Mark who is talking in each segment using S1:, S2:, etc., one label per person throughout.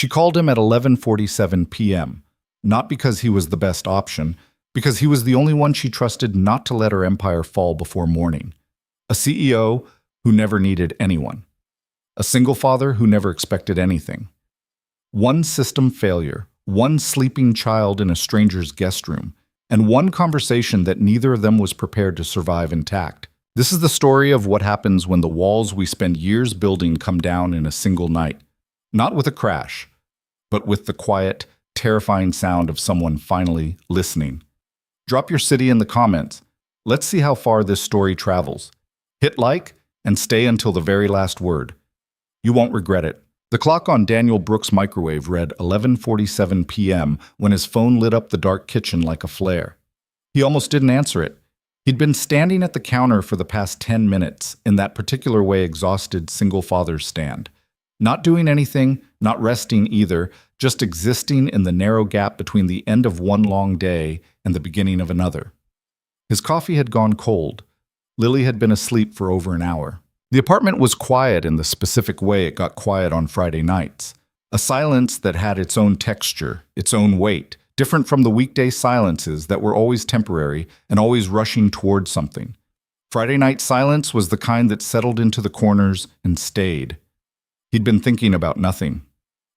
S1: She called him at 11:47 p.m., not because he was the best option, because he was the only one she trusted not to let her empire fall before morning. A CEO who never needed anyone. A single father who never expected anything. One system failure, one sleeping child in a stranger's guest room, and one conversation that neither of them was prepared to survive intact. This is the story of what happens when the walls we spend years building come down in a single night. Not with a crash, but with the quiet, terrifying sound of someone finally listening. Drop your city in the comments. Let's see how far this story travels. Hit like and stay until the very last word. You won't regret it. The clock on Daniel Brooks' microwave read 11:47 p.m. when his phone lit up the dark kitchen like a flare. He almost didn't answer it. He'd been standing at the counter for the past 10 minutes in that particular way exhausted single fathers stand. Not doing anything, not resting either, just existing in the narrow gap between the end of one long day and the beginning of another. His coffee had gone cold. Lily had been asleep for over an hour. The apartment was quiet in the specific way it got quiet on Friday nights. A silence that had its own texture, its own weight, different from the weekday silences that were always temporary and always rushing towards something. Friday night silence was the kind that settled into the corners and stayed. He'd been thinking about nothing.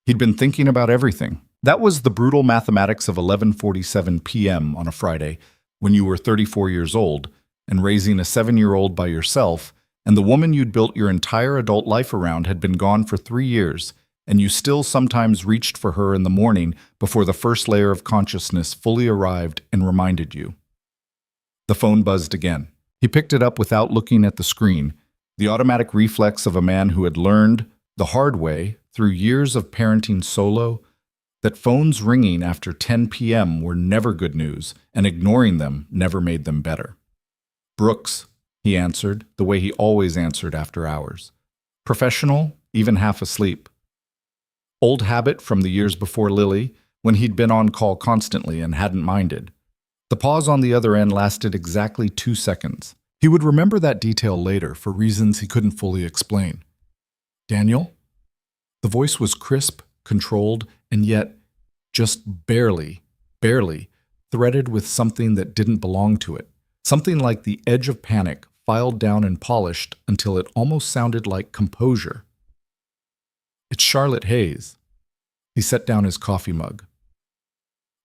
S1: He'd been thinking about everything. That was the brutal mathematics of 11:47 p.m. on a Friday when you were 34 years old and raising a 7-year-old by yourself, and the woman you'd built your entire adult life around had been gone for 3 years, and you still sometimes reached for her in the morning before the first layer of consciousness fully arrived and reminded you. The phone buzzed again. He picked it up without looking at the screen, the automatic reflex of a man who had learned, the hard way, through years of parenting solo, that phones ringing after 10 p.m. were never good news, and ignoring them never made them better. Brooks, he answered, the way he always answered after hours. Professional, even half asleep. Old habit from the years before Lily, when he'd been on call constantly and hadn't minded. The pause on the other end lasted exactly 2 seconds. He would remember that detail later for reasons he couldn't fully explain. Daniel? The voice was crisp, controlled, and yet just barely, threaded with something that didn't belong to it. Something like the edge of panic, filed down and polished until it almost sounded like composure. It's Charlotte Hayes. He set down his coffee mug.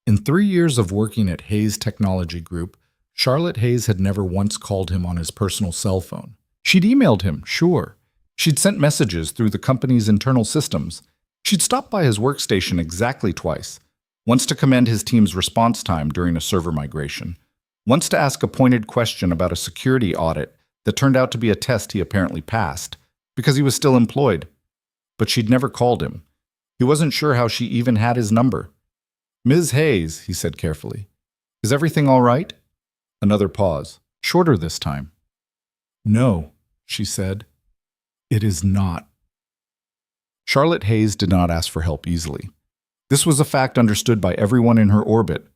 S1: In 3 years of working at Hayes Technology Group, Charlotte Hayes had never once called him on his personal cell phone. She'd emailed him, sure. She'd sent messages through the company's internal systems. She'd stopped by his workstation exactly twice, once to commend his team's response time during a server migration, once to ask a pointed question about a security audit that turned out to be a test he apparently passed, because he was still employed. But she'd never called him. He wasn't sure how she even had his number. "Ms. Hayes," he said carefully, "is everything all right?" Another pause, shorter this time. "No," she said, "it is not." Charlotte Hayes did not ask for help easily. This was a fact understood by everyone in her orbit,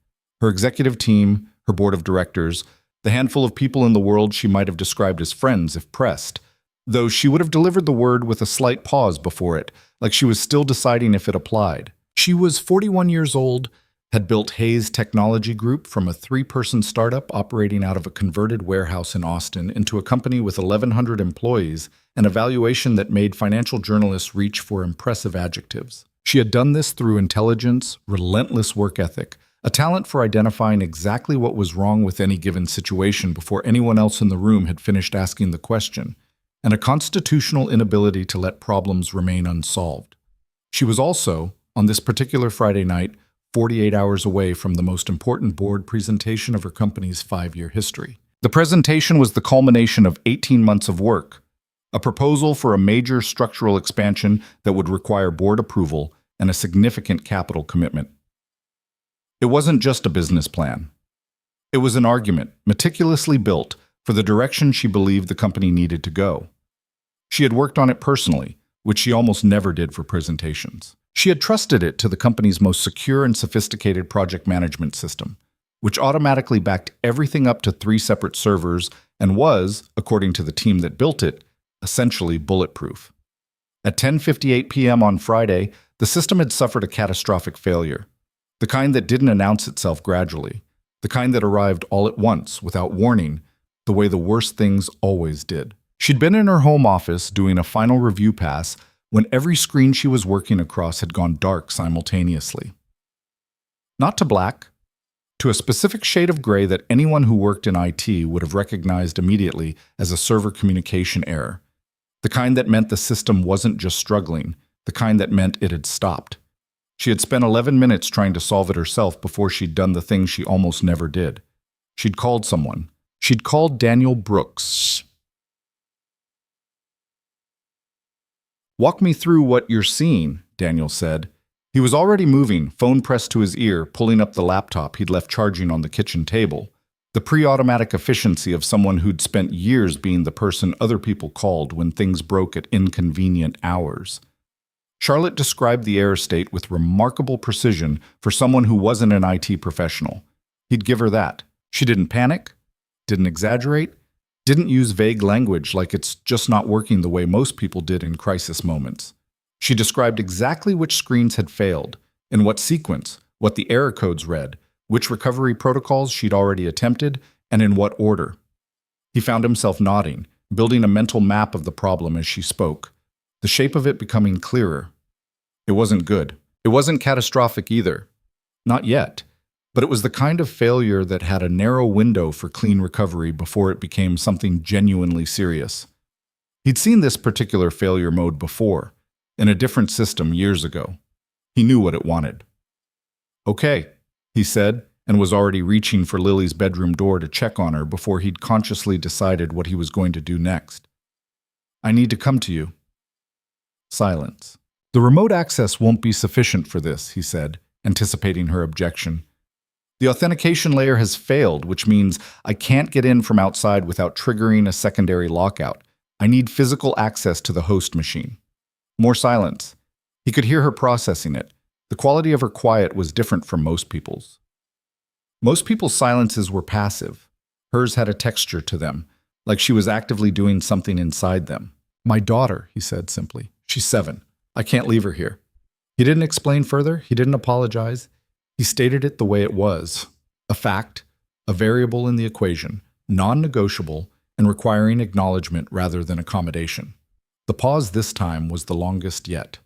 S1: her executive team, her board of directors, the handful of people in the world she might have described as friends if pressed, though she would have delivered the word with a slight pause before it, like she was still deciding if it applied. She was 41 years old, had built Hayes Technology Group from a 3-person startup operating out of a converted warehouse in Austin into a company with 1,100 employees, an evaluation that made financial journalists reach for impressive adjectives. She had done this through intelligence, relentless work ethic, a talent for identifying exactly what was wrong with any given situation before anyone else in the room had finished asking the question, and a constitutional inability to let problems remain unsolved. She was also, on this particular Friday night, 48 hours away from the most important board presentation of her company's 5-year history. The presentation was the culmination of 18 months of work, a proposal for a major structural expansion that would require board approval and a significant capital commitment. It wasn't just a business plan. It was an argument, meticulously built, for the direction she believed the company needed to go. She had worked on it personally, which she almost never did for presentations. She had trusted it to the company's most secure and sophisticated project management system, which automatically backed everything up to 3 separate servers and was, according to the team that built it, essentially bulletproof. At 10:58 p.m. on Friday, The system had suffered a catastrophic failure, the kind that didn't announce itself gradually, the kind that arrived all at once, without warning, the way the worst things always did. She'd been in her home office doing a final review pass when every screen she was working across had gone dark simultaneously. Not to black, to a specific shade of gray that anyone who worked in IT would have recognized immediately as a server communication error, the kind that meant the system wasn't just struggling, the kind that meant it had stopped. She had spent 11 minutes trying to solve it herself before she'd done the thing she almost never did. She'd called someone. She'd called Daniel Brooks. "Walk me through what you're seeing," Daniel said. He was already moving, phone pressed to his ear, pulling up the laptop he'd left charging on the kitchen table. The pre-automatic efficiency of someone who'd spent years being the person other people called when things broke at inconvenient hours. Charlotte described the error state with remarkable precision for someone who wasn't an IT professional. He'd give her that. She didn't panic, didn't exaggerate, didn't use vague language like it's just not working the way most people did in crisis moments. She described exactly which screens had failed, in what sequence, what the error codes read, which recovery protocols she'd already attempted, and in what order. He found himself nodding, building a mental map of the problem as she spoke, the shape of it becoming clearer. It wasn't good. It wasn't catastrophic either. Not yet. But it was the kind of failure that had a narrow window for clean recovery before it became something genuinely serious. He'd seen this particular failure mode before, in a different system years ago. He knew what it wanted. "Okay," he said, and was already reaching for Lily's bedroom door to check on her before he'd consciously decided what he was going to do next. "I need to come to you." Silence. "The remote access won't be sufficient for this," he said, anticipating her objection. "The authentication layer has failed, which means I can't get in from outside without triggering a secondary lockout. I need physical access to the host machine." More silence. He could hear her processing it. The quality of her quiet was different from most people's. Most people's silences were passive. Hers had a texture to them, like she was actively doing something inside them. "My daughter," he said simply. "She's 7. I can't leave her here." He didn't explain further. He didn't apologize. He stated it the way it was. A fact, a variable in the equation, non-negotiable, and requiring acknowledgement rather than accommodation. The pause this time was the longest yet.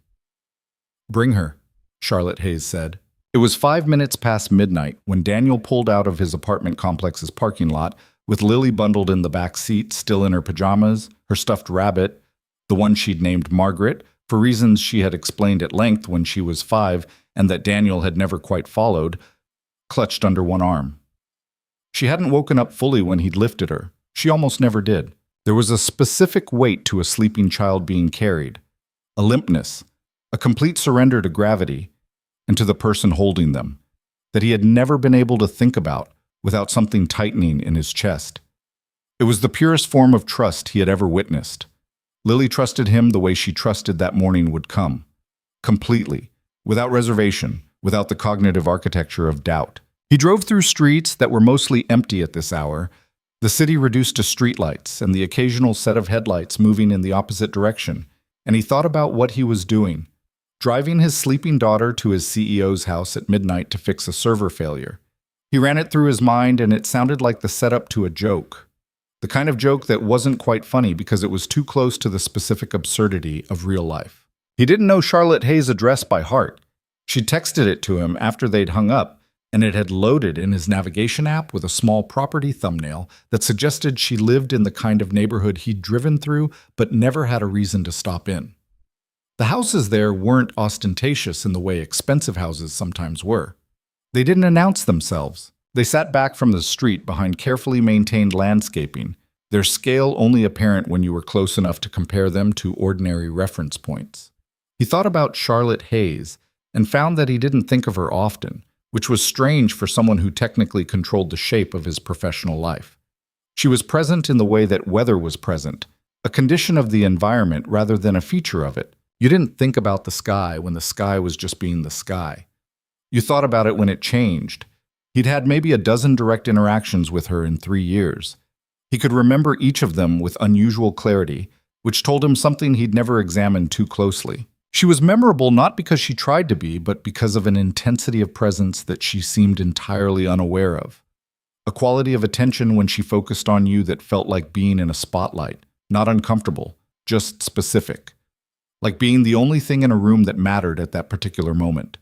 S1: "Bring her," Charlotte Hayes said. It was 5 minutes past midnight when Daniel pulled out of his apartment complex's parking lot with Lily bundled in the back seat, still in her pajamas, her stuffed rabbit, the one she'd named Margaret, for reasons she had explained at length when she was 5 and that Daniel had never quite followed, clutched under one arm. She hadn't woken up fully when he'd lifted her. She almost never did. There was a specific weight to a sleeping child being carried, a limpness, a complete surrender to gravity and to the person holding them, that he had never been able to think about without something tightening in his chest. It was the purest form of trust he had ever witnessed. Lily trusted him the way she trusted that morning would come, completely, without reservation, without the cognitive architecture of doubt. He drove through streets that were mostly empty at this hour, the city reduced to streetlights and the occasional set of headlights moving in the opposite direction, and he thought about what he was doing, driving his sleeping daughter to his CEO's house at midnight to fix a server failure. He ran it through his mind, and it sounded like the setup to a joke. The kind of joke that wasn't quite funny because it was too close to the specific absurdity of real life. He didn't know Charlotte Hayes' address by heart. She texted it to him after they'd hung up, and it had loaded in his navigation app with a small property thumbnail that suggested she lived in the kind of neighborhood he'd driven through but never had a reason to stop in. The houses there weren't ostentatious in the way expensive houses sometimes were. They didn't announce themselves. They sat back from the street behind carefully maintained landscaping, their scale only apparent when you were close enough to compare them to ordinary reference points. He thought about Charlotte Hayes and found that he didn't think of her often, which was strange for someone who technically controlled the shape of his professional life. She was present in the way that weather was present, a condition of the environment rather than a feature of it. You didn't think about the sky when the sky was just being the sky. You thought about it when it changed. He'd had maybe a dozen direct interactions with her in 3 years. He could remember each of them with unusual clarity, which told him something he'd never examined too closely. She was memorable not because she tried to be, but because of an intensity of presence that she seemed entirely unaware of. A quality of attention when she focused on you that felt like being in a spotlight, not uncomfortable, just specific. Like being the only thing in a room that mattered at that particular moment.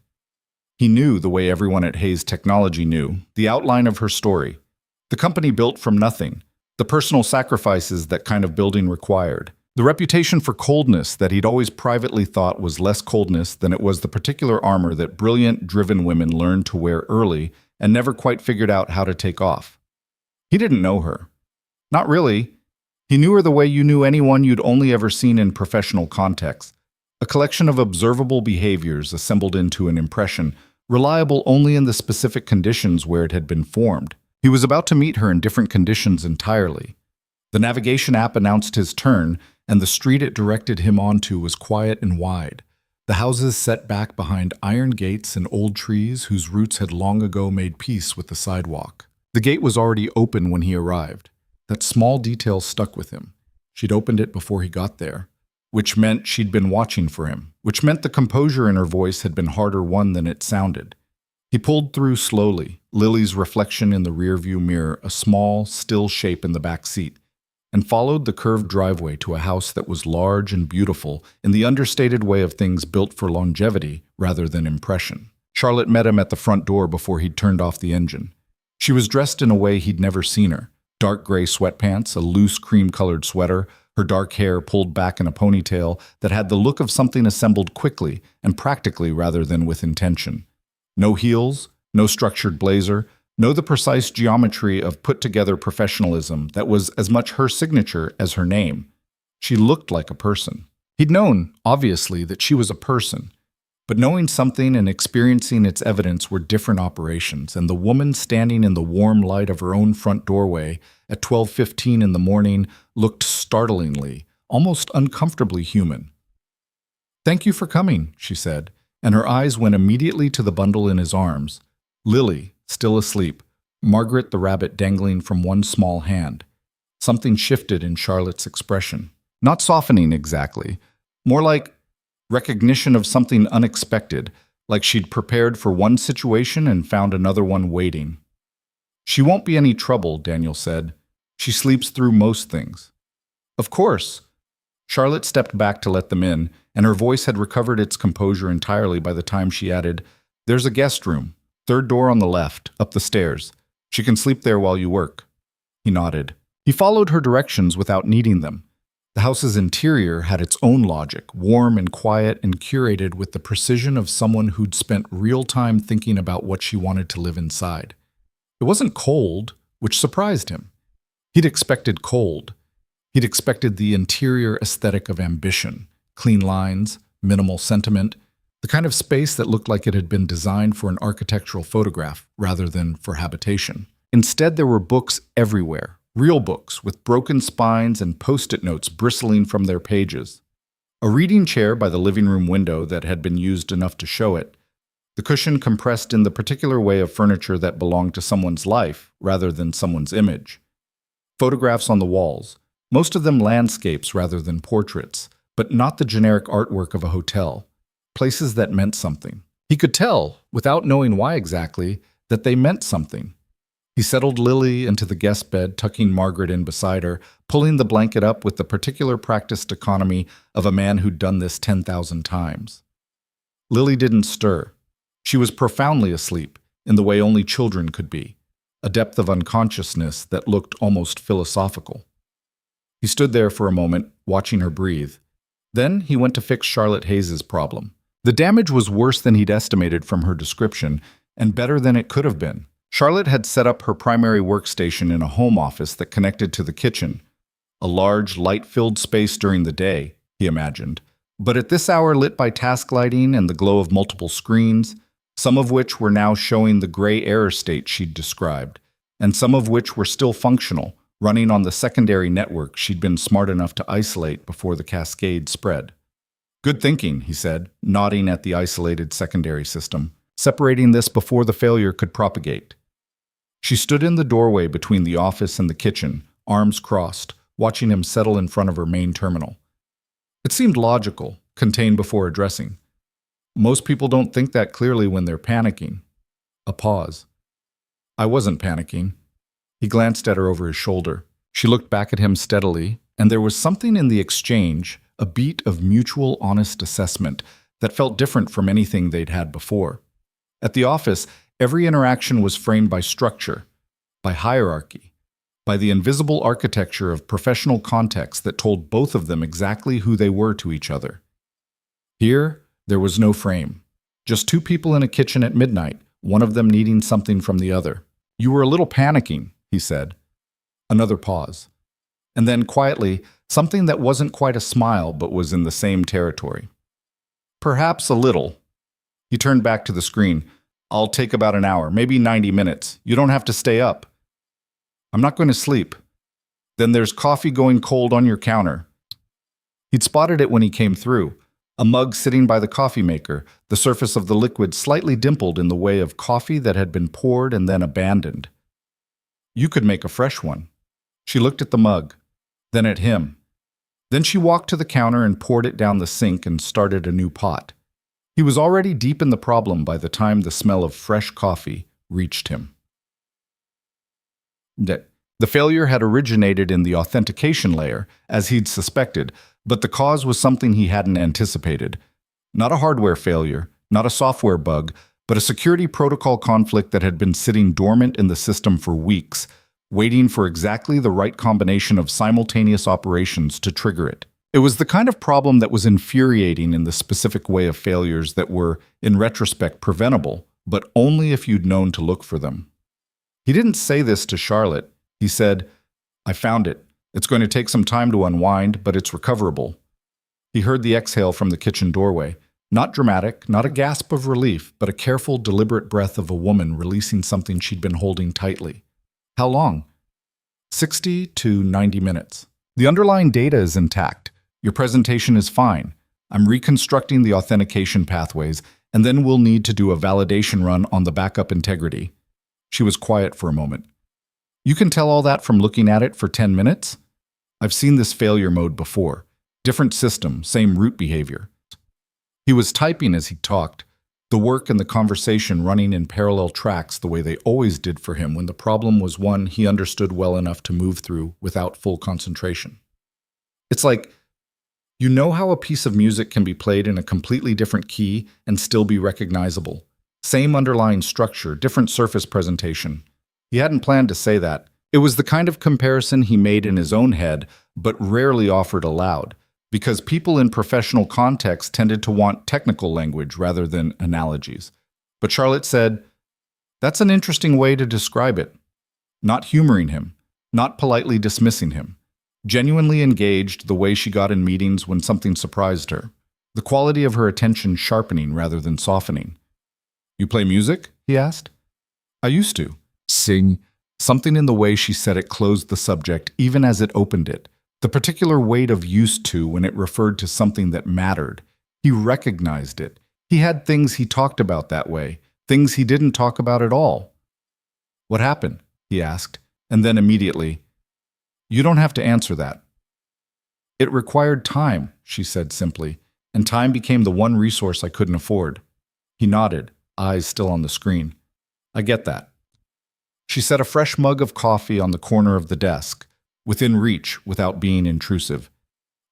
S1: He knew, the way everyone at Hayes Technology knew, the outline of her story. The company built from nothing, the personal sacrifices that kind of building required, the reputation for coldness that he'd always privately thought was less coldness than it was the particular armor that brilliant, driven women learned to wear early and never quite figured out how to take off. He didn't know her. Not really. He knew her the way you knew anyone you'd only ever seen in professional context. A collection of observable behaviors assembled into an impression, reliable only in the specific conditions where it had been formed. He was about to meet her in different conditions entirely. The navigation app announced his turn, and the street it directed him onto was quiet and wide. The houses set back behind iron gates and old trees whose roots had long ago made peace with the sidewalk. The gate was already open when he arrived. That small detail stuck with him. She'd opened it before he got there, which meant she'd been watching for him, which meant the composure in her voice had been harder won than it sounded. He pulled through slowly, Lily's reflection in the rearview mirror, a small, still shape in the back seat, and followed the curved driveway to a house that was large and beautiful in the understated way of things built for longevity rather than impression. Charlotte met him at the front door before he'd turned off the engine. She was dressed in a way he'd never seen her. Dark gray sweatpants, a loose cream-colored sweater, her dark hair pulled back in a ponytail that had the look of something assembled quickly and practically rather than with intention. No heels, no structured blazer, no the precise geometry of put-together professionalism that was as much her signature as her name. She looked like a person. He'd known, obviously, that she was a person. But knowing something and experiencing its evidence were different operations, and the woman standing in the warm light of her own front doorway at 12:15 in the morning looked startlingly, almost uncomfortably human. "Thank you for coming," she said, and her eyes went immediately to the bundle in his arms. Lily, still asleep, Margaret the rabbit dangling from one small hand. Something shifted in Charlotte's expression. Not softening exactly, more like recognition of something unexpected, like she'd prepared for one situation and found another one waiting. "She won't be any trouble," Daniel said. "She sleeps through most things." "Of course." Charlotte stepped back to let them in, and her voice had recovered its composure entirely by the time she added, "There's a guest room, third door on the left, up the stairs. She can sleep there while you work." He nodded. He followed her directions without needing them. The house's interior had its own logic, warm and quiet and curated with the precision of someone who'd spent real time thinking about what she wanted to live inside. It wasn't cold, which surprised him. He'd expected cold. He'd expected the interior aesthetic of ambition, clean lines, minimal sentiment, the kind of space that looked like it had been designed for an architectural photograph rather than for habitation. Instead, there were books everywhere. Real books with broken spines and post-it notes bristling from their pages. A reading chair by the living room window that had been used enough to show it. The cushion compressed in the particular way of furniture that belonged to someone's life rather than someone's image. Photographs on the walls, most of them landscapes rather than portraits, but not the generic artwork of a hotel. Places that meant something. He could tell, without knowing why exactly, that they meant something. He settled Lily into the guest bed, tucking Margaret in beside her, pulling the blanket up with the particular practiced economy of a man who'd done this 10,000 times. Lily didn't stir. She was profoundly asleep, in the way only children could be, a depth of unconsciousness that looked almost philosophical. He stood there for a moment, watching her breathe. Then he went to fix Charlotte Hayes's problem. The damage was worse than he'd estimated from her description, and better than it could have been. Charlotte had set up her primary workstation in a home office that connected to the kitchen, a large, light-filled space during the day, he imagined, but at this hour lit by task lighting and the glow of multiple screens, some of which were now showing the gray error state she'd described, and some of which were still functional, running on the secondary network she'd been smart enough to isolate before the cascade spread. "Good thinking," he said, nodding at the isolated secondary system, separating this before the failure could propagate. She stood in the doorway between the office and the kitchen, arms crossed, watching him settle in front of her main terminal. It seemed logical, contain before addressing. Most people don't think that clearly when they're panicking. A pause. I wasn't panicking. He glanced at her over his shoulder. She looked back at him steadily, and there was something in the exchange, a beat of mutual honest assessment, that felt different from anything they'd had before. At the office, every interaction was framed by structure, by hierarchy, by the invisible architecture of professional context that told both of them exactly who they were to each other. Here, there was no frame. Just two people in a kitchen at midnight, one of them needing something from the other. You were a little panicking, he said. Another pause. And then, quietly, something that wasn't quite a smile but was in the same territory. Perhaps a little. He turned back to the screen. I'll take about an hour, maybe 90 minutes. You don't have to stay up. I'm not going to sleep. Then there's coffee going cold on your counter. He'd spotted it when he came through. A mug sitting by the coffee maker, the surface of the liquid slightly dimpled in the way of coffee that had been poured and then abandoned. You could make a fresh one. She looked at the mug, then at him. Then she walked to the counter and poured it down the sink and started a new pot. He was already deep in the problem by the time the smell of fresh coffee reached him. The failure had originated in the authentication layer, as he'd suspected, but the cause was something he hadn't anticipated. Not a hardware failure, not a software bug, but a security protocol conflict that had been sitting dormant in the system for weeks, waiting for exactly the right combination of simultaneous operations to trigger it. It was the kind of problem that was infuriating in the specific way of failures that were, in retrospect, preventable, but only if you'd known to look for them. He didn't say this to Charlotte. He said, I found it. It's going to take some time to unwind, but it's recoverable. He heard the exhale from the kitchen doorway. Not dramatic, not a gasp of relief, but a careful, deliberate breath of a woman releasing something she'd been holding tightly. How long? 60 to 90 minutes. The underlying data is intact. Your presentation is fine. I'm reconstructing the authentication pathways, and then we'll need to do a validation run on the backup integrity. She was quiet for a moment. You can tell all that from looking at it for 10 minutes? I've seen this failure mode before. Different system, same root behavior. He was typing as he talked, the work and the conversation running in parallel tracks the way they always did for him when the problem was one he understood well enough to move through without full concentration. It's like, you know how a piece of music can be played in a completely different key and still be recognizable. Same underlying structure, different surface presentation. He hadn't planned to say that. It was the kind of comparison he made in his own head, but rarely offered aloud, because people in professional contexts tended to want technical language rather than analogies. But Charlotte said, that's an interesting way to describe it. Not humoring him, not politely dismissing him. Genuinely engaged the way she got in meetings when something surprised her. The quality of her attention sharpening rather than softening. You play music? He asked. I used to. Sing. Something in the way she said it closed the subject even as it opened it. The particular weight of used to when it referred to something that mattered. He recognized it. He had things he talked about that way, things he didn't talk about at all. What happened? He asked, and then immediately, you don't have to answer that. It required time, she said simply, and time became the one resource I couldn't afford. He nodded, eyes still on the screen. I get that. She set a fresh mug of coffee on the corner of the desk, within reach without being intrusive.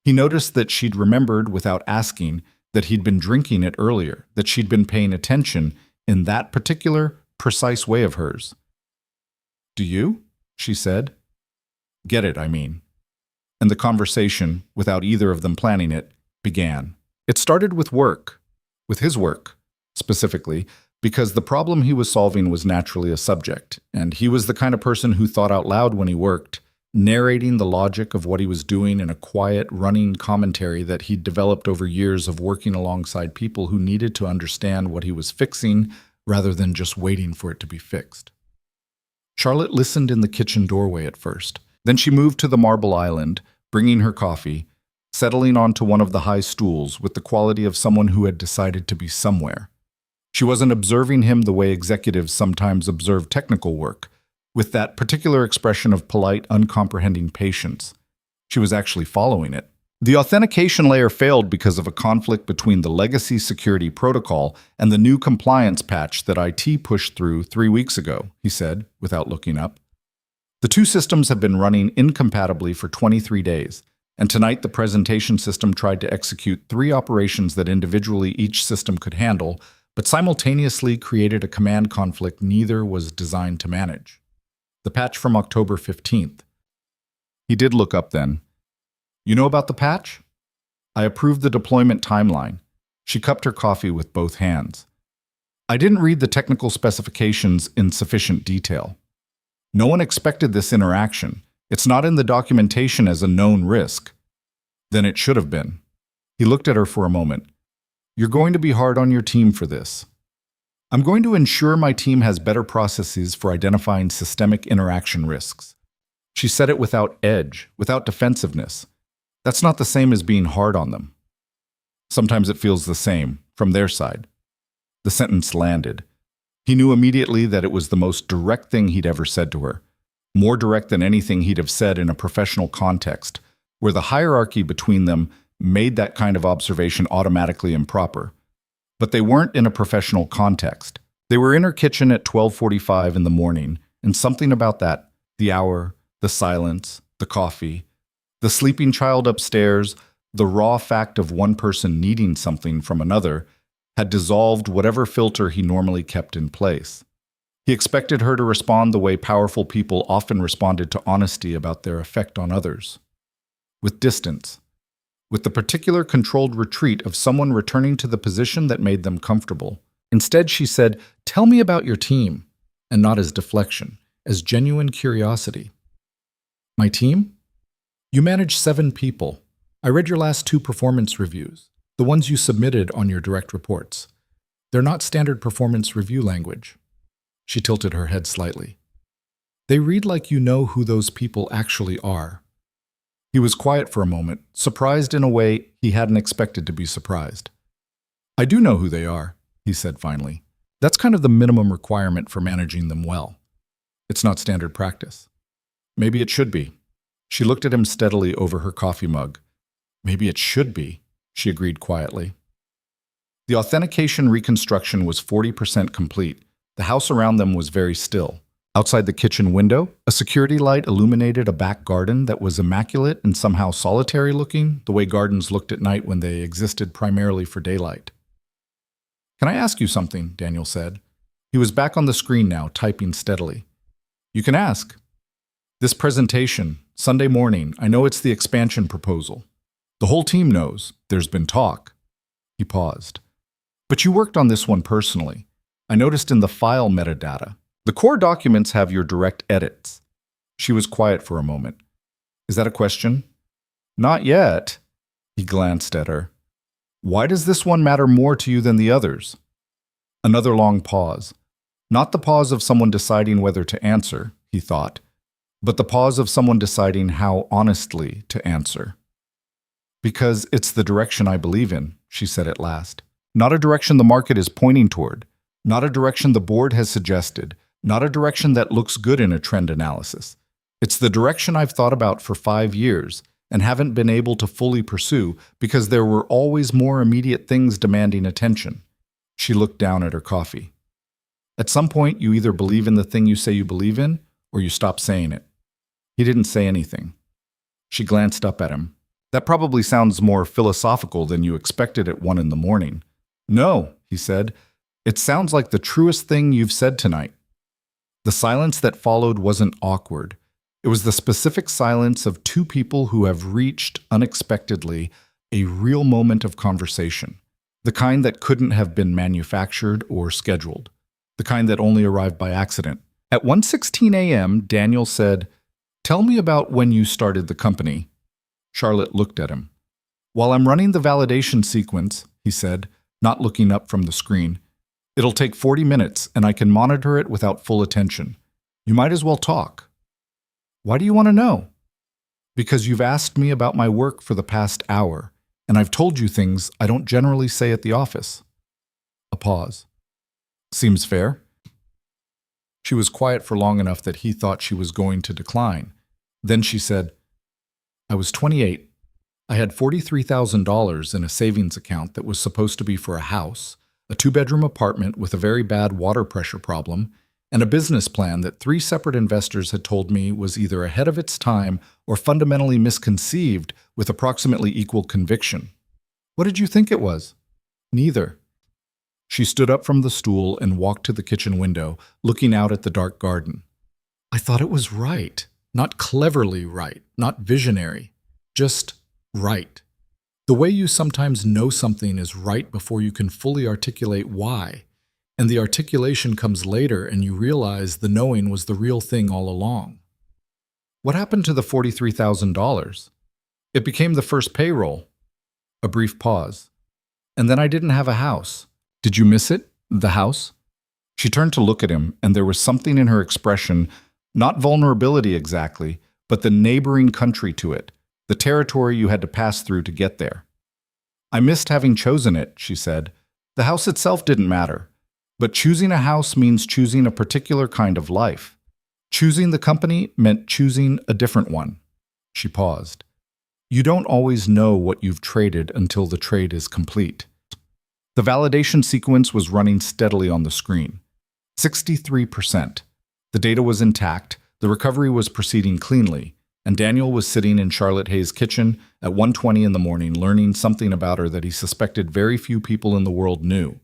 S1: He noticed that she'd remembered without asking that he'd been drinking it earlier, that she'd been paying attention in that particular, precise way of hers. Do you? She said. Get it, I mean. And the conversation, without either of them planning it, began. It started with work, with his work, specifically, because the problem he was solving was naturally a subject, and he was the kind of person who thought out loud when he worked, narrating the logic of what he was doing in a quiet, running commentary that he'd developed over years of working alongside people who needed to understand what he was fixing rather than just waiting for it to be fixed. Charlotte listened in the kitchen doorway at first. Then she moved to the marble island, bringing her coffee, settling onto one of the high stools with the quality of someone who had decided to be somewhere. She wasn't observing him the way executives sometimes observe technical work, with that particular expression of polite, uncomprehending patience. She was actually following it. The authentication layer failed because of a conflict between the legacy security protocol and the new compliance patch that IT pushed through 3 weeks ago, he said, without looking up. The two systems have been running incompatibly for 23 days, and tonight the presentation system tried to execute 3 operations that individually each system could handle, but simultaneously created a command conflict neither was designed to manage. The patch from October 15th. He did look up then. You know about the patch? I approved the deployment timeline. She cupped her coffee with both hands. I didn't read the technical specifications in sufficient detail. No one expected this interaction. It's not in the documentation as a known risk. Then it should have been. He looked at her for a moment. You're going to be hard on your team for this. I'm going to ensure my team has better processes for identifying systemic interaction risks. She said it without edge, without defensiveness. That's not the same as being hard on them. Sometimes it feels the same, from their side. The sentence landed. He knew immediately that it was the most direct thing he'd ever said to her, more direct than anything he'd have said in a professional context, where the hierarchy between them made that kind of observation automatically improper. But they weren't in a professional context. They were in her kitchen at 12:45 in the morning, and something about that, the hour, the silence, the coffee, the sleeping child upstairs, the raw fact of one person needing something from another, had dissolved whatever filter he normally kept in place. He expected her to respond the way powerful people often responded to honesty about their effect on others. With distance. With the particular controlled retreat of someone returning to the position that made them comfortable. Instead, she said, "Tell me about your team," and not as deflection, as genuine curiosity. My team? You manage 7 people. I read your last 2 performance reviews, the ones you submitted on your direct reports. They're not standard performance review language. She tilted her head slightly. They read like you know who those people actually are. He was quiet for a moment, surprised in a way he hadn't expected to be surprised. I do know who they are, he said finally. That's kind of the minimum requirement for managing them well. It's not standard practice. Maybe it should be. She looked at him steadily over her coffee mug. Maybe it should be, she agreed quietly. The authentication reconstruction was 40% complete. The house around them was very still. Outside the kitchen window, a security light illuminated a back garden that was immaculate and somehow solitary-looking, the way gardens looked at night when they existed primarily for daylight. Can I ask you something? Daniel said. He was back on the screen now, typing steadily. You can ask. This presentation, Sunday morning, I know it's the expansion proposal. The whole team knows. There's been talk. He paused. But you worked on this one personally. I noticed in the file metadata. The core documents have your direct edits. She was quiet for a moment. Is that a question? Not yet. He glanced at her. Why does this one matter more to you than the others? Another long pause. Not the pause of someone deciding whether to answer, he thought, but the pause of someone deciding how honestly to answer. Because it's the direction I believe in, she said at last. Not a direction the market is pointing toward. Not a direction the board has suggested. Not a direction that looks good in a trend analysis. It's the direction I've thought about for 5 years and haven't been able to fully pursue because there were always more immediate things demanding attention. She looked down at her coffee. At some point, you either believe in the thing you say you believe in, or you stop saying it. He didn't say anything. She glanced up at him. That probably sounds more philosophical than you expected at 1 a.m. No, he said. It sounds like the truest thing you've said tonight. The silence that followed wasn't awkward. It was the specific silence of 2 people who have reached, unexpectedly, a real moment of conversation. The kind that couldn't have been manufactured or scheduled. The kind that only arrived by accident. At 1:16 a.m., Daniel said, "Tell me about when you started the company." Charlotte looked at him. "While I'm running the validation sequence," he said, not looking up from the screen, "it'll take 40 minutes, and I can monitor it without full attention. You might as well talk." "Why do you want to know?" "Because you've asked me about my work for the past hour, and I've told you things I don't generally say at the office." A pause. "Seems fair." She was quiet for long enough that he thought she was going to decline. Then she said, "I was 28. I had $43,000 in a savings account that was supposed to be for a house, a two-bedroom apartment with a very bad water pressure problem, and a business plan that three separate investors had told me was either ahead of its time or fundamentally misconceived with approximately equal conviction. What did you think it was? Neither. She stood up from the stool and walked to the kitchen window, looking out at the dark garden. I thought it was right. Not cleverly right, not visionary. Just right. The way you sometimes know something is right before you can fully articulate why, and the articulation comes later and you realize the knowing was the real thing all along. What happened to the $43,000? It became the first payroll. A brief pause. And then I didn't have a house. Did you miss it? The house? She turned to look at him, and there was something in her expression, not vulnerability exactly, but the neighboring country to it, the territory you had to pass through to get there. I missed having chosen it, she said. The house itself didn't matter. But choosing a house means choosing a particular kind of life. Choosing the company meant choosing a different one. She paused. You don't always know what you've traded until the trade is complete. The validation sequence was running steadily on the screen. 63%. The data was intact, the recovery was proceeding cleanly, and Daniel was sitting in Charlotte Hayes' kitchen at 1:20 in the morning learning something about her that he suspected very few people in the world knew.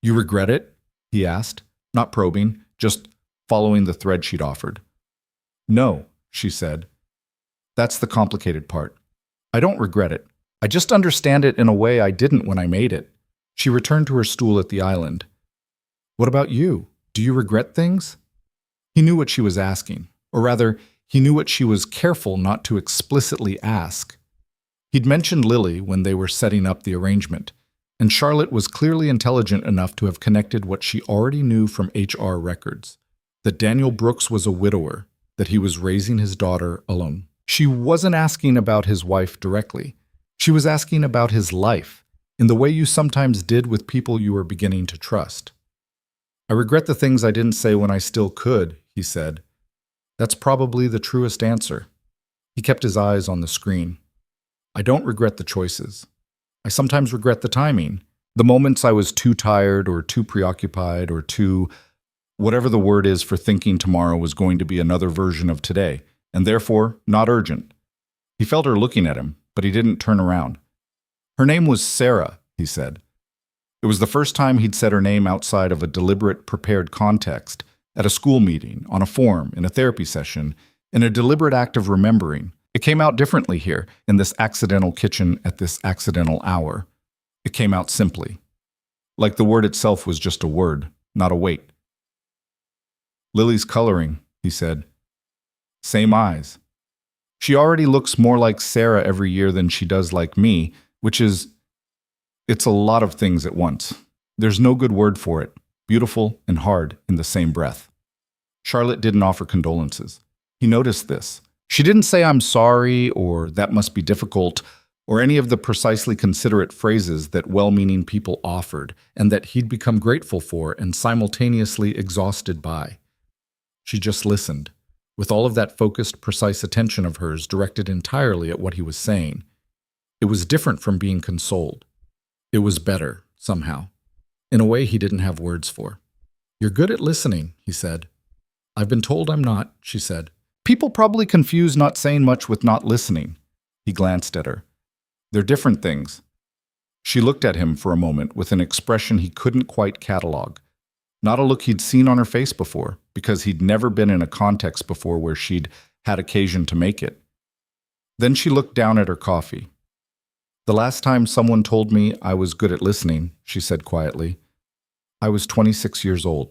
S1: You regret it? He asked, not probing, just following the thread she'd offered. No, she said. That's the complicated part. I don't regret it. I just understand it in a way I didn't when I made it. She returned to her stool at the island. What about you? Do you regret things? He knew what she was asking, or rather, he knew what she was careful not to explicitly ask. He'd mentioned Lily when they were setting up the arrangement, and Charlotte was clearly intelligent enough to have connected what she already knew from HR records, that Daniel Brooks was a widower, that he was raising his daughter alone. She wasn't asking about his wife directly. She was asking about his life, in the way you sometimes did with people you were beginning to trust. I regret the things I didn't say when I still could, he said. That's probably the truest answer. He kept his eyes on the screen. I don't regret the choices. I sometimes regret the timing, the moments I was too tired or too preoccupied or too, whatever the word is for thinking tomorrow was going to be another version of today, and therefore not urgent. He felt her looking at him, but he didn't turn around. Her name was Sarah, he said. It was the first time he'd said her name outside of a deliberate, prepared context, at a school meeting, on a form, in a therapy session, in a deliberate act of remembering. It came out differently here, in this accidental kitchen at this accidental hour. It came out simply. Like the word itself was just a word, not a weight. Lily's coloring, he said. Same eyes. She already looks more like Sarah every year than she does like me, which is, it's a lot of things at once. There's no good word for it, beautiful and hard in the same breath. Charlotte didn't offer condolences. He noticed this. She didn't say, I'm sorry, or that must be difficult, or any of the precisely considerate phrases that well-meaning people offered, and that he'd become grateful for and simultaneously exhausted by. She just listened, with all of that focused, precise attention of hers directed entirely at what he was saying. It was different from being consoled. It was better, somehow, in a way he didn't have words for. You're good at listening, he said. I've been told I'm not, she said. People probably confuse not saying much with not listening. He glanced at her. They're different things. She looked at him for a moment with an expression he couldn't quite catalog. Not a look he'd seen on her face before, because he'd never been in a context before where she'd had occasion to make it. Then she looked down at her coffee. The last time someone told me I was good at listening, she said quietly, I was 26 years old.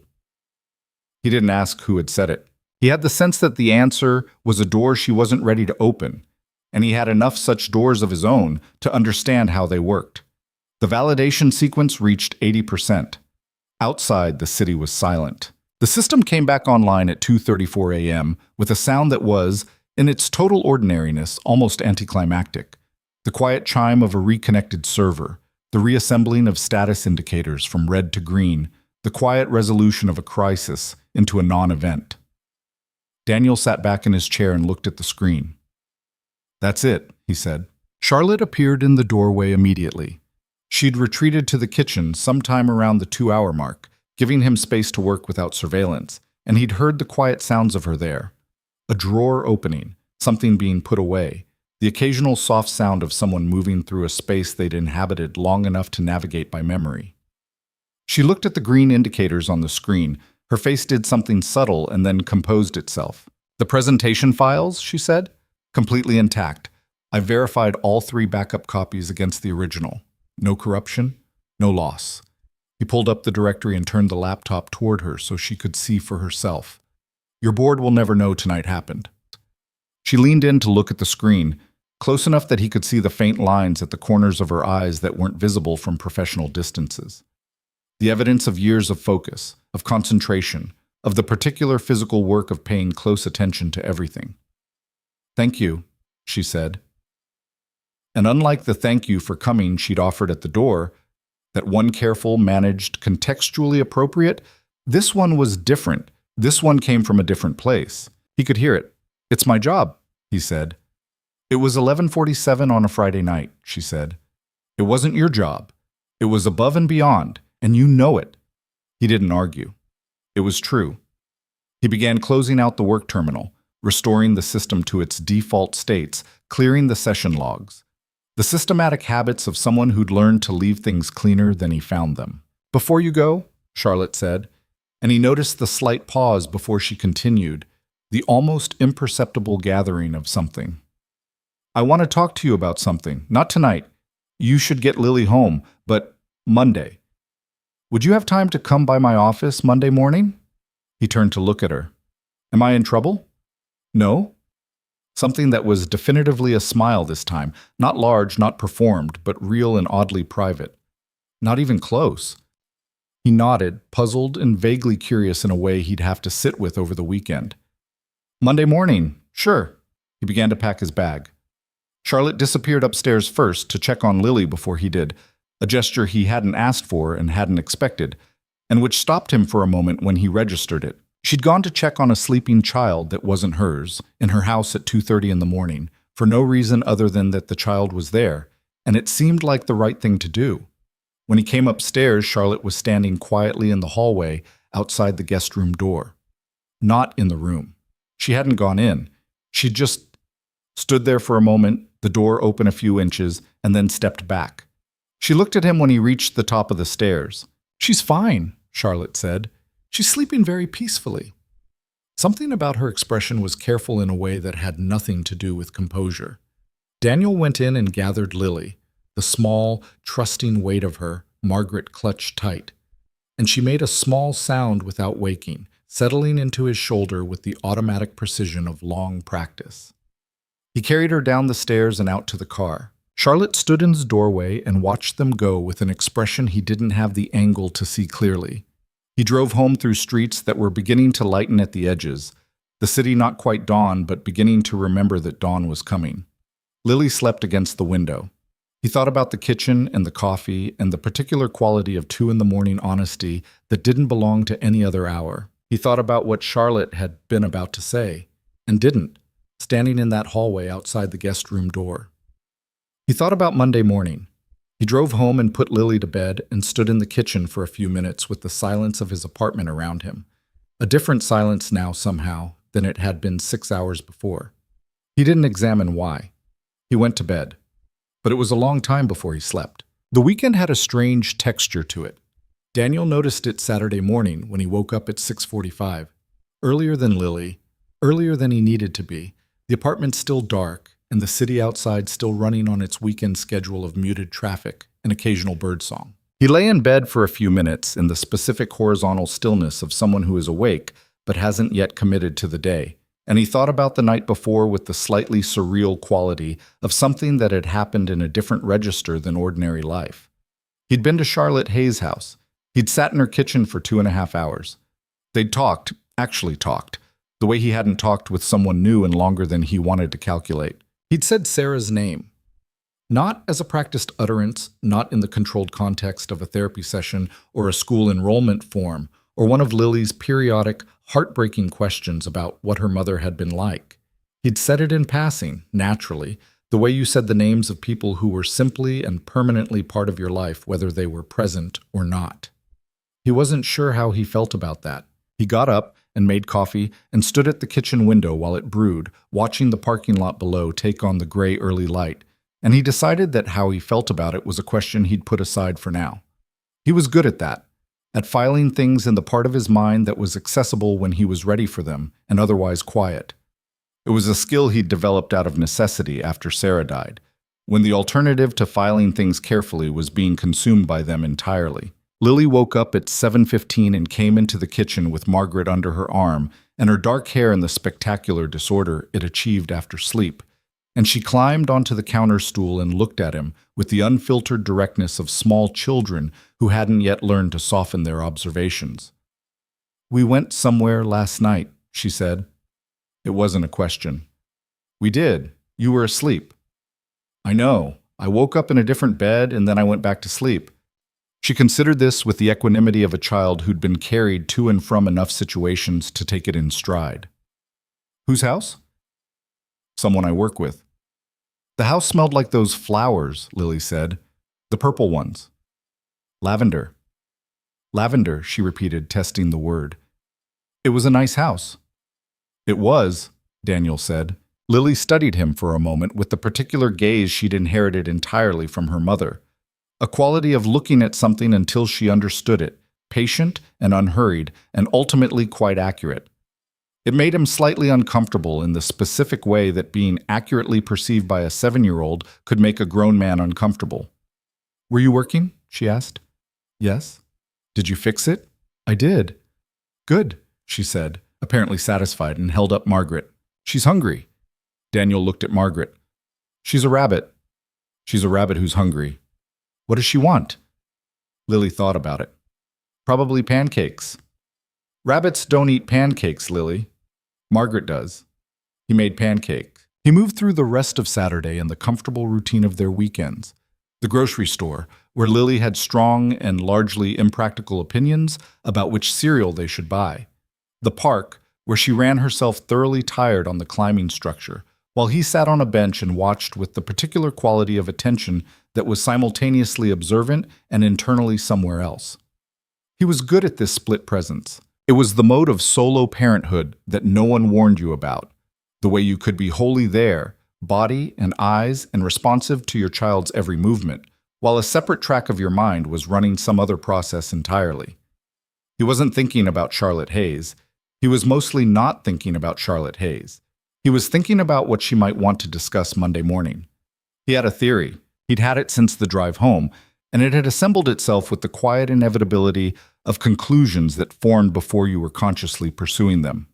S1: He didn't ask who had said it. He had the sense that the answer was a door she wasn't ready to open, and he had enough such doors of his own to understand how they worked. The validation sequence reached 80%. Outside, the city was silent. The system came back online at 2:34 a.m. with a sound that was, in its total ordinariness, almost anticlimactic. The quiet chime of a reconnected server, the reassembling of status indicators from red to green, the quiet resolution of a crisis into a non-event. Daniel sat back in his chair and looked at the screen. That's it, he said. Charlotte appeared in the doorway immediately. She'd retreated to the kitchen sometime around the 2-hour mark, giving him space to work without surveillance, and he'd heard the quiet sounds of her there. A drawer opening, something being put away, the occasional soft sound of someone moving through a space they'd inhabited long enough to navigate by memory. She looked at the green indicators on the screen. Her face did something subtle and then composed itself. "The presentation files," she said, "completely intact. I verified all 3 backup copies against the original. No corruption, no loss." He pulled up the directory and turned the laptop toward her so she could see for herself. "Your board will never know tonight happened." She leaned in to look at the screen, close enough that he could see the faint lines at the corners of her eyes that weren't visible from professional distances. The evidence of years of focus, of concentration, of the particular physical work of paying close attention to everything. "Thank you," she said. And unlike the thank you for coming she'd offered at the door, that one careful, managed, contextually appropriate, this one was different. This one came from a different place. He could hear it. "It's my job," he said. "It was 11:47 on a Friday night," she said. "It wasn't your job. It was above and beyond, and you know it." He didn't argue. It was true. He began closing out the work terminal, restoring the system to its default states, clearing the session logs. The systematic habits of someone who'd learned to leave things cleaner than he found them. "Before you go," Charlotte said, and he noticed the slight pause before she continued, the almost imperceptible gathering of something. "I want to talk to you about something. Not tonight. You should get Lily home, but Monday. Would you have time to come by my office Monday morning?" He turned to look at her. "Am I in trouble?" "No." Something that was definitively a smile this time, not large, not performed, but real and oddly private. "Not even close." He nodded, puzzled and vaguely curious in a way he'd have to sit with over the weekend. "Monday morning, sure." He began to pack his bag. Charlotte disappeared upstairs first to check on Lily before he did, a gesture he hadn't asked for and hadn't expected, and which stopped him for a moment when he registered it. She'd gone to check on a sleeping child that wasn't hers, in her house at 2:30 in the morning, for no reason other than that the child was there, and it seemed like the right thing to do. When he came upstairs, Charlotte was standing quietly in the hallway outside the guest room door. Not in the room. She hadn't gone in. She'd just stood there for a moment, the door open a few inches, and then stepped back. She looked at him when he reached the top of the stairs. "She's fine," Charlotte said. "She's sleeping very peacefully." Something about her expression was careful in a way that had nothing to do with composure. Daniel went in and gathered Lily, the small, trusting weight of her, Margaret clutched tight. And she made a small sound without waking, settling into his shoulder with the automatic precision of long practice. He carried her down the stairs and out to the car. Charlotte stood in his doorway and watched them go with an expression he didn't have the angle to see clearly. He drove home through streets that were beginning to lighten at the edges, the city not quite dawn, but beginning to remember that dawn was coming. Lily slept against the window. He thought about the kitchen and the coffee and the particular quality of 2 in the morning honesty that didn't belong to any other hour. He thought about what Charlotte had been about to say, and didn't, standing in that hallway outside the guest room door. He thought about Monday morning. He drove home and put Lily to bed and stood in the kitchen for a few minutes with the silence of his apartment around him. A different silence now, somehow, than it had been 6 hours before. He didn't examine why. He went to bed. But it was a long time before he slept. The weekend had a strange texture to it. Daniel noticed it Saturday morning when he woke up at 6:45. Earlier than Lily, earlier than he needed to be, the apartment still dark, and the city outside still running on its weekend schedule of muted traffic and occasional birdsong. He lay in bed for a few minutes in the specific horizontal stillness of someone who is awake but hasn't yet committed to the day, and he thought about the night before with the slightly surreal quality of something that had happened in a different register than ordinary life. He'd been to Charlotte Hayes' house. He'd sat in her kitchen for 2.5 hours. They'd talked, actually talked, the way he hadn't talked with someone new in longer than he wanted to calculate. He'd said Sarah's name. Not as a practiced utterance, not in the controlled context of a therapy session or a school enrollment form, or one of Lily's periodic, heartbreaking questions about what her mother had been like. He'd said it in passing, naturally, The way you said the names of people who were simply and permanently part of your life, whether they were present or not. He wasn't sure how he felt about that. He got up and made coffee and stood at the kitchen window while it brewed, watching the parking lot below take on the gray early light, and he decided that how he felt about it was a question he'd put aside for now. He was good at that, at filing things in the part of his mind that was accessible when he was ready for them and otherwise quiet. It was a skill he'd developed out of necessity after Sarah died, when the alternative to filing things carefully was being consumed by them entirely. Lily woke up at 7:15 and came into the kitchen with Margaret under her arm and her dark hair in the spectacular disorder it achieved after sleep, and she climbed onto the counter stool and looked at him with the unfiltered directness of small children who hadn't yet learned to soften their observations. "We went somewhere last night," she said. It wasn't a question. "We did. You were asleep." "I know. I woke up in a different bed and then I went back to sleep." She considered this with the equanimity of a child who'd been carried to and from enough situations to take it in stride. "Whose house?" "Someone I work with." "The house smelled like those flowers," Lily said. "The purple ones." "Lavender." "Lavender," she repeated, testing the word. "It was a nice house." "It was," Daniel said. Lily studied him for a moment with the particular gaze she'd inherited entirely from her mother. A quality of looking at something until she understood it, patient and unhurried, and ultimately quite accurate. It made him slightly uncomfortable in the specific way that being accurately perceived by a 7-year-old could make a grown man uncomfortable. "Were you working?" she asked. "Yes." "Did you fix it?" "I did." "Good," she said, apparently satisfied, and held up Margaret. "She's hungry." Daniel looked at Margaret. "She's a rabbit." "She's a rabbit who's hungry." "What does she want?" Lily thought about it. "Probably pancakes." "Rabbits don't eat pancakes, Lily." "Margaret does." He made pancakes. He moved through the rest of Saturday and the comfortable routine of their weekends. The grocery store, where Lily had strong and largely impractical opinions about which cereal they should buy. The park, where she ran herself thoroughly tired on the climbing structure, while he sat on a bench and watched with the particular quality of attention that was simultaneously observant and internally somewhere else. He was good at this split presence. It was the mode of solo parenthood that no one warned you about, the way you could be wholly there, body and eyes and responsive to your child's every movement, while a separate track of your mind was running some other process entirely. He wasn't thinking about Charlotte Hayes. He was mostly not thinking about Charlotte Hayes. He was thinking about what she might want to discuss Monday morning. He had a theory. He'd had it since the drive home, and it had assembled itself with the quiet inevitability of conclusions that formed before you were consciously pursuing them.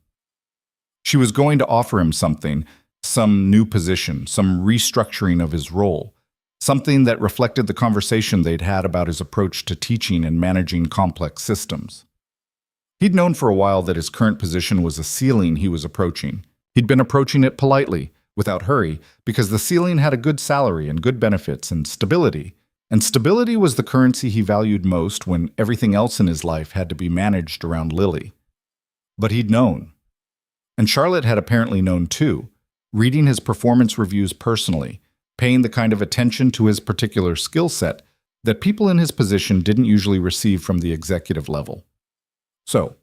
S1: She was going to offer him something, some new position, some restructuring of his role, something that reflected the conversation they'd had about his approach to teaching and managing complex systems. He'd known for a while that his current position was a ceiling he was approaching. He'd been approaching it politely, without hurry, because the ceiling had a good salary and good benefits and stability was the currency he valued most when everything else in his life had to be managed around Lily. But he'd known. And Charlotte had apparently known too, reading his performance reviews personally, paying the kind of attention to his particular skill set that people in his position didn't usually receive from the executive level. So,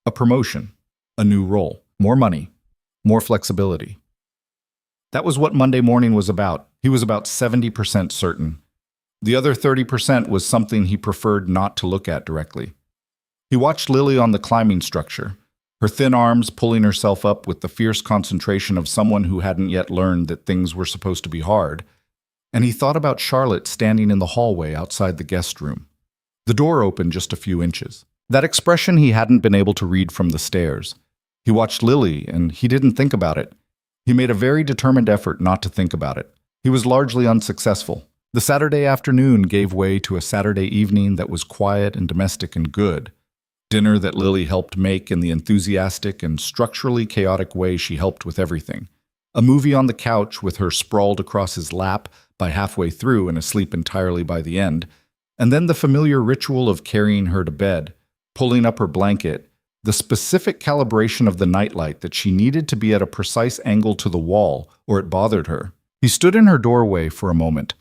S1: a promotion, a new role, more money, more flexibility. That was what Monday morning was about. He was about 70% certain. The other 30% was something he preferred not to look at directly. He watched Lily on the climbing structure, her thin arms pulling herself up with the fierce concentration of someone who hadn't yet learned that things were supposed to be hard, and he thought about Charlotte standing in the hallway outside the guest room. The door opened just a few inches. That expression he hadn't been able to read from the stairs. He watched Lily, and he didn't think about it. He made a very determined effort not to think about it. He was largely unsuccessful. The Saturday afternoon gave way to a Saturday evening that was quiet and domestic and good. Dinner that Lily helped make in the enthusiastic and structurally chaotic way she helped with everything. A movie on the couch with her sprawled across his lap by halfway through and asleep entirely by the end. And then the familiar ritual of carrying her to bed, pulling up her blanket, the specific calibration of the nightlight that she needed to be at a precise angle to the wall or it bothered her. He stood in her doorway for a moment.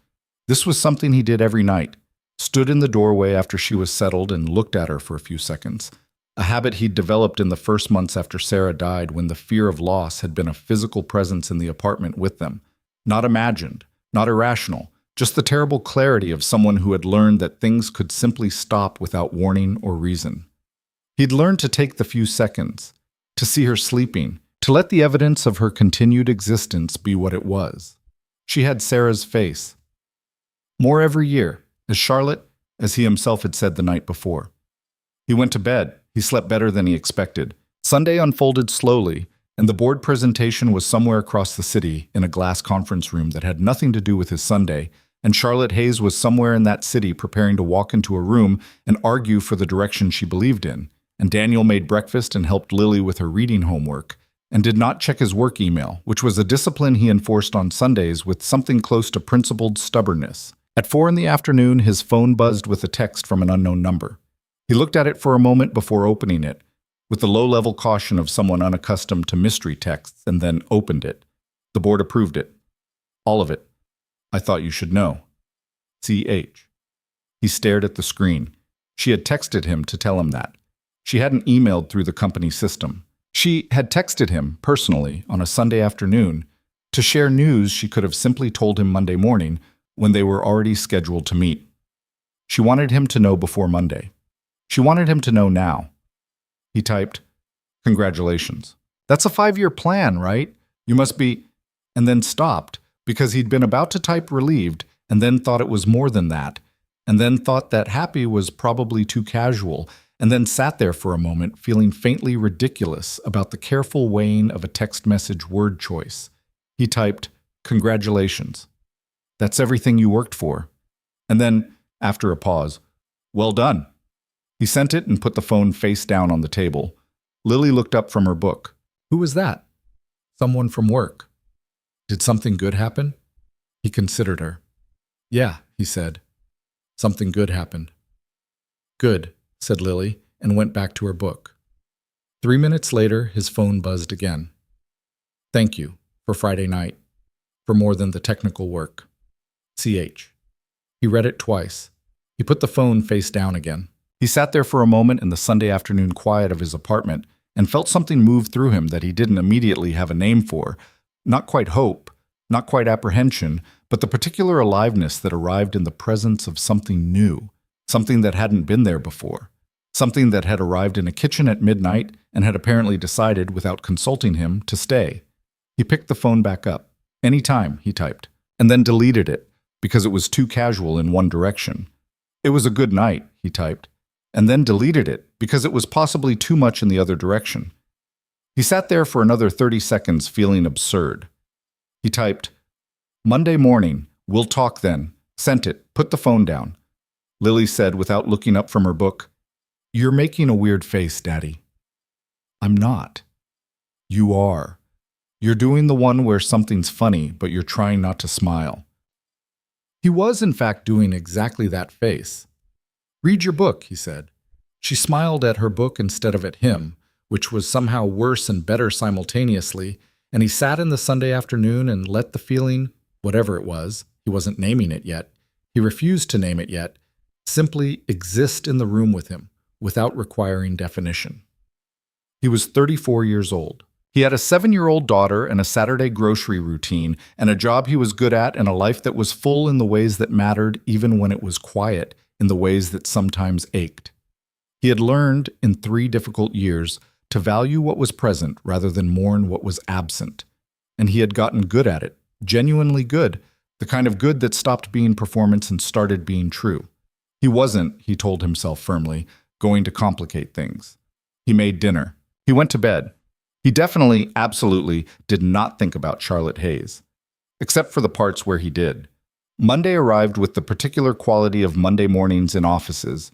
S1: This was something he did every night. Stood in the doorway after she was settled and looked at her for a few seconds. A habit he'd developed in the first months after Sarah died, when the fear of loss had been a physical presence in the apartment with them. Not imagined, not irrational, just the terrible clarity of someone who had learned that things could simply stop without warning or reason. He'd learned to take the few seconds, to see her sleeping, to let the evidence of her continued existence be what it was. She had Sarah's face. More every year, as Charlotte, as he himself had said the night before. He went to bed. He slept better than he expected. Sunday unfolded slowly, and the board presentation was somewhere across the city in a glass conference room that had nothing to do with his Sunday, and Charlotte Hayes was somewhere in that city preparing to walk into a room and argue for the direction she believed in, and Daniel made breakfast and helped Lily with her reading homework, and did not check his work email, which was a discipline he enforced on Sundays with something close to principled stubbornness. At 4 in the afternoon, his phone buzzed with a text from an unknown number. He looked at it for a moment before opening it, with the low-level caution of someone unaccustomed to mystery texts, and then opened it. The board approved it. All of it. I thought you should know. C.H. He stared at the screen. She had texted him to tell him that. She hadn't emailed through the company system. She had texted him personally on a Sunday afternoon to share news she could have simply told him Monday morning when they were already scheduled to meet. She wanted him to know before Monday. She wanted him to know now. He typed, "Congratulations. That's a 5-year plan, right? You must be..." and then stopped because he'd been about to type relieved and then thought it was more than that, and then thought that happy was probably too casual, and then sat there for a moment feeling faintly ridiculous about the careful weighing of a text message word choice. He typed, "Congratulations. That's everything you worked for." And then, after a pause, "Well done." He sent it and put the phone face down on the table. Lily looked up from her book. Who was that? Someone from work. Did something good happen? He considered her. Yeah, he said. Something good happened. Good, said Lily, and went back to her book. 3 minutes later, his phone buzzed again. Thank you for Friday night, for more than the technical work. CH. He read it twice. He put the phone face down again. He sat there for a moment in the Sunday afternoon quiet of his apartment and felt something move through him that he didn't immediately have a name for. Not quite hope, not quite apprehension, but the particular aliveness that arrived in the presence of something new, something that hadn't been there before, something that had arrived in a kitchen at midnight and had apparently decided, without consulting him, to stay. He picked the phone back up. Anytime, he typed, and then deleted it because it was too casual in one direction. It was a good night, he typed, and then deleted it because it was possibly too much in the other direction. He sat there for another 30 seconds feeling absurd. He typed, Monday morning, we'll talk then. Sent it, put the phone down. Lily said without looking up from her book, You're making a weird face, Daddy. I'm not. You are. You're doing the one where something's funny, but you're trying not to smile. He was, in fact, doing exactly that face. Read your book, he said. She smiled at her book instead of at him, which was somehow worse and better simultaneously, and he sat in the Sunday afternoon and let the feeling, whatever it was, he wasn't naming it yet, he refused to name it yet, simply exist in the room with him, without requiring definition. He was 34 years old. He had a 7-year-old daughter and a Saturday grocery routine and a job he was good at and a life that was full in the ways that mattered even when it was quiet, in the ways that sometimes ached. He had learned, in 3 difficult years, to value what was present rather than mourn what was absent. And he had gotten good at it, genuinely good, the kind of good that stopped being performance and started being true. He wasn't, he told himself firmly, going to complicate things. He made dinner. He went to bed. He definitely, absolutely, did not think about Charlotte Hayes. Except for the parts where he did. Monday arrived with the particular quality of Monday mornings in offices.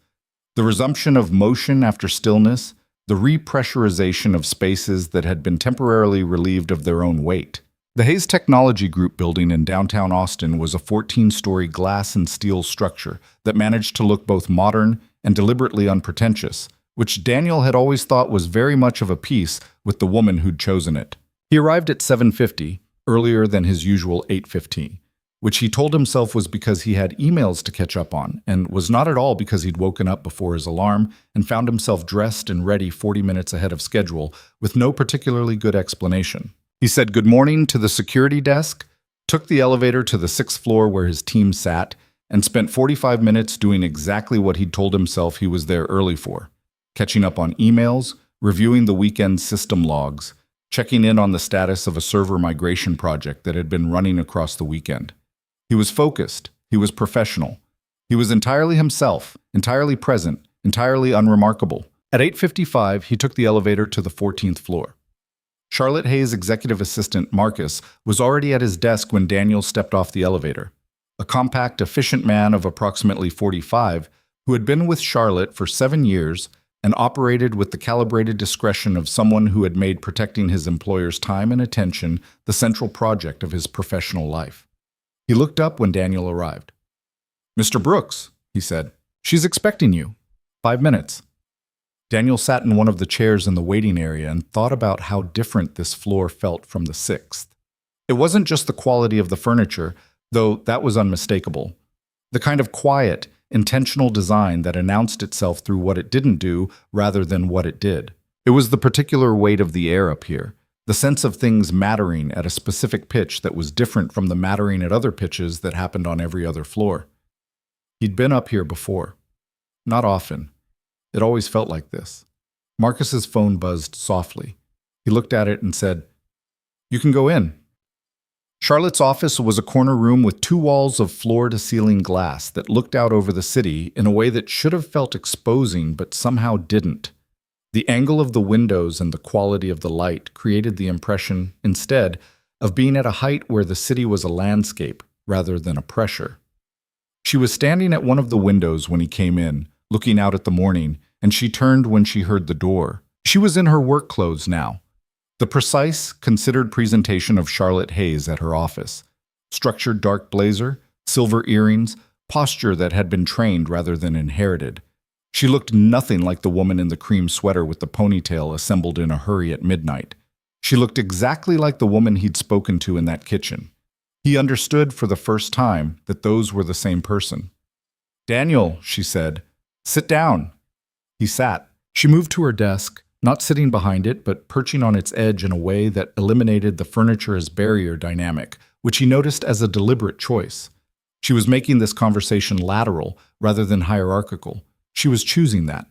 S1: The resumption of motion after stillness, the repressurization of spaces that had been temporarily relieved of their own weight. The Hayes Technology Group building in downtown Austin was a 14-story glass and steel structure that managed to look both modern and deliberately unpretentious, which Daniel had always thought was very much of a piece with the woman who'd chosen it. He arrived at 7:50, earlier than his usual 8:15, which he told himself was because he had emails to catch up on and was not at all because he'd woken up before his alarm and found himself dressed and ready 40 minutes ahead of schedule with no particularly good explanation. He said good morning to the security desk, took the elevator to the 6th floor where his team sat, and spent 45 minutes doing exactly what he'd told himself he was there early for, catching up on emails, reviewing the weekend system logs, checking in on the status of a server migration project that had been running across the weekend. He was focused, he was professional, he was entirely himself, entirely present, entirely unremarkable. At 8:55, he took the elevator to the 14th floor. Charlotte Hayes' executive assistant, Marcus, was already at his desk when Daniel stepped off the elevator. A compact, efficient man of approximately 45 who had been with Charlotte for 7 years and operated with the calibrated discretion of someone who had made protecting his employer's time and attention the central project of his professional life. He looked up when Daniel arrived. "Mr. Brooks," he said, "she's expecting you. 5 minutes." Daniel sat in one of the chairs in the waiting area and thought about how different this floor felt from the 6th. It wasn't just the quality of the furniture, though that was unmistakable. The kind of quiet, intentional design that announced itself through what it didn't do rather than what it did. It was the particular weight of the air up here, the sense of things mattering at a specific pitch that was different from the mattering at other pitches that happened on every other floor. He'd been up here before. Not often. It always felt like this. Marcus's phone buzzed softly. He looked at it and said, "You can go in." Charlotte's office was a corner room with 2 walls of floor-to-ceiling glass that looked out over the city in a way that should have felt exposing but somehow didn't. The angle of the windows and the quality of the light created the impression, instead, of being at a height where the city was a landscape rather than a pressure. She was standing at one of the windows when he came in, looking out at the morning, and she turned when she heard the door. She was in her work clothes now. The precise, considered presentation of Charlotte Hayes at her office. Structured dark blazer, silver earrings, posture that had been trained rather than inherited. She looked nothing like the woman in the cream sweater with the ponytail assembled in a hurry at midnight. She looked exactly like the woman he'd spoken to in that kitchen. He understood for the first time that those were the same person. "Daniel," she said, "sit down." He sat. She moved to her desk, not sitting behind it, but perching on its edge in a way that eliminated the furniture as barrier dynamic, which he noticed as a deliberate choice. She was making this conversation lateral rather than hierarchical. She was choosing that.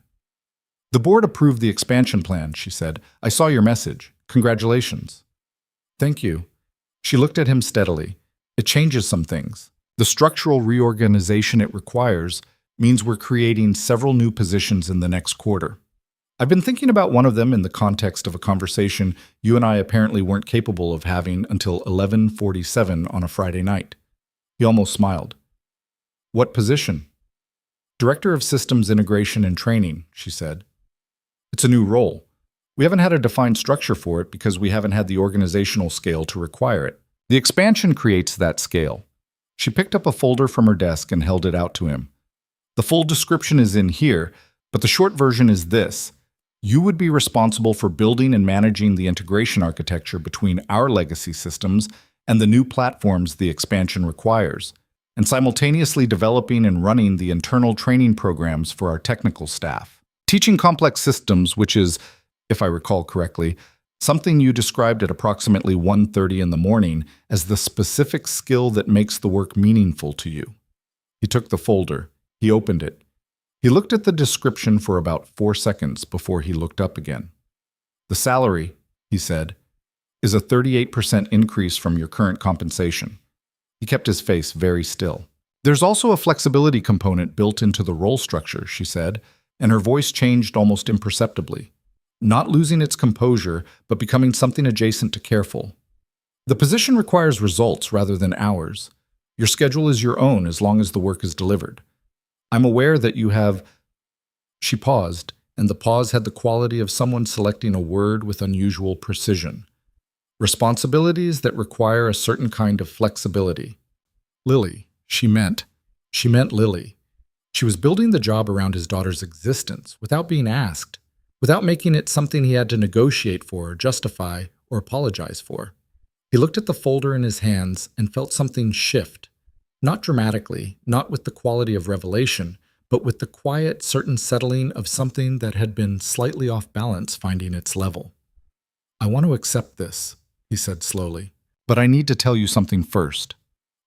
S1: "The board approved the expansion plan," she said. "I saw your message. Congratulations." "Thank you." She looked at him steadily. "It changes some things. The structural reorganization it requires means we're creating several new positions in the next quarter. I've been thinking about one of them in the context of a conversation you and I apparently weren't capable of having until 11:47 on a Friday night." He almost smiled. "What position?" "Director of Systems Integration and Training," she said. "It's a new role. We haven't had a defined structure for it because we haven't had the organizational scale to require it. The expansion creates that scale." She picked up a folder from her desk and held it out to him. "The full description is in here, but the short version is this. You would be responsible for building and managing the integration architecture between our legacy systems and the new platforms the expansion requires, and simultaneously developing and running the internal training programs for our technical staff. Teaching complex systems, which is, if I recall correctly, something you described at approximately 1:30 in the morning as the specific skill that makes the work meaningful to you." He took the folder. He opened it. He looked at the description for about 4 seconds before he looked up again. "The salary," he said, "is a 38% increase from your current compensation." He kept his face very still. "There's also a flexibility component built into the role structure," she said, and her voice changed almost imperceptibly. Not losing its composure, but becoming something adjacent to careful. "The position requires results rather than hours. Your schedule is your own as long as the work is delivered. I'm aware that you have—" She paused, and the pause had the quality of someone selecting a word with unusual precision. "Responsibilities that require a certain kind of flexibility." Lily, she meant Lily. She was building the job around his daughter's existence without being asked, without making it something he had to negotiate for or justify or apologize for.
S2: He looked at the folder in his hands and felt something shift. Not dramatically, not with the quality of revelation, but with the quiet, certain settling of something that had been slightly off balance finding its level. "I want to accept this," he said slowly.
S1: "But I need to tell you something first."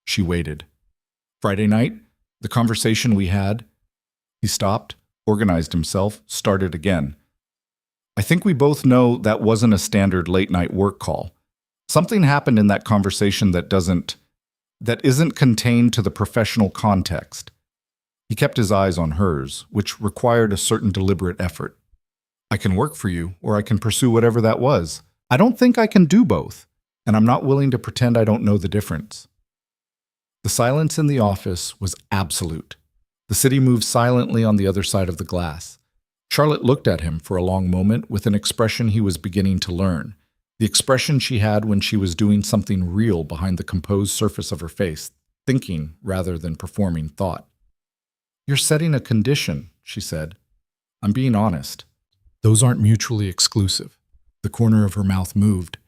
S1: She waited. "Friday night, the conversation we had." He stopped, organized himself, started again. "I think we both know that wasn't a standard late-night work call. Something happened in that conversation that isn't contained to the professional context." He kept his eyes on hers, which required a certain deliberate effort. "I can work for you, or I can pursue whatever that was. I don't think I can do both, and I'm not willing to pretend I don't know the difference." The silence in the office was absolute. The city moved silently on the other side of the glass. Charlotte looked at him for a long moment with an expression he was beginning to learn, the expression she had when she was doing something real behind the composed surface of her face, thinking rather than performing thought. "You're setting a condition," she said. "I'm being honest. Those aren't mutually exclusive." The corner of her mouth moved.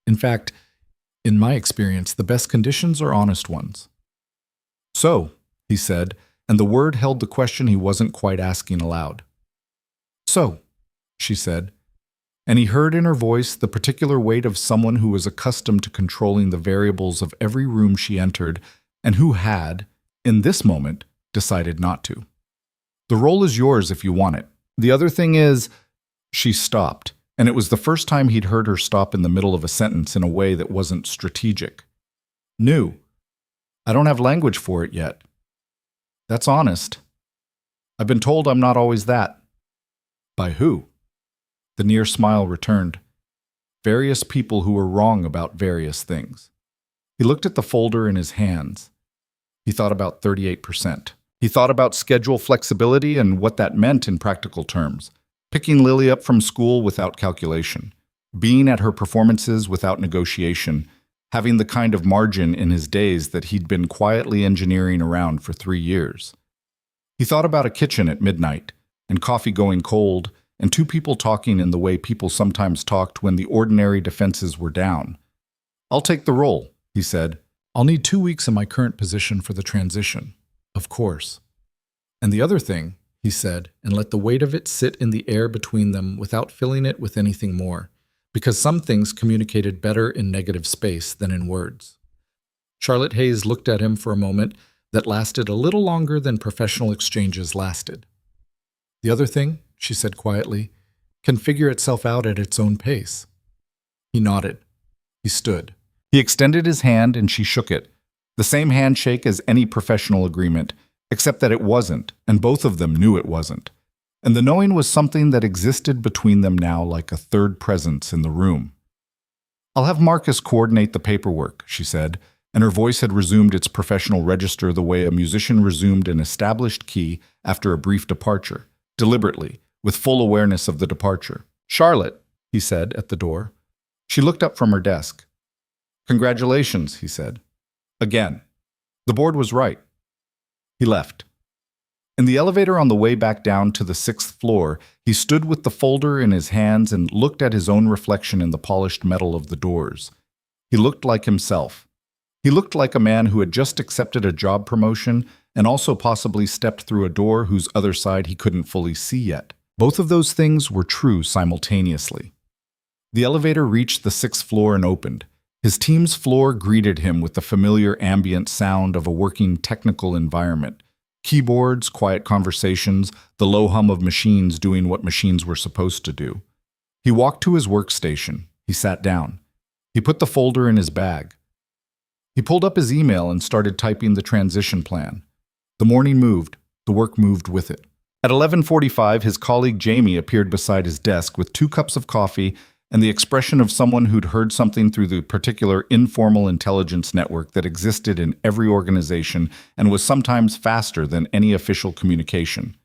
S1: "In fact, in my experience, the best conditions are honest ones." "So," he said, and the word held the question he wasn't quite asking aloud. "So," she said, and he heard in her voice the particular weight of someone who was accustomed to controlling the variables of every room she entered and who had, in this moment, decided not to. "The role is yours if you want it. The other thing is—" She stopped, and it was the first time he'd heard her stop in the middle of a sentence in a way that wasn't strategic. "New. I don't have language for it yet. That's honest. I've been told I'm not always that." "By who?" The near smile returned. "Various people who were wrong about various things." He looked at the folder in his hands. He thought about 38%. He thought about schedule flexibility and what that meant in practical terms. Picking Lily up from school without calculation. Being at her performances without negotiation. Having the kind of margin in his days that he'd been quietly engineering around for 3 years. He thought about a kitchen at midnight, and coffee going cold, and two people talking in the way people sometimes talked when the ordinary defenses were down. "I'll take the role," he said. "I'll need 2 weeks in my current position for the transition. Of course." "And the other thing," he said, and let the weight of it sit in the air between them without filling it with anything more, because some things communicated better in negative space than in words. Charlotte Hayes looked at him for a moment that lasted a little longer than professional exchanges lasted. "The other thing," she said quietly, "can figure itself out at its own pace." He nodded. He stood. He extended his hand and she shook it. The same handshake as any professional agreement, except that it wasn't, and both of them knew it wasn't. And the knowing was something that existed between them now like a third presence in the room. "I'll have Marcus coordinate the paperwork," she said, and her voice had resumed its professional register the way a musician resumed an established key after a brief departure, deliberately, with full awareness of the departure. "Charlotte," he said at the door. She looked up from her desk. "Congratulations," he said. "Again. The board was right." He left. In the elevator on the way back down to the 6th floor, he stood with the folder in his hands and looked at his own reflection in the polished metal of the doors. He looked like himself. He looked like a man who had just accepted a job promotion and also possibly stepped through a door whose other side he couldn't fully see yet. Both of those things were true simultaneously. The elevator reached the 6th floor and opened. His team's floor greeted him with the familiar ambient sound of a working technical environment. Keyboards, quiet conversations, the low hum of machines doing what machines were supposed to do. He walked to his workstation. He sat down. He put the folder in his bag. He pulled up his email and started typing the transition plan. The morning moved. The work moved with it. At 11:45, his colleague Jamie appeared beside his desk with 2 cups of coffee and the expression of someone who'd heard something through the particular informal intelligence network that existed in every organization and was sometimes faster than any official communication.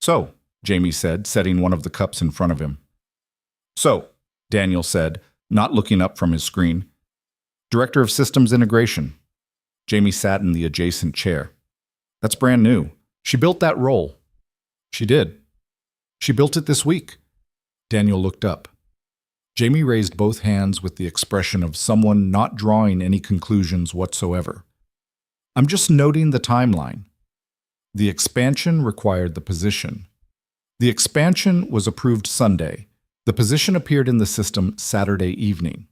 S1: "So," Jamie said, setting one of the cups in front of him. "So," Daniel said, not looking up from his screen. "Director of Systems Integration." Jamie sat in the adjacent chair. "That's brand new. She built that role." "She did. She built it this week." Daniel looked up. Jamie raised both hands with the expression of someone not drawing any conclusions whatsoever. I'm just noting the timeline. The expansion required the position. The expansion was approved Sunday. The position appeared in the system Saturday evening.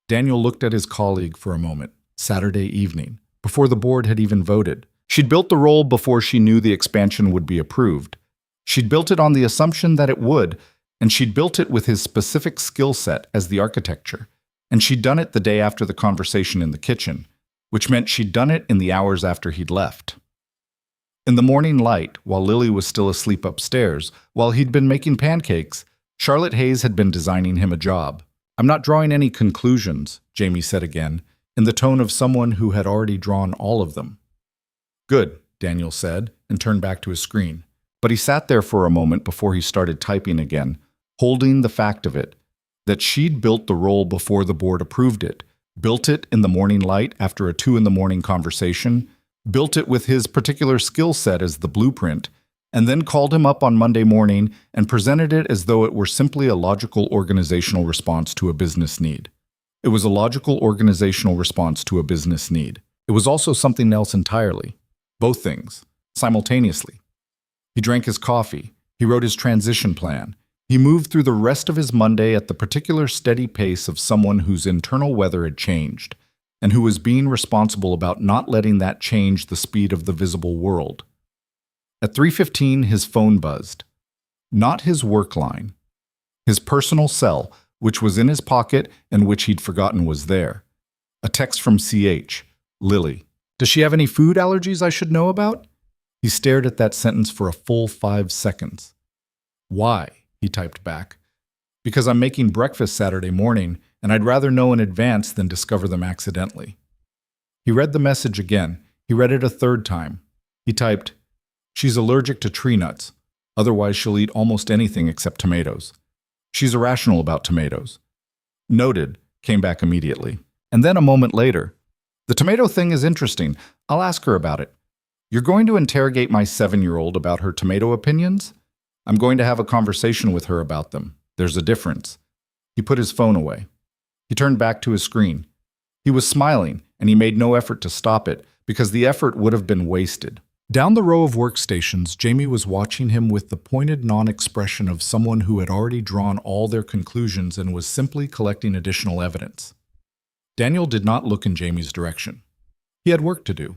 S1: Daniel looked at his colleague for a moment. Saturday evening, before the board had even voted. She'd built the role before she knew the expansion would be approved. She'd built it on the assumption that it would, and she'd built it with his specific skill set as the architecture. And she'd done it the day after the conversation in the kitchen, which meant she'd done it in the hours after he'd left. In the morning light, while Lily was still asleep upstairs, while he'd been making pancakes, Charlotte Hayes had been designing him a job. I'm not drawing any conclusions, Jamie said again, in the tone of someone who had already drawn all of them. Good, Daniel said, and turned back to his screen. But he sat there for a moment before he started typing again, holding the fact of it, that she'd built the role before the board approved it, built it in the morning light after a 2 a.m. conversation, built it with his particular skill set as the blueprint, and then called him up on Monday morning and presented it as though it were simply a logical organizational response to a business need. It was a logical organizational response to a business need. It was also something else entirely. Both things, simultaneously. He drank his coffee. He wrote his transition plan. He moved through the rest of his Monday at the particular steady pace of someone whose internal weather had changed, and who was being responsible about not letting that change the speed of the visible world. At 3:15, his phone buzzed. Not his work line. His personal cell, which was in his pocket and which he'd forgotten was there. A text from CH, Lily. Does she have any food allergies I should know about? He stared at that sentence for a full 5 seconds. Why? He typed back. Because I'm making breakfast Saturday morning, and I'd rather know in advance than discover them accidentally. He read the message again. He read it a third time. He typed, she's allergic to tree nuts. Otherwise, she'll eat almost anything except tomatoes. She's irrational about tomatoes. Noted, came back immediately. And then a moment later, the tomato thing is interesting. I'll ask her about it. You're going to interrogate my 7-year-old about her tomato opinions? I'm going to have a conversation with her about them. There's a difference. He put his phone away. He turned back to his screen. He was smiling, and he made no effort to stop it, because the effort would have been wasted. Down the row of workstations, Jamie was watching him with the pointed non-expression of someone who had already drawn all their conclusions and was simply collecting additional evidence. Daniel did not look in Jamie's direction. He had work to do.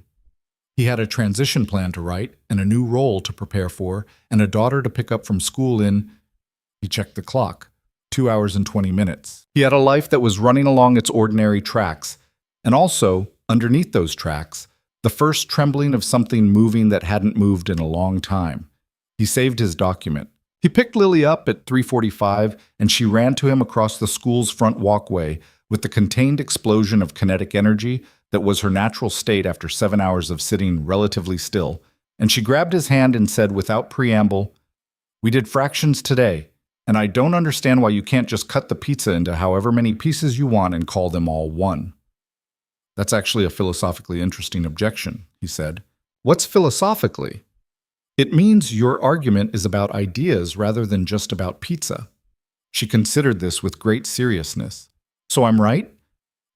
S1: He had a transition plan to write, and a new role to prepare for, and a daughter to pick up from school in, he checked the clock, 2 hours and 20 minutes. He had a life that was running along its ordinary tracks, and also, underneath those tracks, the first trembling of something moving that hadn't moved in a long time. He saved his document. He picked Lily up at 3:45, and she ran to him across the school's front walkway with the contained explosion of kinetic energy that was her natural state after 7 hours of sitting relatively still, and she grabbed his hand and said without preamble, "We did fractions today, and I don't understand why you can't just cut the pizza into however many pieces you want and call them all one." That's actually a philosophically interesting objection, he said. What's philosophically? It means your argument is about ideas rather than just about pizza. She considered this with great seriousness. So I'm right?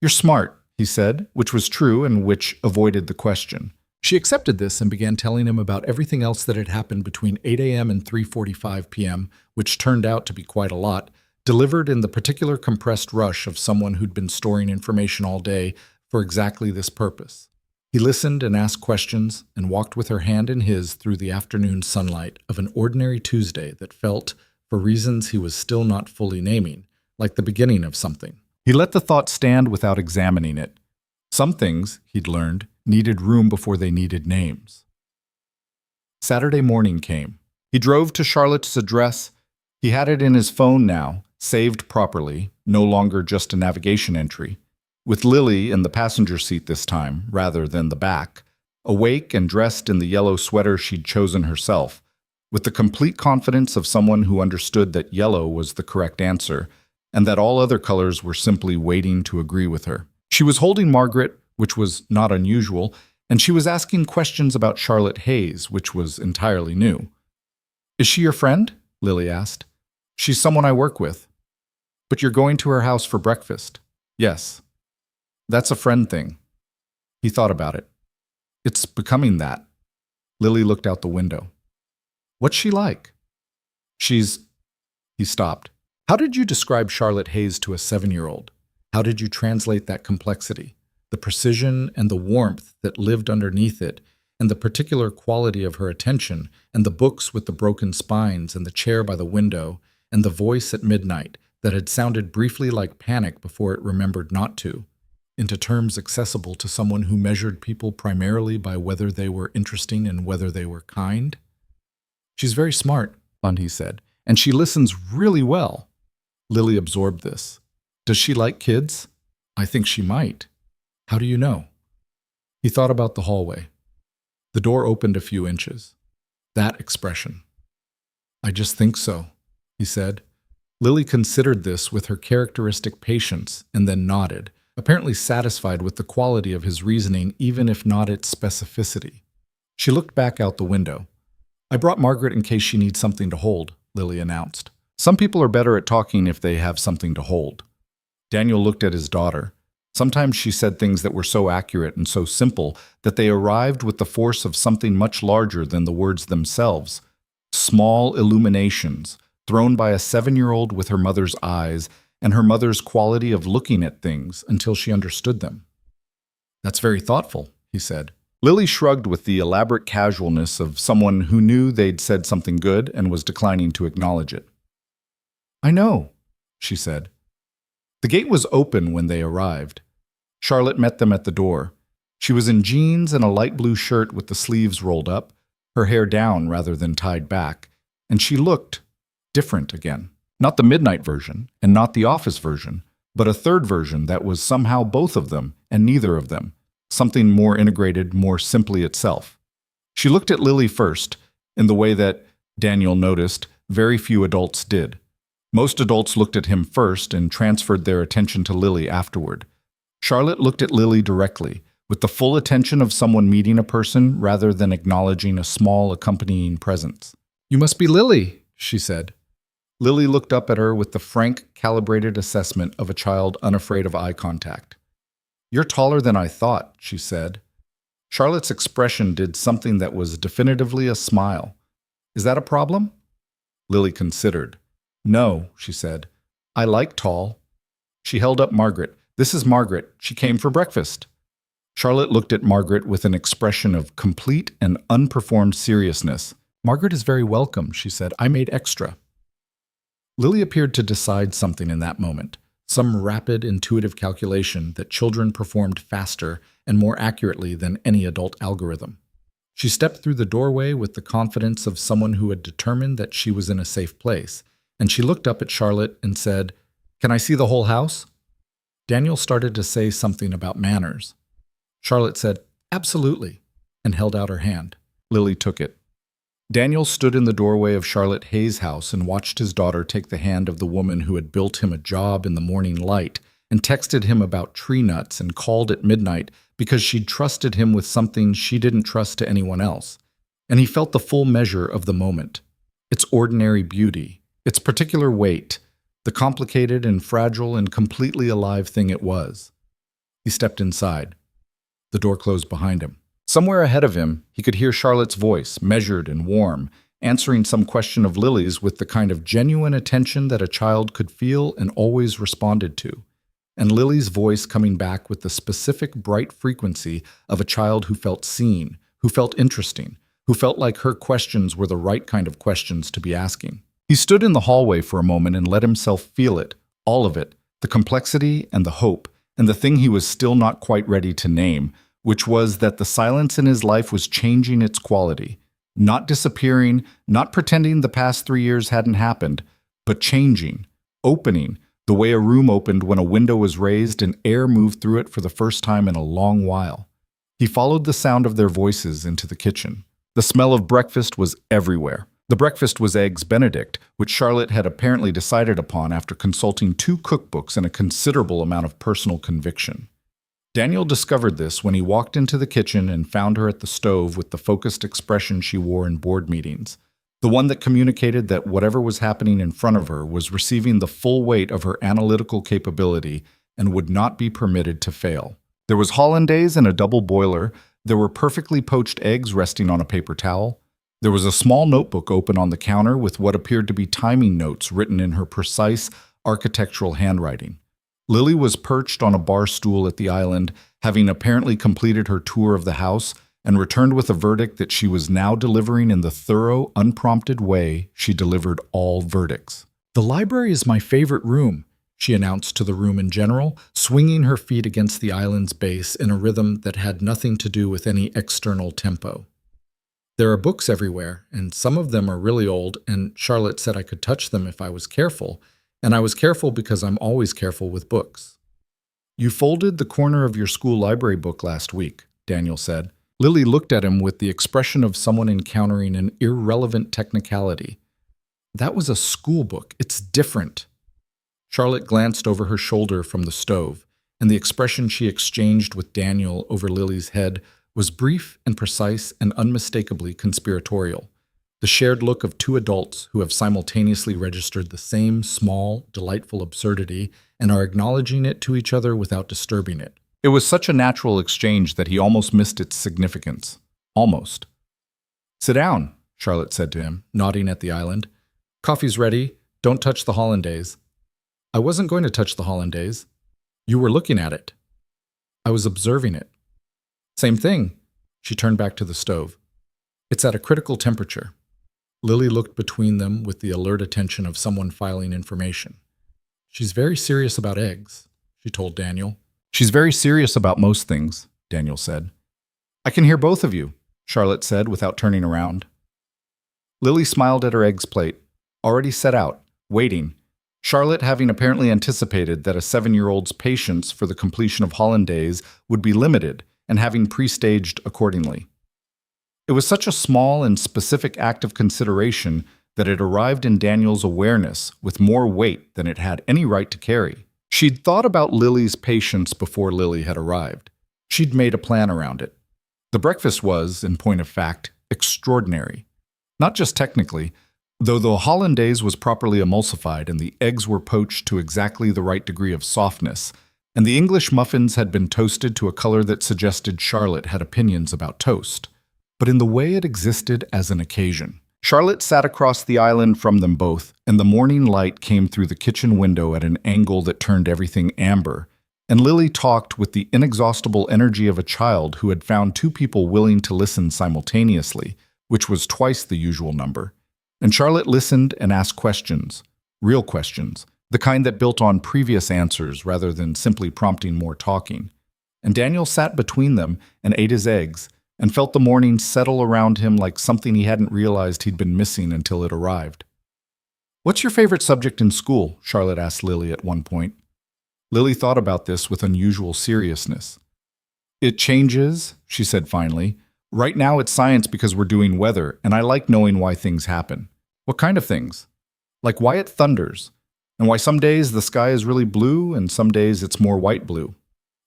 S1: You're smart, he said, which was true and which avoided the question. She accepted this and began telling him about everything else that had happened between 8 a.m. and 3:45 p.m., which turned out to be quite a lot, delivered in the particular compressed rush of someone who'd been storing information all day for exactly this purpose. He listened and asked questions and walked with her hand in his through the afternoon sunlight of an ordinary Tuesday that felt, for reasons he was still not fully naming, like the beginning of something. He let the thought stand without examining it. Some things, he'd learned, needed room before they needed names. Saturday morning came. He drove to Charlotte's address. He had it in his phone now, saved properly, no longer just a navigation entry, with Lily in the passenger seat this time, rather than the back, awake and dressed in the yellow sweater she'd chosen herself, with the complete confidence of someone who understood that yellow was the correct answer, and that all other colors were simply waiting to agree with her. She was holding Margaret, which was not unusual, and she was asking questions about Charlotte Hayes, which was entirely new. Is she your friend? Lily asked. She's someone I work with. But you're going to her house for breakfast. Yes. That's a friend thing. He thought about it. It's becoming that. Lily looked out the window. What's she like? She's... He stopped. How did you describe Charlotte Hayes to a 7-year-old? How did you translate that complexity, the precision and the warmth that lived underneath it, and the particular quality of her attention, and the books with the broken spines, and the chair by the window, and the voice at midnight that had sounded briefly like panic before it remembered not to, into terms accessible to someone who measured people primarily by whether they were interesting and whether they were kind? She's very smart, Bundy said, and she listens really well. Lily absorbed this. Does she like kids? I think she might. How do you know? He thought about the hallway. The door opened a few inches. That expression. I just think so, he said. Lily considered this with her characteristic patience and then nodded, apparently satisfied with the quality of his reasoning even if not its specificity. She looked back out the window. I brought Margaret in case she needs something to hold, Lily announced. Some people are better at talking if they have something to hold. Daniel looked at his daughter. Sometimes she said things that were so accurate and so simple that they arrived with the force of something much larger than the words themselves. Small illuminations, thrown by a 7-year-old with her mother's eyes and her mother's quality of looking at things until she understood them. That's very thoughtful, he said. Lily shrugged with the elaborate casualness of someone who knew they'd said something good and was declining to acknowledge it. I know, she said. The gate was open when they arrived. Charlotte met them at the door. She was in jeans and a light blue shirt with the sleeves rolled up, her hair down rather than tied back, and she looked different again. Not the midnight version, and not the office version, but a third version that was somehow both of them and neither of them, something more integrated, more simply itself. She looked at Lily first, in the way that, Daniel noticed, very few adults did. Most adults looked at him first and transferred their attention to Lily afterward. Charlotte looked at Lily directly, with the full attention of someone meeting a person rather than acknowledging a small accompanying presence. You must be Lily, she said. Lily looked up at her with the frank, calibrated assessment of a child unafraid of eye contact. You're taller than I thought, she said. Charlotte's expression did something that was definitively a smile. Is that a problem? Lily considered. No, she said. I like tall. She held up Margaret. This is Margaret. She came for breakfast. Charlotte looked at Margaret with an expression of complete and unperformed seriousness. Margaret is very welcome, she said. I made extra. Lily appeared to decide something in that moment, some rapid, intuitive calculation that children performed faster and more accurately than any adult algorithm. She stepped through the doorway with the confidence of someone who had determined that she was in a safe place, and she looked up at Charlotte and said, Can I see the whole house? Daniel started to say something about manners. Charlotte said, Absolutely, and held out her hand. Lily took it. Daniel stood in the doorway of Charlotte Hayes' house and watched his daughter take the hand of the woman who had built him a job in the morning light and texted him about tree nuts and called at midnight because she'd trusted him with something she didn't trust to anyone else. And he felt the full measure of the moment, its ordinary beauty, its particular weight, the complicated and fragile and completely alive thing it was. He stepped inside. The door closed behind him. Somewhere ahead of him, he could hear Charlotte's voice, measured and warm, answering some question of Lily's with the kind of genuine attention that a child could feel and always responded to, and Lily's voice coming back with the specific bright frequency of a child who felt seen, who felt interesting, who felt like her questions were the right kind of questions to be asking. He stood in the hallway for a moment and let himself feel it, all of it, the complexity and the hope, and the thing he was still not quite ready to name, which was that the silence in his life was changing its quality, not disappearing, not pretending the past 3 years hadn't happened, but changing, opening, the way a room opened when a window was raised and air moved through it for the first time in a long while. He followed the sound of their voices into the kitchen. The smell of breakfast was everywhere. The breakfast was Eggs Benedict, which Charlotte had apparently decided upon after consulting 2 cookbooks and a considerable amount of personal conviction. Daniel discovered this when he walked into the kitchen and found her at the stove with the focused expression she wore in board meetings, The one that communicated that whatever was happening in front of her was receiving the full weight of her analytical capability and would not be permitted to fail. There was hollandaise in a double boiler. There were perfectly poached eggs resting on a paper towel. There was a small notebook open on the counter with what appeared to be timing notes written in her precise architectural handwriting. Lily was perched on a bar stool at the island, having apparently completed her tour of the house, and returned with a verdict that she was now delivering in the thorough, unprompted way she delivered all verdicts.
S2: "The library is my favorite room," she announced to the room in general, swinging her feet against the island's base in a rhythm that had nothing to do with any external tempo. "There are books everywhere, and some of them are really old, and Charlotte said I could touch them if I was careful, and I was careful because I'm always careful with books."
S1: "You folded the corner of your school library book last week," Daniel said. Lily looked at him with the expression of someone encountering an irrelevant technicality. "That was a school book. It's different." Charlotte glanced over her shoulder from the stove, and the expression she exchanged with Daniel over Lily's head was brief and precise and unmistakably conspiratorial. The shared look of two adults who have simultaneously registered the same small, delightful absurdity and are acknowledging it to each other without disturbing it. It was such a natural exchange that he almost missed its significance. Almost. "Sit down," Charlotte said to him, nodding at the island. "Coffee's ready. Don't touch the hollandaise." "I wasn't going to touch the hollandaise." "You were looking at it." "I was observing it." "Same thing." She turned back to the stove. "It's at a critical temperature." Lily looked between them with the alert attention of someone filing information. "She's very serious about eggs," she told Daniel. "She's very serious about most things," Daniel said. "I can hear both of you," Charlotte said without turning around. Lily smiled at her eggs plate, already set out, waiting, Charlotte having apparently anticipated that a 7-year-old's patience for the completion of hollandaise would be limited and having pre-staged accordingly. It was such a small and specific act of consideration that it arrived in Daniel's awareness with more weight than it had any right to carry. She'd thought about Lily's patience before Lily had arrived. She'd made a plan around it. The breakfast was, in point of fact, extraordinary. Not just technically, though the hollandaise was properly emulsified and the eggs were poached to exactly the right degree of softness, and the English muffins had been toasted to a color that suggested Charlotte had opinions about toast, but in the way it existed as an occasion. Charlotte sat across the island from them both, and the morning light came through the kitchen window at an angle that turned everything amber, and Lily talked with the inexhaustible energy of a child who had found two people willing to listen simultaneously, which was twice the usual number. And Charlotte listened and asked questions, real questions, the kind that built on previous answers rather than simply prompting more talking. And Daniel sat between them and ate his eggs, and felt the morning settle around him like something he hadn't realized he'd been missing until it arrived. "What's your favorite subject in school?" Charlotte asked Lily at one point. Lily thought about this with unusual seriousness. "It changes," she said finally. "Right now it's science because we're doing weather, and I like knowing why things happen." "What kind of things?" "Like why it thunders, and why some days the sky is really blue and some days it's more white blue.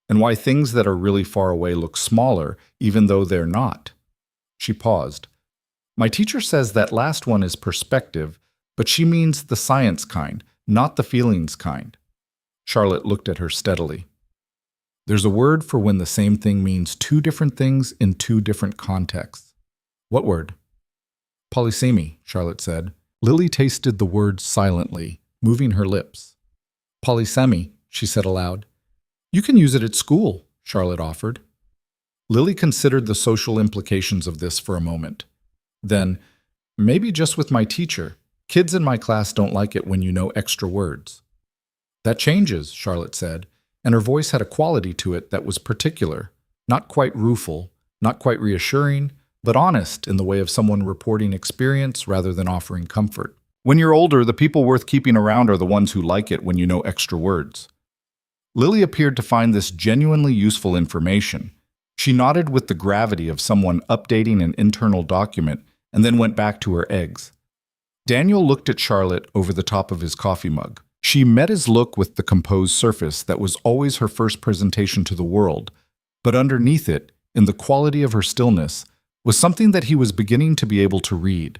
S1: And why things that are really far away look smaller, even though they're not." She paused. "My teacher says that last one is perspective, but she means the science kind, not the feelings kind." Charlotte looked at her steadily. "There's a word for when the same thing means two different things in two different contexts." "What word?" "Polysemy," Charlotte said. Lily tasted the word silently, moving her lips. "Polysemy," she said aloud. "You can use it at school," Charlotte offered. Lily considered the social implications of this for a moment. Then, "Maybe just with my teacher. Kids in my class don't like it when you know extra words." "That changes," Charlotte said, and her voice had a quality to it that was particular, not quite rueful, not quite reassuring, but honest in the way of someone reporting experience rather than offering comfort. "When you're older, the people worth keeping around are the ones who like it when you know extra words." Lily appeared to find this genuinely useful information. She nodded with the gravity of someone updating an internal document and then went back to her eggs. Daniel looked at Charlotte over the top of his coffee mug. She met his look with the composed surface that was always her first presentation to the world, but underneath it, in the quality of her stillness, was something that he was beginning to be able to read.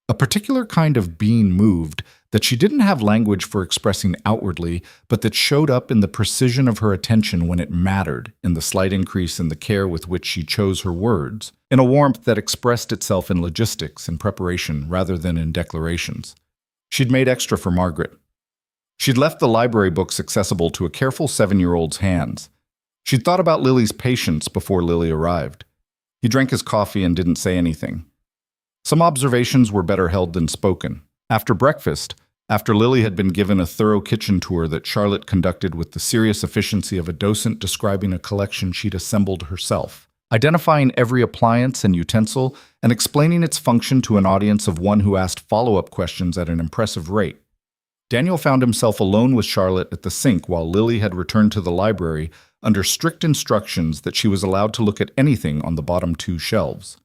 S1: A particular kind of being moved that she didn't have language for expressing outwardly, but that showed up in the precision of her attention when it mattered, in the slight increase in the care with which she chose her words, in a warmth that expressed itself in logistics and preparation rather than in declarations. She'd made extra for Margaret. She'd left the library books accessible to a careful 7-year-old's hands. She'd thought about Lily's patience before Lily arrived. He drank his coffee and didn't say anything. Some observations were better held than spoken. After breakfast, after Lily had been given a thorough kitchen tour that Charlotte conducted with the serious efficiency of a docent describing a collection she'd assembled herself, identifying every appliance and utensil and explaining its function to an audience of one who asked follow-up questions at an impressive rate, Daniel found himself alone with Charlotte at the sink while Lily had returned to the library under strict instructions that she was allowed to look at anything on the bottom 2 shelves.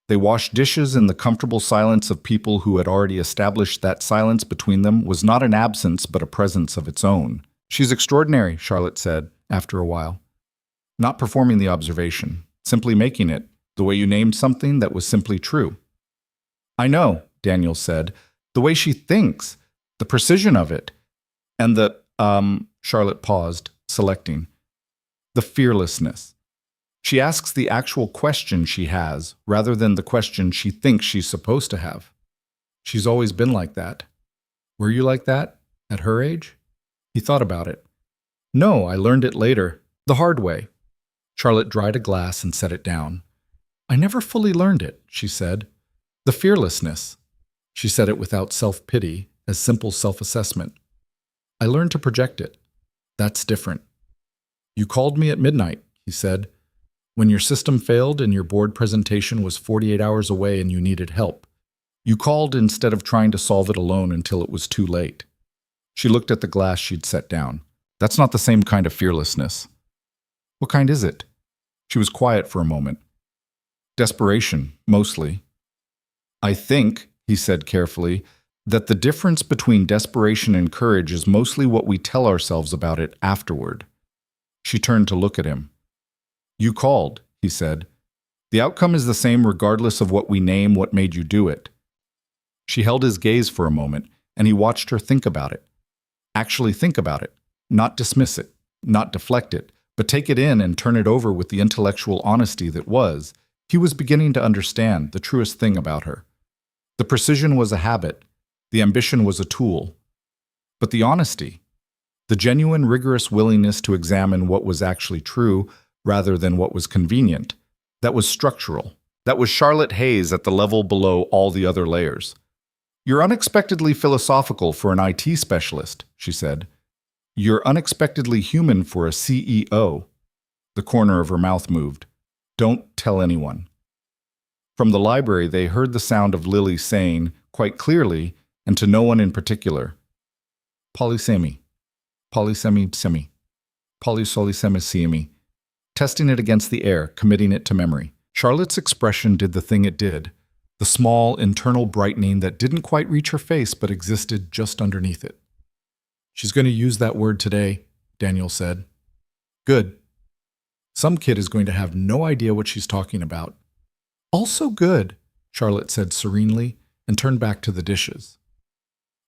S1: They washed dishes in the comfortable silence of people who had already established that silence between them was not an absence but a presence of its own. "She's extraordinary," Charlotte said, after a while. Not performing the observation, simply making it, the way you named something that was simply true. "I know," Daniel said, "the way she thinks, the precision of it, and Charlotte paused, selecting, the fearlessness. She asks the actual question she has, rather than the question she thinks she's supposed to have. She's always been like that. Were you like that, at her age?" He thought about it. "No, I learned it later, the hard way." Charlotte dried a glass and set it down. "I never fully learned it," she said. "The fearlessness." She said it without self-pity, as simple self-assessment. "I learned to project it. That's different." "You called me at midnight," he said, "when your system failed and your board presentation was 48 hours away and you needed help. You called instead of trying to solve it alone until it was too late." She looked at the glass she'd set down. "That's not the same kind of fearlessness." "What kind is it?" She was quiet for a moment. "Desperation, mostly." "I think," he said carefully, "that the difference between desperation and courage is mostly what we tell ourselves about it afterward." She turned to look at him. "You called," he said. "The outcome is the same regardless of what we name what made you do it." She held his gaze for a moment, and he watched her think about it. Actually think about it, not dismiss it, not deflect it, but take it in and turn it over with the intellectual honesty that was. He was beginning to understand the truest thing about her. The precision was a habit, the ambition was a tool. But the honesty, the genuine, rigorous willingness to examine what was actually true rather than what was convenient, that was structural. That was Charlotte Hayes at the level below all the other layers. "You're unexpectedly philosophical for an IT specialist," she said. "You're unexpectedly human for a CEO." The corner of her mouth moved. "Don't tell anyone." From the library, they heard the sound of Lily saying, quite clearly, and to no one in particular, "Polysemi, polysemi-semi, polysolisemi-semi," testing it against the air, committing it to memory. Charlotte's expression did the thing it did, the small, internal brightening that didn't quite reach her face but existed just underneath it. "She's going to use that word today," Daniel said. "Good. Some kid is going to have no idea what she's talking about." "Also good," Charlotte said serenely, and turned back to the dishes.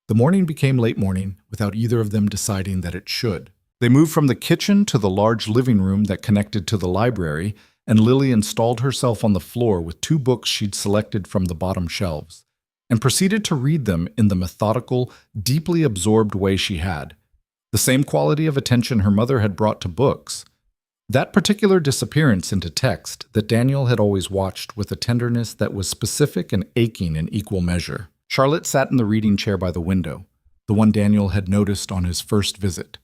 S1: The morning became late morning without either of them deciding that it should. They moved from the kitchen to the large living room that connected to the library, and Lily installed herself on the floor with 2 books she'd selected from the bottom shelves, and proceeded to read them in the methodical, deeply absorbed way she had, the same quality of attention her mother had brought to books. That particular disappearance into text that Daniel had always watched with a tenderness that was specific and aching in equal measure. Charlotte sat in the reading chair by the window, the one Daniel had noticed on his first visit,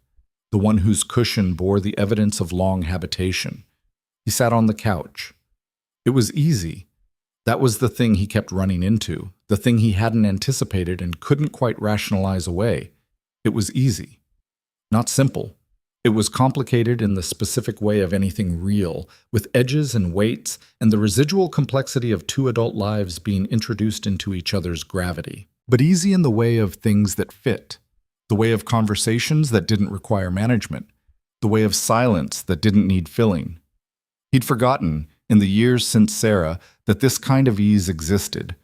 S1: the one whose cushion bore the evidence of long habitation. He sat on the couch. It was easy. That was the thing he kept running into, the thing he hadn't anticipated and couldn't quite rationalize away. It was easy. Not simple. It was complicated in the specific way of anything real, with edges and weights and the residual complexity of 2 adult lives being introduced into each other's gravity. But easy in the way of things that fit, the way of conversations that didn't require management, the way of silence that didn't need filling. He'd forgotten, in the years since Sarah, that this kind of ease existed,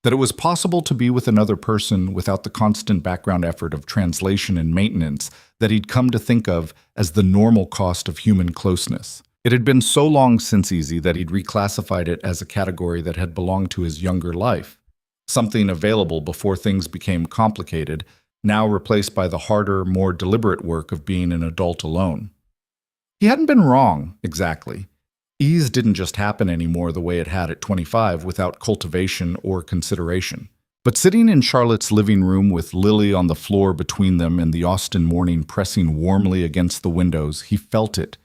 S1: That it was possible to be with another person without the constant background effort of translation and maintenance that he'd come to think of as the normal cost of human closeness. It had been so long since Easy that he'd reclassified it as a category that had belonged to his younger life, something available before things became complicated, now replaced by the harder, more deliberate work of being an adult alone. He hadn't been wrong, exactly. Ease didn't just happen anymore the way it had at 25 without cultivation or consideration. But sitting in Charlotte's living room with Lily on the floor between them and the Austin morning pressing warmly against the windows, he felt it.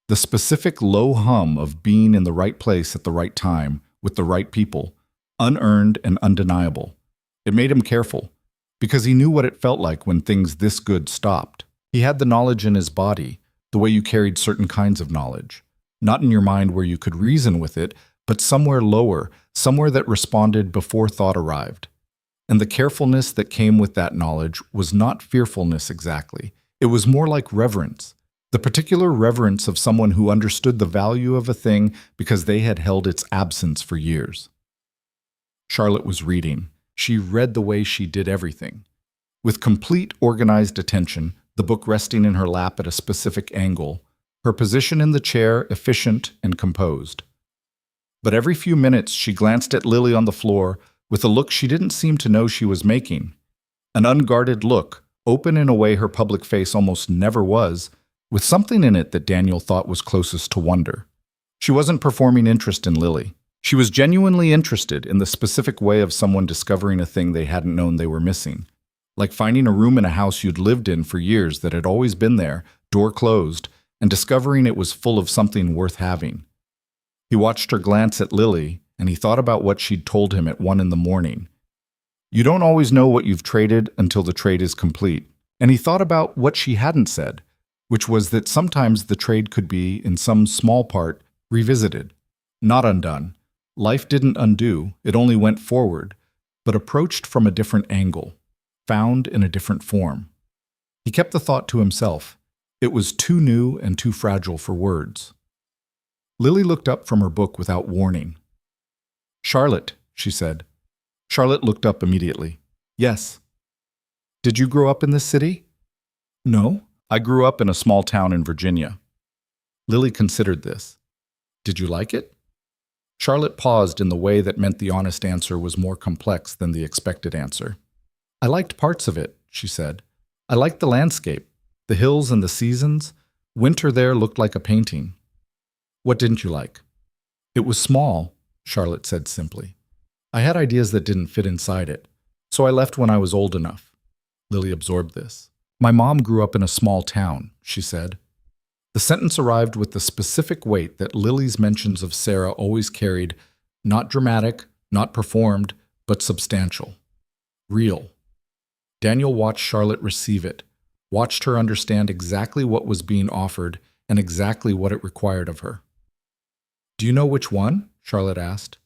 S1: The specific low hum of being in the right place at the right time, with the right people, unearned and undeniable. It made him careful, because he knew what it felt like when things this good stopped. He had the knowledge in his body, the way you carried certain kinds of knowledge. Not in your mind where you could reason with it, but somewhere lower, somewhere that responded before thought arrived. And the carefulness that came with that knowledge was not fearfulness exactly. It was more like reverence, the particular reverence of someone who understood the value of a thing because they had held its absence for years. Charlotte was reading. She read the way she did everything. With complete organized attention, the book resting in her lap at a specific angle, her position in the chair efficient and composed. But every few minutes she glanced at Lily on the floor with a look she didn't seem to know she was making. An unguarded look, open in a way her public face almost never was, with something in it that Daniel thought was closest to wonder. She wasn't performing interest in Lily. She was genuinely interested in the specific way of someone discovering a thing they hadn't known they were missing. Like finding a room in a house you'd lived in for years that had always been there, door closed, and discovering it was full of something worth having. He watched her glance at Lily, and he thought about what she'd told him at 1 a.m. You don't always know what you've traded until the trade is complete. And he thought about what she hadn't said, which was that sometimes the trade could be, in some small part, revisited, not undone. Life didn't undo, it only went forward, but approached from a different angle, found in a different form. He kept the thought to himself. It was too new and too fragile for words. Lily looked up from her book without warning. "Charlotte," she said. Charlotte looked up immediately. "Yes." "Did you grow up in this city?" "No, I grew up in a small town in Virginia." Lily considered this. "Did you like it?" Charlotte paused in the way that meant the honest answer was more complex than the expected answer. "I liked parts of it," she said. "I liked the landscape, the hills and the seasons. Winter there looked like a painting." "What didn't you like?" "It was small," Charlotte said simply. "I had ideas that didn't fit inside it, so I left when I was old enough." Lily absorbed this. "My mom grew up in a small town," she said. The sentence arrived with the specific weight that Lily's mentions of Sarah always carried, not dramatic, not performed, but substantial. Real. Daniel watched Charlotte receive it, watched her understand exactly what was being offered and exactly what it required of her. "Do you know which one?" Charlotte asked.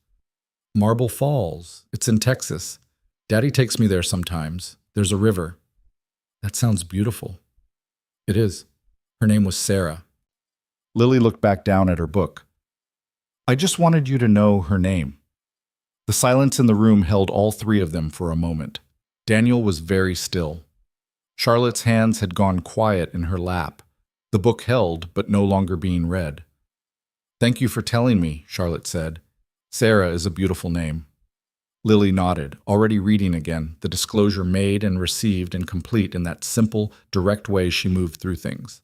S1: "Marble Falls. It's in Texas. Daddy takes me there sometimes. There's a river." "That sounds beautiful." "It is." Her name was Sarah. Lily looked back down at her book. "I just wanted you to know her name." The silence in the room held all three of them for a moment. Daniel was very still. Charlotte's hands had gone quiet in her lap, the book held but no longer being read. "Thank you for telling me," Charlotte said. "Sarah is a beautiful name." Lily nodded, already reading again, the disclosure made and received and complete in that simple, direct way she moved through things.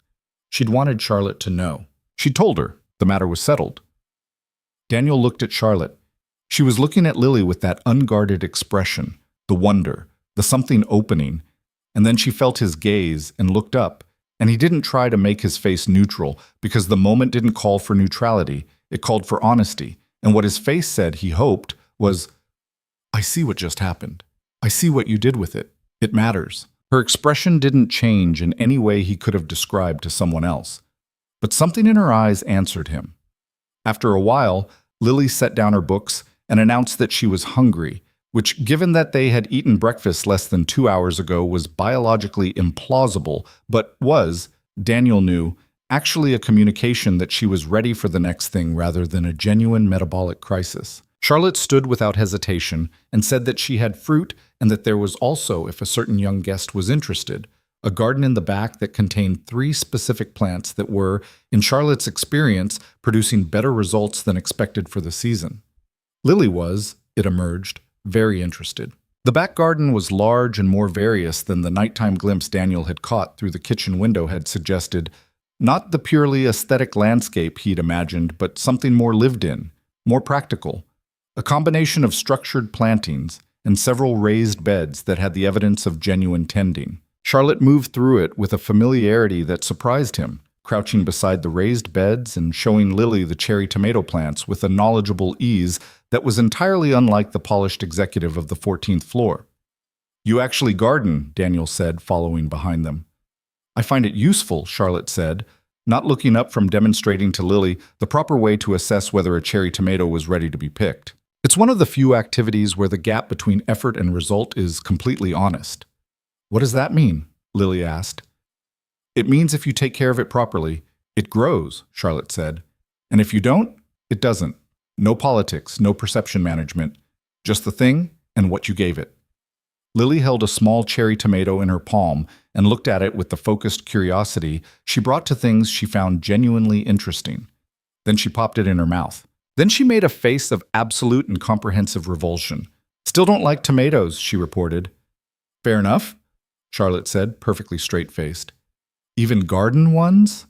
S1: She'd wanted Charlotte to know. She told her. The matter was settled. Daniel looked at Charlotte. She was looking at Lily with that unguarded expression, the wonder, the something opening, and then she felt his gaze and looked up, and he didn't try to make his face neutral because the moment didn't call for neutrality, it called for honesty, and what his face said, he hoped, was, "I see what just happened. I see what you did with it. It matters." Her expression didn't change in any way he could have described to someone else, but something in her eyes answered him. After a while, Lily set down her books and announced that she was hungry, which, given that they had eaten breakfast less than 2 hours ago, was biologically implausible, but was, Daniel knew, actually a communication that she was ready for the next thing rather than a genuine metabolic crisis. Charlotte stood without hesitation and said that she had fruit and that there was also, if a certain young guest was interested, a garden in the back that contained 3 specific plants that were, in Charlotte's experience, producing better results than expected for the season. Lily was, it emerged, very interested. The back garden was large and more various than the nighttime glimpse Daniel had caught through the kitchen window had suggested, not the purely aesthetic landscape he'd imagined, but something more lived in, more practical. A combination of structured plantings and several raised beds that had the evidence of genuine tending. Charlotte moved through it with a familiarity that surprised him, crouching beside the raised beds and showing Lily the cherry tomato plants with a knowledgeable ease that was entirely unlike the polished executive of the 14th floor. "You actually garden," Daniel said, following behind them. "I find it useful," Charlotte said, not looking up from demonstrating to Lily the proper way to assess whether a cherry tomato was ready to be picked. It's one of the few activities where the gap between effort and result is completely honest. "What does that mean?" Lily asked. "It means if you take care of it properly, it grows," Charlotte said. "And if you don't, it doesn't. No politics, no perception management. Just the thing and what you gave it." Lily held a small cherry tomato in her palm and looked at it with the focused curiosity she brought to things she found genuinely interesting. Then she popped it in her mouth. Then she made a face of absolute and comprehensive revulsion. "Still don't like tomatoes," she reported. "Fair enough," Charlotte said, perfectly straight-faced. "Even garden ones?"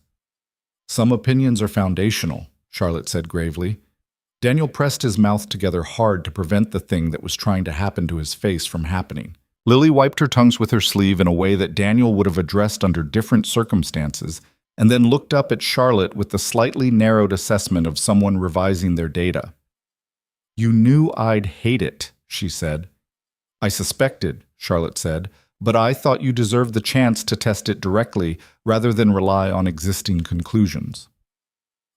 S1: "Some opinions are foundational," Charlotte said gravely. Daniel pressed his mouth together hard to prevent the thing that was trying to happen to his face from happening. Lily wiped her tongues with her sleeve in a way that Daniel would have addressed under different circumstances, and then looked up at Charlotte with the slightly narrowed assessment of someone revising their data. "You knew I'd hate it," she said. "I suspected," Charlotte said, "but I thought you deserved the chance to test it directly rather than rely on existing conclusions."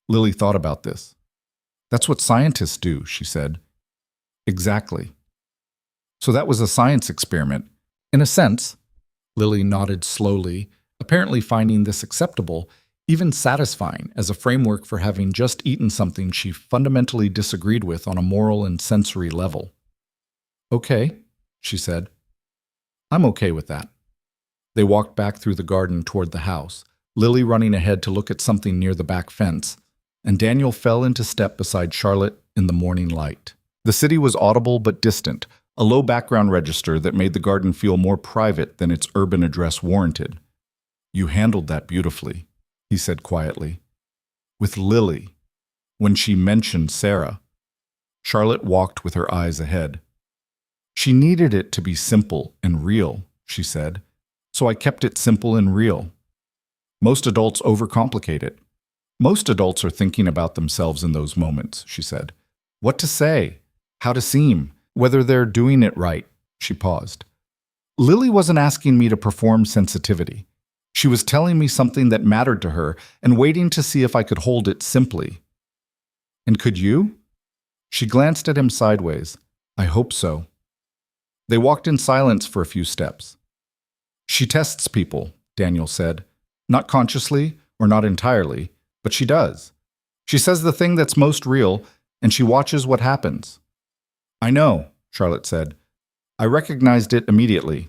S1: Lily thought about this. "That's what scientists do," she said. "Exactly. So that was a science experiment." "In a sense," Lily nodded slowly, apparently finding this acceptable, even satisfying, as a framework for having just eaten something she fundamentally disagreed with on a moral and sensory level. "Okay," she said. "I'm okay with that." They walked back through the garden toward the house, Lily running ahead to look at something near the back fence, and Daniel fell into step beside Charlotte in the morning light. The city was audible but distant, a low background register that made the garden feel more private than its urban address warranted. "You handled that beautifully," he said quietly. "With Lily." When she mentioned Sarah, Charlotte walked with her eyes ahead. "She needed it to be simple and real," she said, "so I kept it simple and real. Most adults overcomplicate it. Most adults are thinking about themselves in those moments," she said. "What to say, how to seem, whether they're doing it right." She paused. "Lily wasn't asking me to perform sensitivity. She was telling me something that mattered to her and waiting to see if I could hold it simply." "And could you?" She glanced at him sideways. "I hope so." They walked in silence for a few steps. "She tests people," Daniel said. "Not consciously or not entirely, but she does. She says the thing that's most real, and she watches what happens." "I know," Charlotte said. "I recognized it immediately."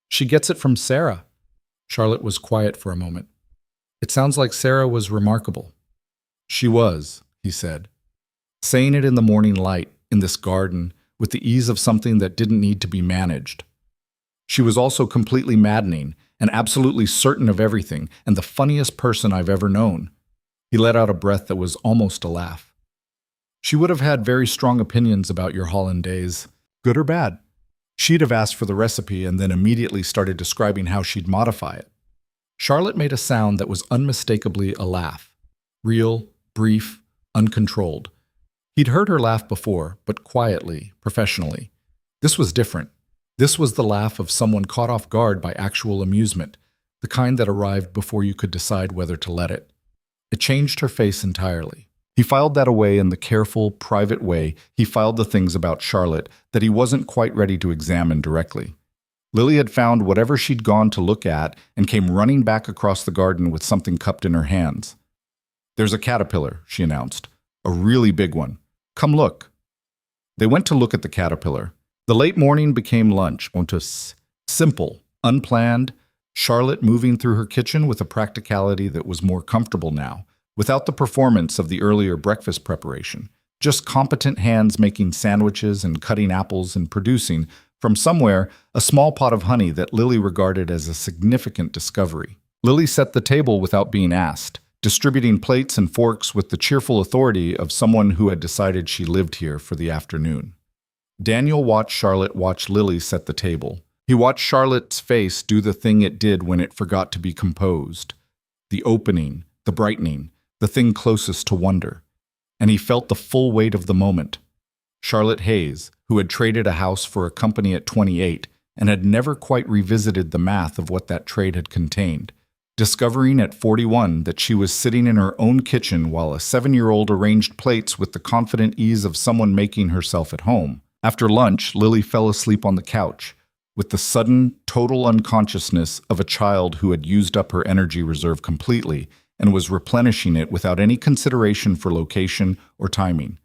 S1: "She gets it from Sarah." Charlotte was quiet for a moment. "It sounds like Sarah was remarkable." "She was," he said. "Saying it in the morning light, in this garden, with the ease of something that didn't need to be managed. She was also completely maddening and absolutely certain of everything, and the funniest person I've ever known." He let out a breath that was almost a laugh. "She would have had very strong opinions about your hollandaise, good or bad. She'd have asked for the recipe and then immediately started describing how she'd modify it." Charlotte made a sound that was unmistakably a laugh. Real, brief, uncontrolled. He'd heard her laugh before, but quietly, professionally. This was different. This was the laugh of someone caught off guard by actual amusement, the kind that arrived before you could decide whether to let it. It changed her face entirely. He filed that away in the careful, private way he filed the things about Charlotte that he wasn't quite ready to examine directly. Lily had found whatever she'd gone to look at and came running back across the garden with something cupped in her hands. "There's a caterpillar," she announced. "A really big one. Come look." They went to look at the caterpillar. The late morning became lunch. Simple, unplanned, Charlotte moving through her kitchen with a practicality that was more comfortable now, without the performance of the earlier breakfast preparation. Just competent hands making sandwiches and cutting apples and producing, from somewhere, a small pot of honey that Lily regarded as a significant discovery. Lily set the table without being asked, distributing plates and forks with the cheerful authority of someone who had decided she lived here for the afternoon. Daniel watched Charlotte watch Lily set the table. He watched Charlotte's face do the thing it did when it forgot to be composed. The opening, the brightening, the thing closest to wonder. And he felt the full weight of the moment. Charlotte Hayes, who had traded a house for a company at 28 and had never quite revisited the math of what that trade had contained, discovering at 41 that she was sitting in her own kitchen while a 7-year-old arranged plates with the confident ease of someone making herself at home. After lunch, Lily fell asleep on the couch, with the sudden, total unconsciousness of a child who had used up her energy reserve completely and was replenishing it without any consideration for location or timing.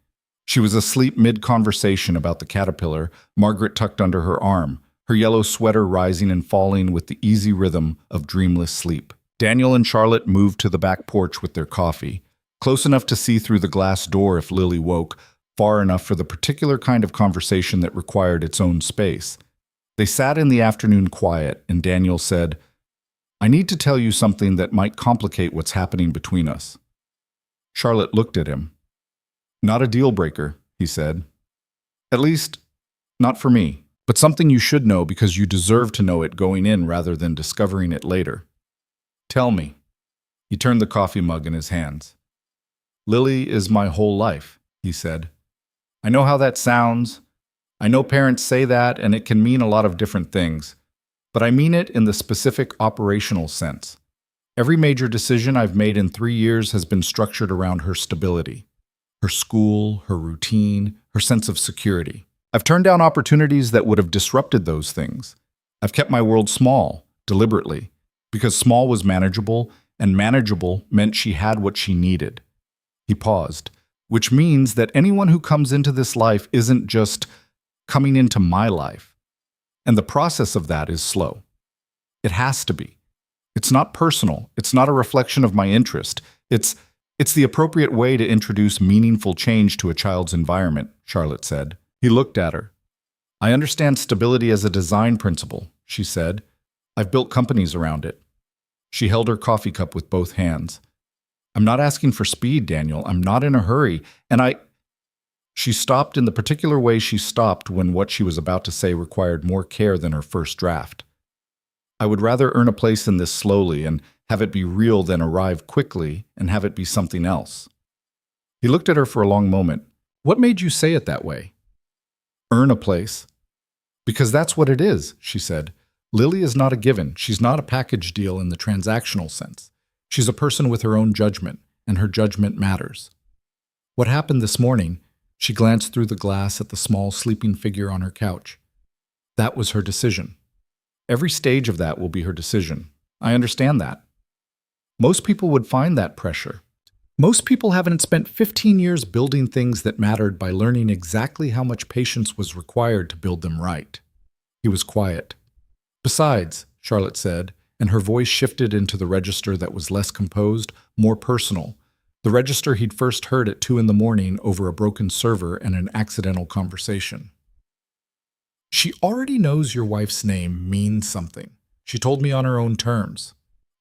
S1: She was asleep mid-conversation about the caterpillar, Margaret tucked under her arm, her yellow sweater rising and falling with the easy rhythm of dreamless sleep. Daniel and Charlotte moved to the back porch with their coffee, close enough to see through the glass door if Lily woke, far enough for the particular kind of conversation that required its own space. They sat in the afternoon quiet, and Daniel said, "I need to tell you something that might complicate what's happening between us." Charlotte looked at him. "Not a deal breaker," he said. "At least, not for me, but something you should know because you deserve to know it going in rather than discovering it later. Tell me." He turned the coffee mug in his hands. "Lily is my whole life," he said. "I know how that sounds. I know parents say that, and it can mean a lot of different things. But I mean it in the specific operational sense. Every major decision I've made in 3 years has been structured around her stability. Her school, her routine, her sense of security. I've turned down opportunities that would have disrupted those things. I've kept my world small, deliberately, because small was manageable, and manageable meant she had what she needed." He paused. "Which means that anyone who comes into this life isn't just coming into my life. And the process of that is slow. It has to be. It's not personal. It's not a reflection of my interest. It's the appropriate way to introduce meaningful change to a child's environment," Charlotte said. He looked at her. "I understand stability as a design principle," she said. "I've built companies around it." She held her coffee cup with both hands. "I'm not asking for speed, Daniel. I'm not in a hurry. And She stopped in the particular way she stopped when what she was about to say required more care than her first draft. "I would rather earn a place in this slowly and have it be real than arrive quickly and have it be something else." He looked at her for a long moment. "What made you say it that way?" "Earn a place." "Because that's what it is," she said. "Lily is not a given. She's not a package deal in the transactional sense. She's a person with her own judgment, and her judgment matters. What happened this morning?" She glanced through the glass at the small sleeping figure on her couch. "That was her decision. Every stage of that will be her decision. I understand that. Most people would find that pressure. Most people haven't spent 15 years building things that mattered by learning exactly how much patience was required to build them right." He was quiet. "Besides," Charlotte said, and her voice shifted into the register that was less composed, more personal, the register he'd first heard at 2 a.m. over a broken server and an accidental conversation. "She already knows your wife's name means something. She told me on her own terms.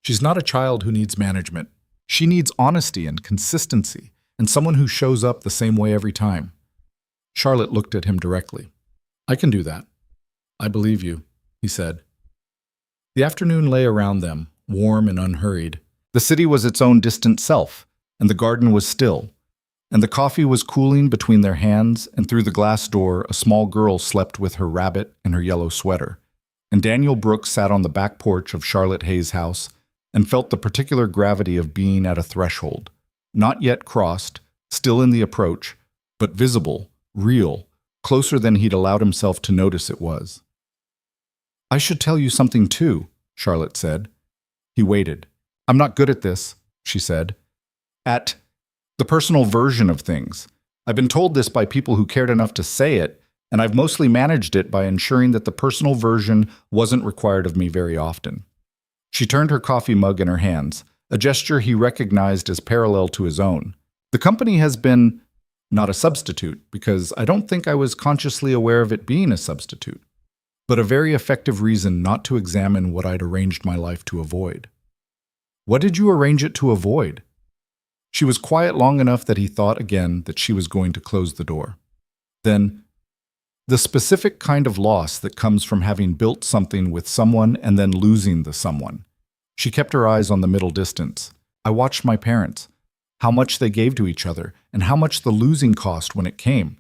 S1: She's not a child who needs management. She needs honesty and consistency, and someone who shows up the same way every time." Charlotte looked at him directly. "I can do that. I believe you," he said. The afternoon lay around them, warm and unhurried. The city was its own distant self, and the garden was still, and the coffee was cooling between their hands, and through the glass door a small girl slept with her rabbit and her yellow sweater, and Daniel Brooks sat on the back porch of Charlotte Hayes' house and felt the particular gravity of being at a threshold, not yet crossed, still in the approach, but visible, real, closer than he'd allowed himself to notice it was. "I should tell you something too," Charlotte said. He waited. "I'm not good at this," she said. "At the personal version of things. I've been told this by people who cared enough to say it, and I've mostly managed it by ensuring that the personal version wasn't required of me very often. She turned her coffee mug in her hands, a gesture he recognized as parallel to his own. The company has been not a substitute, because I don't think I was consciously aware of it being a substitute, but a very effective reason not to examine what I'd arranged my life to avoid. What did you arrange it to avoid? She was quiet long enough that he thought again that she was going to close the door. Then, the specific kind of loss that comes from having built something with someone and then losing the someone. She kept her eyes on the middle distance. I watched my parents, how much they gave to each other, and how much the losing cost when it came.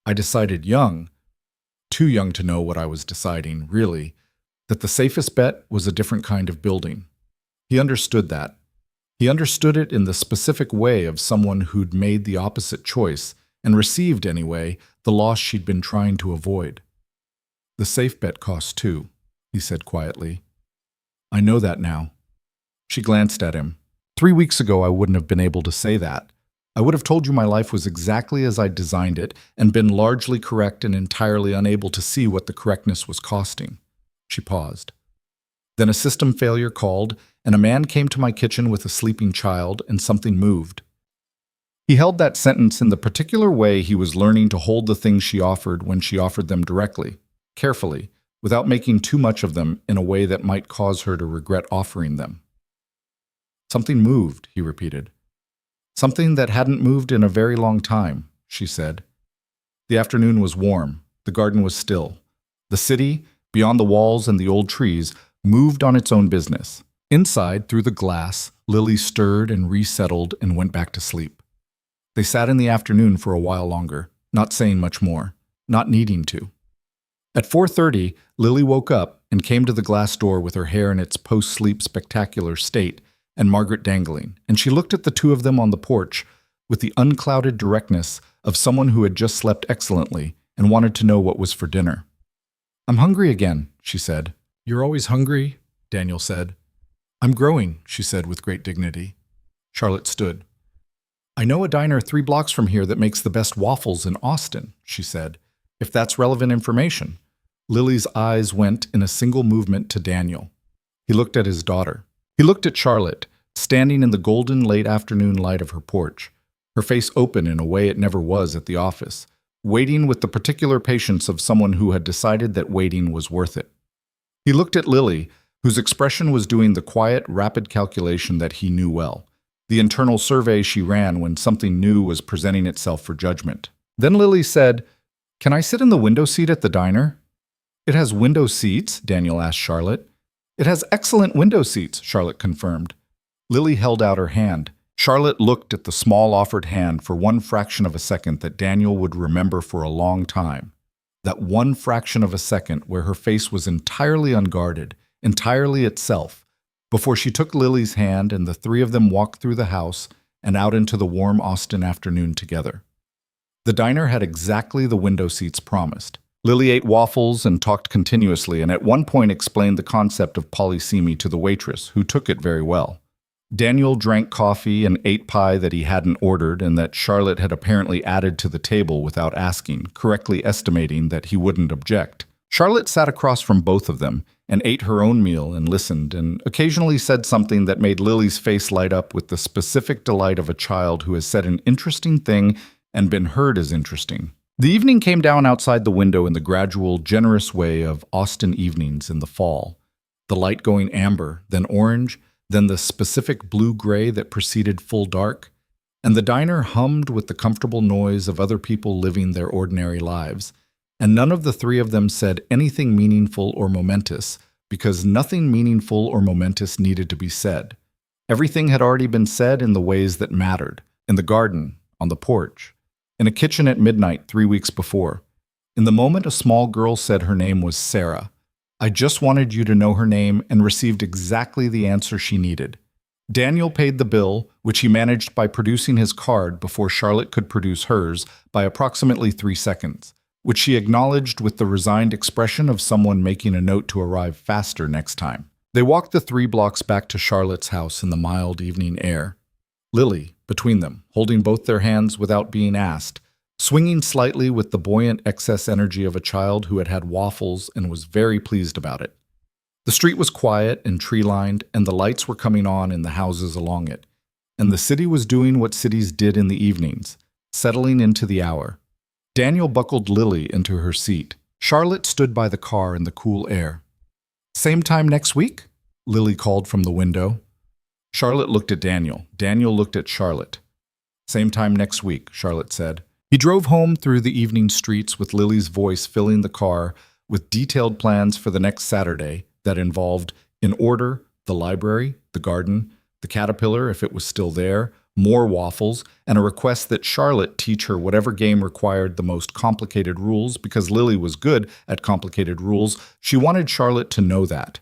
S1: I decided young, too young to know what I was deciding, really, that the safest bet was a different kind of building. He understood that. He understood it in the specific way of someone who'd made the opposite choice and received, anyway, the loss she'd been trying to avoid. The safe bet costs too, he said quietly. I know that now. She glanced at him. 3 weeks ago, I wouldn't have been able to say that. I would have told you my life was exactly as I designed it and been largely correct and entirely unable to see what the correctness was costing. She paused. Then a system failure called, and a man came to my kitchen with a sleeping child, and something moved. He held that sentence in the particular way he was learning to hold the things she offered when she offered them directly, carefully, without making too much of them in a way that might cause her to regret offering them. Something moved, he repeated. Something that hadn't moved in a very long time, she said. The afternoon was warm. The garden was still. The city, beyond the walls and the old trees, moved on its own business. Inside, through the glass, Lily stirred and resettled and went back to sleep. They sat in the afternoon for a while longer, not saying much more, not needing to. At 4:30, Lily woke up and came to the glass door with her hair in its post-sleep spectacular state and Margaret dangling, and she looked at the two of them on the porch with the unclouded directness of someone who had just slept excellently and wanted to know what was for dinner. I'm hungry again, she said. You're always hungry, Daniel said. I'm growing, she said with great dignity. Charlotte stood. I know a diner 3 blocks from here that makes the best waffles in Austin, she said, if that's relevant information. Lily's eyes went in a single movement to Daniel. He looked at his daughter. He looked at Charlotte, standing in the golden late afternoon light of her porch, her face open in a way it never was at the office, waiting with the particular patience of someone who had decided that waiting was worth it. He looked at Lily, whose expression was doing the quiet, rapid calculation that he knew well, the internal survey she ran when something new was presenting itself for judgment. Then Lily said, Can I sit in the window seat at the diner? It has window seats, Daniel asked Charlotte. It has excellent window seats, Charlotte confirmed. Lily held out her hand. Charlotte looked at the small offered hand for one fraction of a second that Daniel would remember for a long time. That one fraction of a second where her face was entirely unguarded, entirely itself, before she took Lily's hand and the three of them walked through the house and out into the warm Austin afternoon together. The diner had exactly the window seats promised. Lily ate waffles and talked continuously and at one point explained the concept of polysemy to the waitress, who took it very well. Daniel drank coffee and ate pie that he hadn't ordered and that Charlotte had apparently added to the table without asking, correctly estimating that he wouldn't object. Charlotte sat across from both of them and ate her own meal and listened and occasionally said something that made Lily's face light up with the specific delight of a child who has said an interesting thing and been heard as interesting. The evening came down outside the window in the gradual, generous way of Austin evenings in the fall, the light going amber, then orange, then the specific blue-gray that preceded full dark, and the diner hummed with the comfortable noise of other people living their ordinary lives, and none of the three of them said anything meaningful or momentous, because nothing meaningful or momentous needed to be said. Everything had already been said in the ways that mattered, in the garden, on the porch, in a kitchen at midnight 3 weeks before. In the moment a small girl said her name was Sarah. I just wanted you to know her name and received exactly the answer she needed. Daniel paid the bill, which he managed by producing his card before Charlotte could produce hers, by approximately 3 seconds, which she acknowledged with the resigned expression of someone making a note to arrive faster next time. They walked the 3 blocks back to Charlotte's house in the mild evening air. Lily, between them, holding both their hands without being asked, swinging slightly with the buoyant excess energy of a child who had had waffles and was very pleased about it. The street was quiet and tree-lined, and the lights were coming on in the houses along it. And the city was doing what cities did in the evenings, settling into the hour. Daniel buckled Lily into her seat. Charlotte stood by the car in the cool air. "Same time next week?" Lily called from the window. Charlotte looked at Daniel. Daniel looked at Charlotte. "Same time next week," Charlotte said. He drove home through the evening streets with Lily's voice filling the car with detailed plans for the next Saturday that involved, in order, the library, the garden, the caterpillar if it was still there, more waffles, and a request that Charlotte teach her whatever game required the most complicated rules because Lily was good at complicated rules. She wanted Charlotte to know that.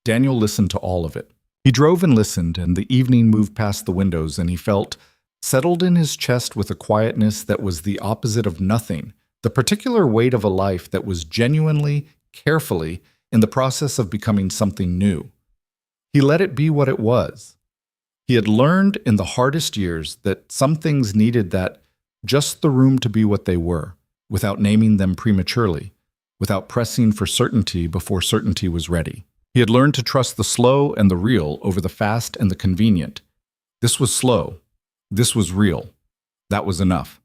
S1: Daniel listened to all of it. He drove and listened, and the evening moved past the windows, and he felt settled in his chest with a quietness that was the opposite of nothing, the particular weight of a life that was genuinely, carefully, in the process of becoming something new. He let it be what it was. He had learned in the hardest years that some things needed just the room to be what they were, without naming them prematurely, without pressing for certainty before certainty was ready. He had learned to trust the slow and the real over the fast and the convenient. This was slow. This was real. That was enough.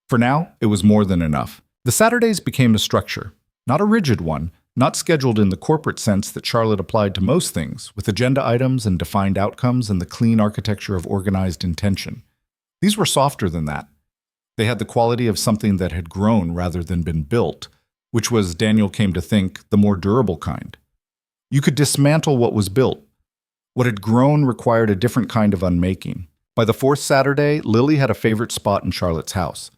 S1: For now, it was more than enough. The Saturdays became a structure, not a rigid one, not scheduled in the corporate sense that Charlotte applied to most things, with agenda items and defined outcomes and the clean architecture of organized intention. These were softer than that. They had the quality of something that had grown rather than been built, which was, Daniel came to think, the more durable kind. You could dismantle what was built. What had grown required a different kind of unmaking. By the fourth Saturday, Lily had a favorite spot in Charlotte's house.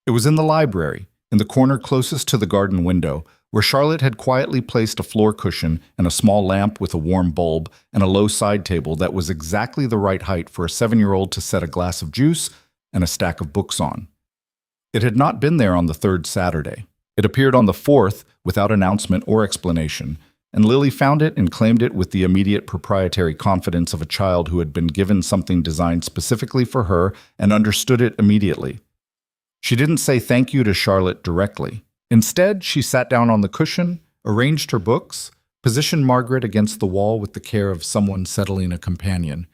S1: It was in the library, in the corner closest to the garden window, where Charlotte had quietly placed a floor cushion and a small lamp with a warm bulb and a low side table that was exactly the right height for a 7-year-old to set a glass of juice and a stack of books on. It had not been there on the third Saturday. It appeared on the fourth without announcement or explanation, and Lily found it and claimed it with the immediate proprietary confidence of a child who had been given something designed specifically for her and understood it immediately. She didn't say thank you to Charlotte directly. Instead, she sat down on the cushion, arranged her books, positioned Margaret against the wall with the care of someone settling a companion,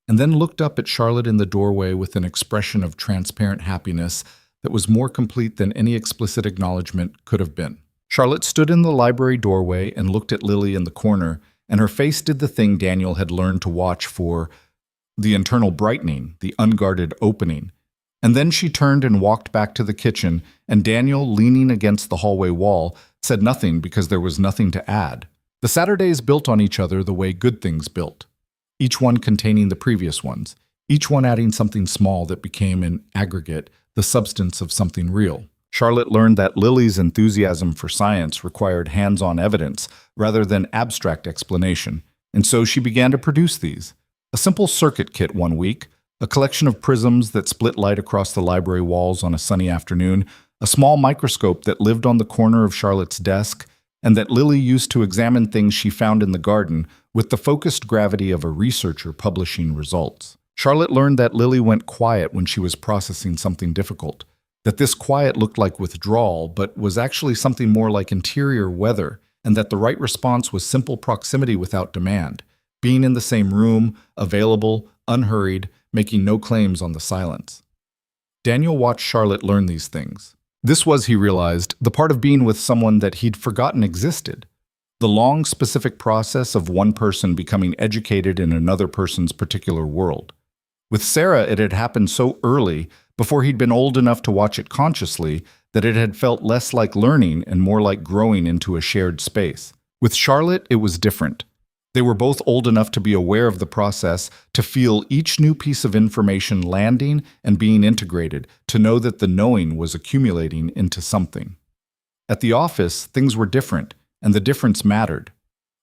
S1: and then looked up at Charlotte in the doorway with an expression of transparent happiness that was more complete than any explicit acknowledgement could have been. Charlotte stood in the library doorway and looked at Lily in the corner, and her face did the thing Daniel had learned to watch for, the internal brightening, the unguarded opening. And then she turned and walked back to the kitchen, and Daniel, leaning against the hallway wall, said nothing because there was nothing to add. The Saturdays built on each other the way good things built, each one containing the previous ones, each one adding something small that became, in aggregate, the substance of something real. Charlotte learned that Lily's enthusiasm for science required hands-on evidence rather than abstract explanation, and so she began to produce these. A simple circuit kit one week, a collection of prisms that split light across the library walls on a sunny afternoon, a small microscope that lived on the corner of Charlotte's desk, and that Lily used to examine things she found in the garden with the focused gravity of a researcher publishing results. Charlotte learned that Lily went quiet when she was processing something difficult, that this quiet looked like withdrawal but was actually something more like interior weather, and that the right response was simple proximity without demand, being in the same room, available, unhurried, making no claims on the silence. Daniel watched Charlotte learn these things. This was, he realized, the part of being with someone that he'd forgotten existed. The long, specific process of one person becoming educated in another person's particular world. With Sarah, it had happened so early, before he'd been old enough to watch it consciously, that it had felt less like learning and more like growing into a shared space. With Charlotte, it was different. They were both old enough to be aware of the process, to feel each new piece of information landing and being integrated, to know that the knowing was accumulating into something. At the office, things were different, and the difference mattered.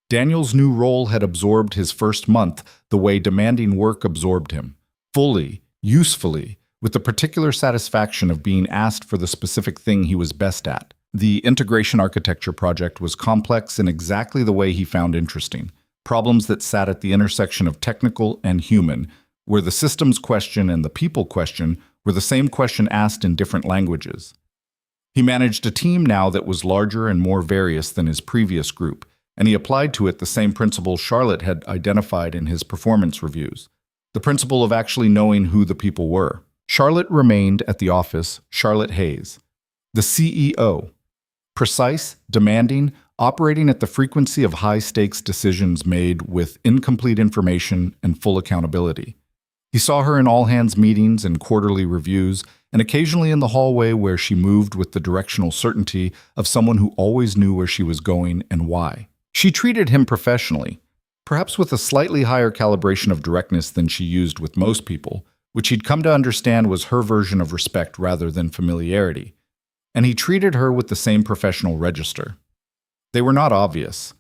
S1: Daniel's new role had absorbed his first month the way demanding work absorbed him, fully, usefully, with the particular satisfaction of being asked for the specific thing he was best at. The integration architecture project was complex in exactly the way he found interesting. Problems that sat at the intersection of technical and human, where the systems question and the people question were the same question asked in different languages. He managed a team now that was larger and more various than his previous group, and he applied to it the same principle Charlotte had identified in his performance reviews, the principle of actually knowing who the people were. Charlotte remained at the office, Charlotte Hayes, the CEO, precise, demanding, operating at the frequency of high-stakes decisions made with incomplete information and full accountability. He saw her in all-hands meetings and quarterly reviews, and occasionally in the hallway where she moved with the directional certainty of someone who always knew where she was going and why. She treated him professionally, perhaps with a slightly higher calibration of directness than she used with most people, which he'd come to understand was her version of respect rather than familiarity. And he treated her with the same professional register. They were not obvious.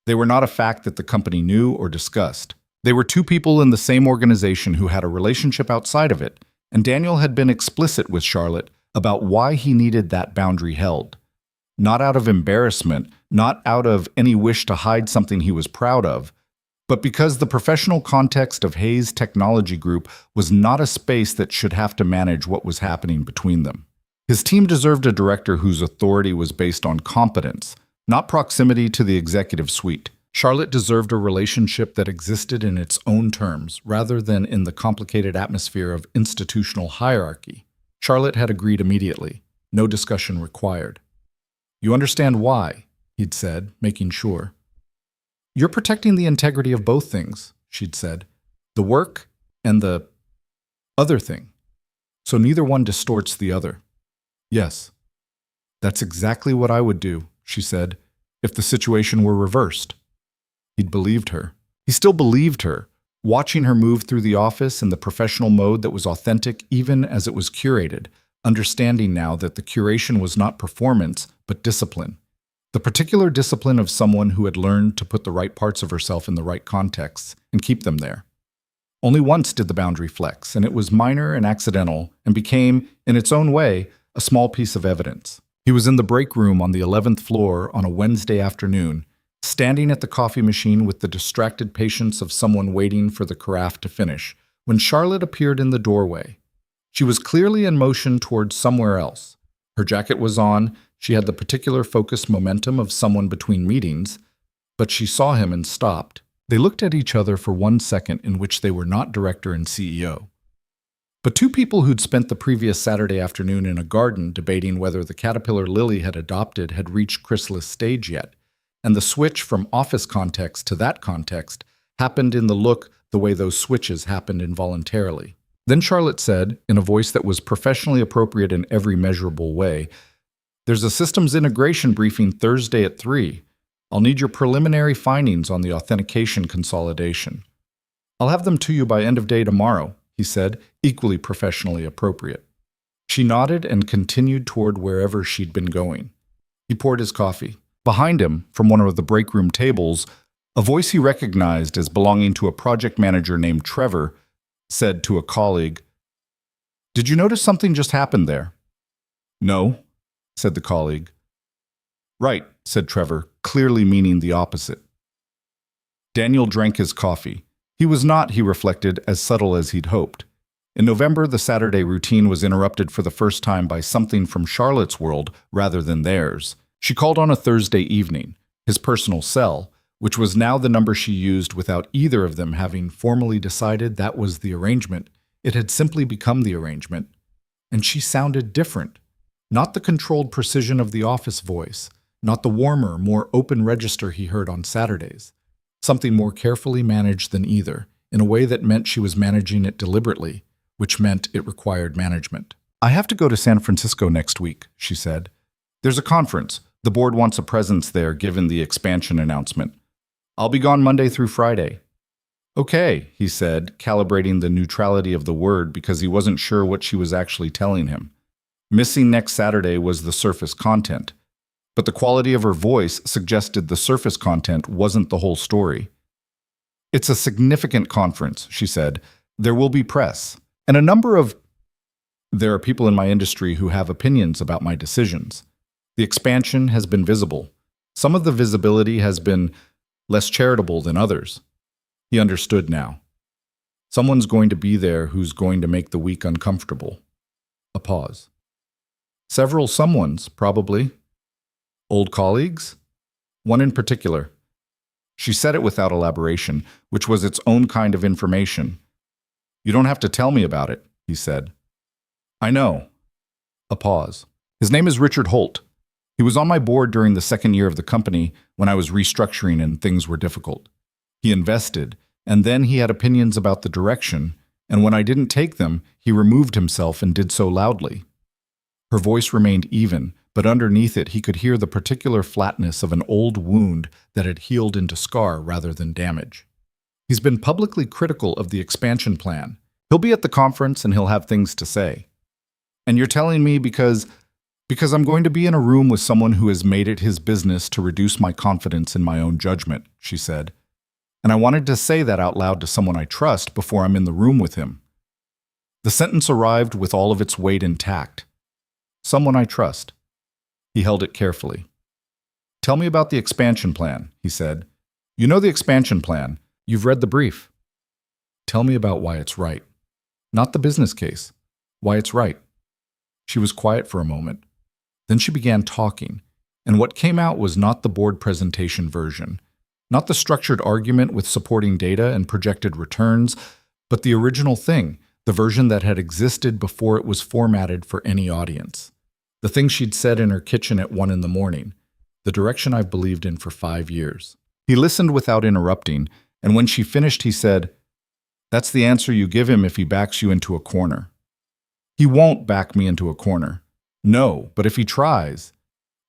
S1: They were not a fact that the company knew or discussed. They were two people in the same organization who had a relationship outside of it, and Daniel had been explicit with Charlotte about why he needed that boundary held. Not out of embarrassment, not out of any wish to hide something he was proud of, but because the professional context of Hayes Technology Group was not a space that should have to manage what was happening between them. His team deserved a director whose authority was based on competence, not proximity to the executive suite. Charlotte deserved a relationship that existed in its own terms, rather than in the complicated atmosphere of institutional hierarchy. Charlotte had agreed immediately. No discussion required. "You understand why," he'd said, making sure. "You're protecting the integrity of both things," she'd said. "The work and the other thing. So neither one distorts the other." "Yes. That's exactly what I would do," she said, "if the situation were reversed." He'd believed her. He still believed her, watching her move through the office in the professional mode that was authentic even as it was curated, understanding now that the curation was not performance, but discipline. The particular discipline of someone who had learned to put the right parts of herself in the right contexts and keep them there. Only once did the boundary flex, and it was minor and accidental, and became, in its own way, a small piece of evidence. He was in the break room on the 11th floor on a Wednesday afternoon, standing at the coffee machine with the distracted patience of someone waiting for the carafe to finish, when Charlotte appeared in the doorway. She was clearly in motion towards somewhere else. Her jacket was on, she had the particular focused momentum of someone between meetings, but she saw him and stopped. They looked at each other for 1 second in which they were not director and CEO. But two people who'd spent the previous Saturday afternoon in a garden debating whether the caterpillar Lily had adopted had reached chrysalis stage yet, and the switch from office context to that context happened in the look the way those switches happened involuntarily. Then Charlotte said, in a voice that was professionally appropriate in every measurable way, "There's a systems integration briefing Thursday at 3. I'll need your preliminary findings on the authentication consolidation." "I'll have them to you by end of day tomorrow," he said, equally professionally appropriate. She nodded and continued toward wherever she'd been going. He poured his coffee. Behind him, from one of the break room tables, a voice he recognized as belonging to a project manager named Trevor said to a colleague, "Did you notice something just happened there?" "No," said the colleague. "Right," said Trevor, clearly meaning the opposite. Daniel drank his coffee. He was not, he reflected, as subtle as he'd hoped. In November, the Saturday routine was interrupted for the first time by something from Charlotte's world rather than theirs. She called on a Thursday evening, his personal cell, which was now the number she used without either of them having formally decided that was the arrangement. It had simply become the arrangement. And she sounded different. Not the controlled precision of the office voice, not the warmer, more open register he heard on Saturdays. Something more carefully managed than either, in a way that meant she was managing it deliberately, which meant it required management. "I have to go to San Francisco next week," she said. "There's a conference. The board wants a presence there given the expansion announcement. I'll be gone Monday through Friday." "Okay," he said, calibrating the neutrality of the word because he wasn't sure what she was actually telling him. Missing next Saturday was the surface content, but the quality of her voice suggested the surface content wasn't the whole story. "It's a significant conference," she said. "There will be press, and there are people in my industry who have opinions about my decisions. The expansion has been visible. Some of the visibility has been less charitable than others." He understood now. Someone's going to be there who's going to make the week uncomfortable. A pause. Several someones, probably. Old colleagues? One in particular. She said it without elaboration, which was its own kind of information. You don't have to tell me about it, he said. I know. A pause. His name is Richard Holt. He was on my board during the second year of the company when I was restructuring and things were difficult. He invested, and then he had opinions about the direction, and when I didn't take them, he removed himself and did so loudly. Her voice remained even, but underneath it he could hear the particular flatness of an old wound that had healed into scar rather than damage. He's been publicly critical of the expansion plan. He'll be at the conference and he'll have things to say. And you're telling me because I'm going to be in a room with someone who has made it his business to reduce my confidence in my own judgment, she said. And I wanted to say that out loud to someone I trust before I'm in the room with him. The sentence arrived with all of its weight intact. Someone I trust. He held it carefully. Tell me about the expansion plan, he said. You know the expansion plan. You've read the brief. Tell me about why it's right. Not the business case. Why it's right. She was quiet for a moment. Then she began talking, and what came out was not the board presentation version, not the structured argument with supporting data and projected returns, but the original thing, the version that had existed before it was formatted for any audience. The thing she'd said in her kitchen at 1 a.m, the direction I've believed in for 5 years. He listened without interrupting, and when she finished he said, That's the answer you give him if he backs you into a corner. He won't back me into a corner. No, but if he tries.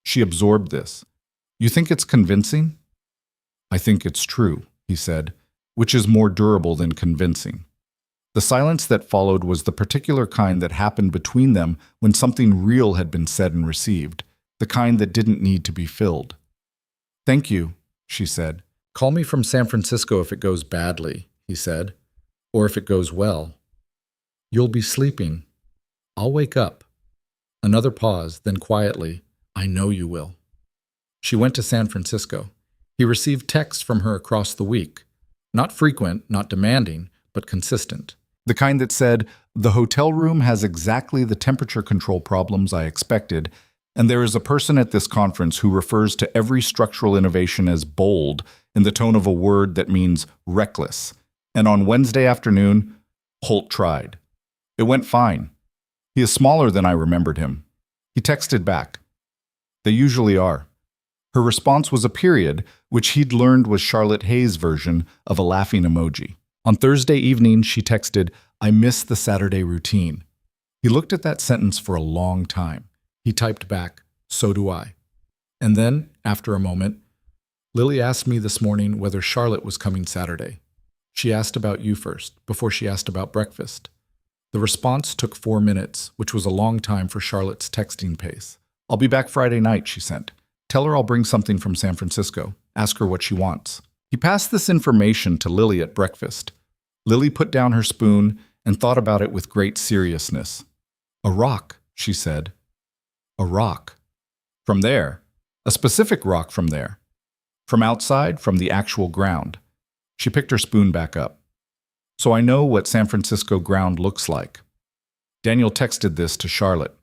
S1: She absorbed this. You think it's convincing? I think it's true, he said, which is more durable than convincing. The silence that followed was the particular kind that happened between them when something real had been said and received, the kind that didn't need to be filled. Thank you, she said. Call me from San Francisco if it goes badly, he said, or if it goes well. You'll be sleeping. I'll wake up. Another pause, then quietly, I know you will. She went to San Francisco. He received texts from her across the week. Not frequent, not demanding, but consistent. The kind that said, the hotel room has exactly the temperature control problems I expected, and there is a person at this conference who refers to every structural innovation as bold in the tone of a word that means reckless. And on Wednesday afternoon, Holt tried. It went fine. He is smaller than I remembered him. He texted back. They usually are. Her response was a period, which he'd learned was Charlotte Hayes' version of a laughing emoji. On Thursday evening, she texted, I miss the Saturday routine. He looked at that sentence for a long time. He typed back, so do I. And then, after a moment, Lily asked me this morning whether Charlotte was coming Saturday. She asked about you first, before she asked about breakfast. The response took 4 minutes, which was a long time for Charlotte's texting pace. I'll be back Friday night, she sent. Tell her I'll bring something from San Francisco. Ask her what she wants. He passed this information to Lily at breakfast. Lily put down her spoon and thought about it with great seriousness. A rock, she said. A rock. From there. A specific rock from there. From outside, from the actual ground. She picked her spoon back up. So I know what San Francisco ground looks like. Daniel texted this to Charlotte.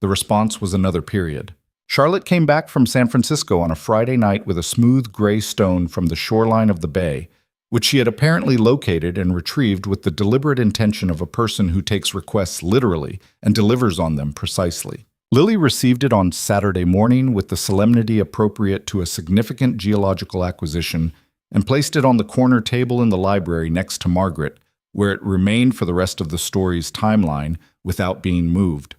S1: The response was another period. Charlotte came back from San Francisco on a Friday night with a smooth gray stone from the shoreline of the bay, which she had apparently located and retrieved with the deliberate intention of a person who takes requests literally and delivers on them precisely. Lily received it on Saturday morning with the solemnity appropriate to a significant geological acquisition and placed it on the corner table in the library next to Margaret, where it remained for the rest of the story's timeline without being moved.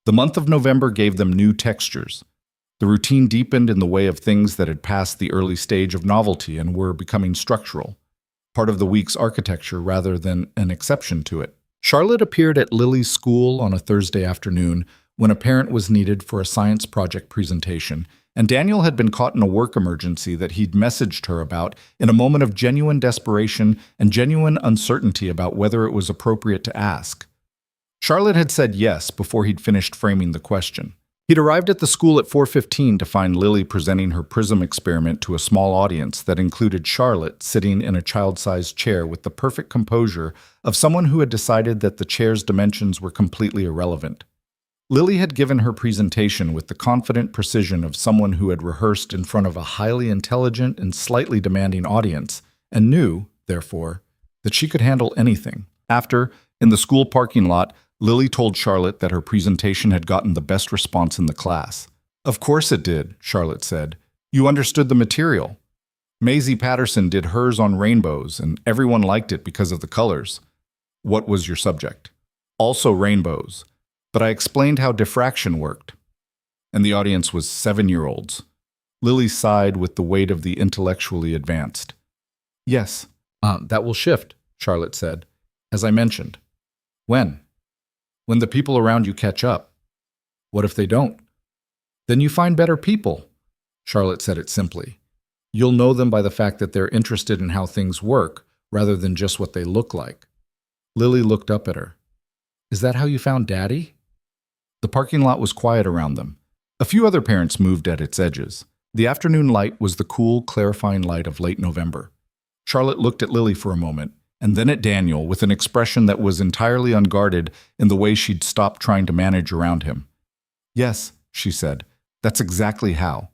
S1: The month of November gave them new textures. The routine deepened in the way of things that had passed the early stage of novelty and were becoming structural, part of the week's architecture rather than an exception to it. Charlotte appeared at Lily's school on a Thursday afternoon when a parent was needed for a science project presentation, and Daniel had been caught in a work emergency that he'd messaged her about in a moment of genuine desperation and genuine uncertainty about whether it was appropriate to ask. Charlotte had said yes before he'd finished framing the question. He'd arrived at the school at 4:15 to find Lily presenting her prism experiment to a small audience that included Charlotte sitting in a child-sized chair with the perfect composure of someone who had decided that the chair's dimensions were completely irrelevant. Lily had given her presentation with the confident precision of someone who had rehearsed in front of a highly intelligent and slightly demanding audience, and knew, therefore, that she could handle anything. After, in the school parking lot, Lily told Charlotte that her presentation had gotten the best response in the class. "Of course it did," Charlotte said. "You understood the material. Maisie Patterson did hers on rainbows, and everyone liked it because of the colors." "What was your subject?" "Also rainbows. But I explained how diffraction worked." And the audience was 7-year-olds. Lily sighed with the weight of the intellectually advanced. "Yes, that will shift," Charlotte said. "As I mentioned." "When?" "When the people around you catch up." "What if they don't?" "Then you find better people." Charlotte said it simply. "You'll know them by the fact that they're interested in how things work, rather than just what they look like." Lily looked up at her. "Is that how you found Daddy?" The parking lot was quiet around them. A few other parents moved at its edges. The afternoon light was the cool, clarifying light of late November. Charlotte looked at Lily for a moment, and then at Daniel with an expression that was entirely unguarded in the way she'd stopped trying to manage around him. "Yes," she said, "that's exactly how."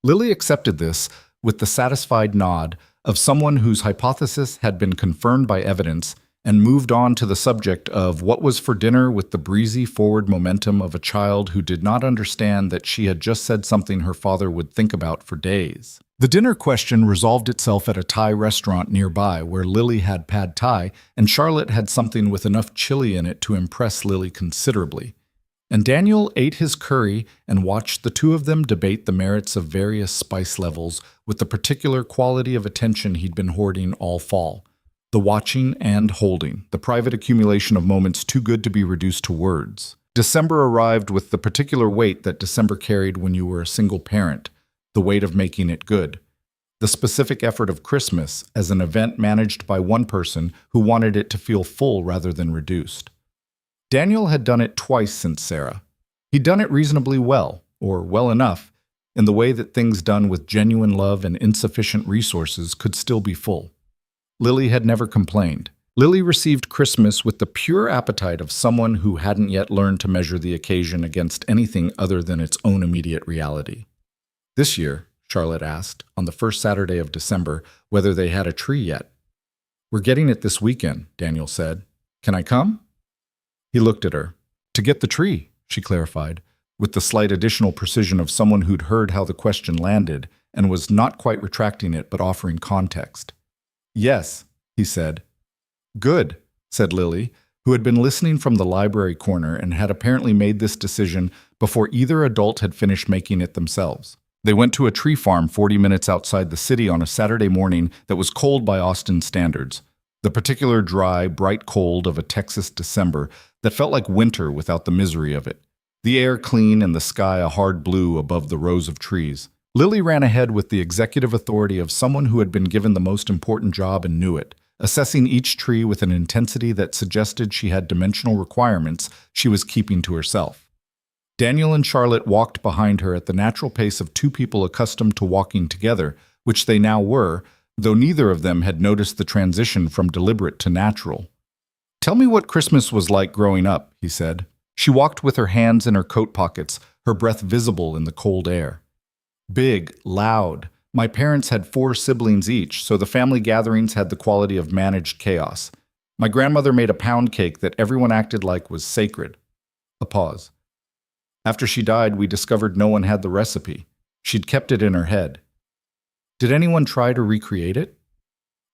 S1: Lily accepted this with the satisfied nod of someone whose hypothesis had been confirmed by evidence, and moved on to the subject of what was for dinner with the breezy forward momentum of a child who did not understand that she had just said something her father would think about for days. The dinner question resolved itself at a Thai restaurant nearby where Lily had pad Thai and Charlotte had something with enough chili in it to impress Lily considerably. And Daniel ate his curry and watched the two of them debate the merits of various spice levels with the particular quality of attention he'd been hoarding all fall. The watching and holding, the private accumulation of moments too good to be reduced to words. December arrived with the particular weight that December carried when you were a single parent, the weight of making it good. The specific effort of Christmas as an event managed by one person who wanted it to feel full rather than reduced. Daniel had done it twice since Sarah. He'd done it reasonably well, or well enough, in the way that things done with genuine love and insufficient resources could still be full. Lily had never complained. Lily received Christmas with the pure appetite of someone who hadn't yet learned to measure the occasion against anything other than its own immediate reality. This year, Charlotte asked, on the first Saturday of December, whether they had a tree yet. "We're getting it this weekend," Daniel said. "Can I come?" He looked at her. "To get the tree," she clarified, with the slight additional precision of someone who'd heard how the question landed and was not quite retracting it but offering context. "Yes," he said. "Good," said Lily, who had been listening from the library corner and had apparently made this decision before either adult had finished making it themselves. They went to a tree farm 40 minutes outside the city on a Saturday morning that was cold by Austin standards, the particular dry, bright cold of a Texas December that felt like winter without the misery of it. The air clean and the sky a hard blue above the rows of trees. Lily ran ahead with the executive authority of someone who had been given the most important job and knew it, assessing each tree with an intensity that suggested she had dimensional requirements she was keeping to herself. Daniel and Charlotte walked behind her at the natural pace of two people accustomed to walking together, which they now were, though neither of them had noticed the transition from deliberate to natural. "Tell me what Christmas was like growing up," he said. She walked with her hands in her coat pockets, her breath visible in the cold air. "Big, loud. My parents had 4 siblings each, so the family gatherings had the quality of managed chaos. My grandmother made a pound cake that everyone acted like was sacred." A pause. "After she died, we discovered no one had the recipe. She'd kept it in her head." "Did anyone try to recreate it?"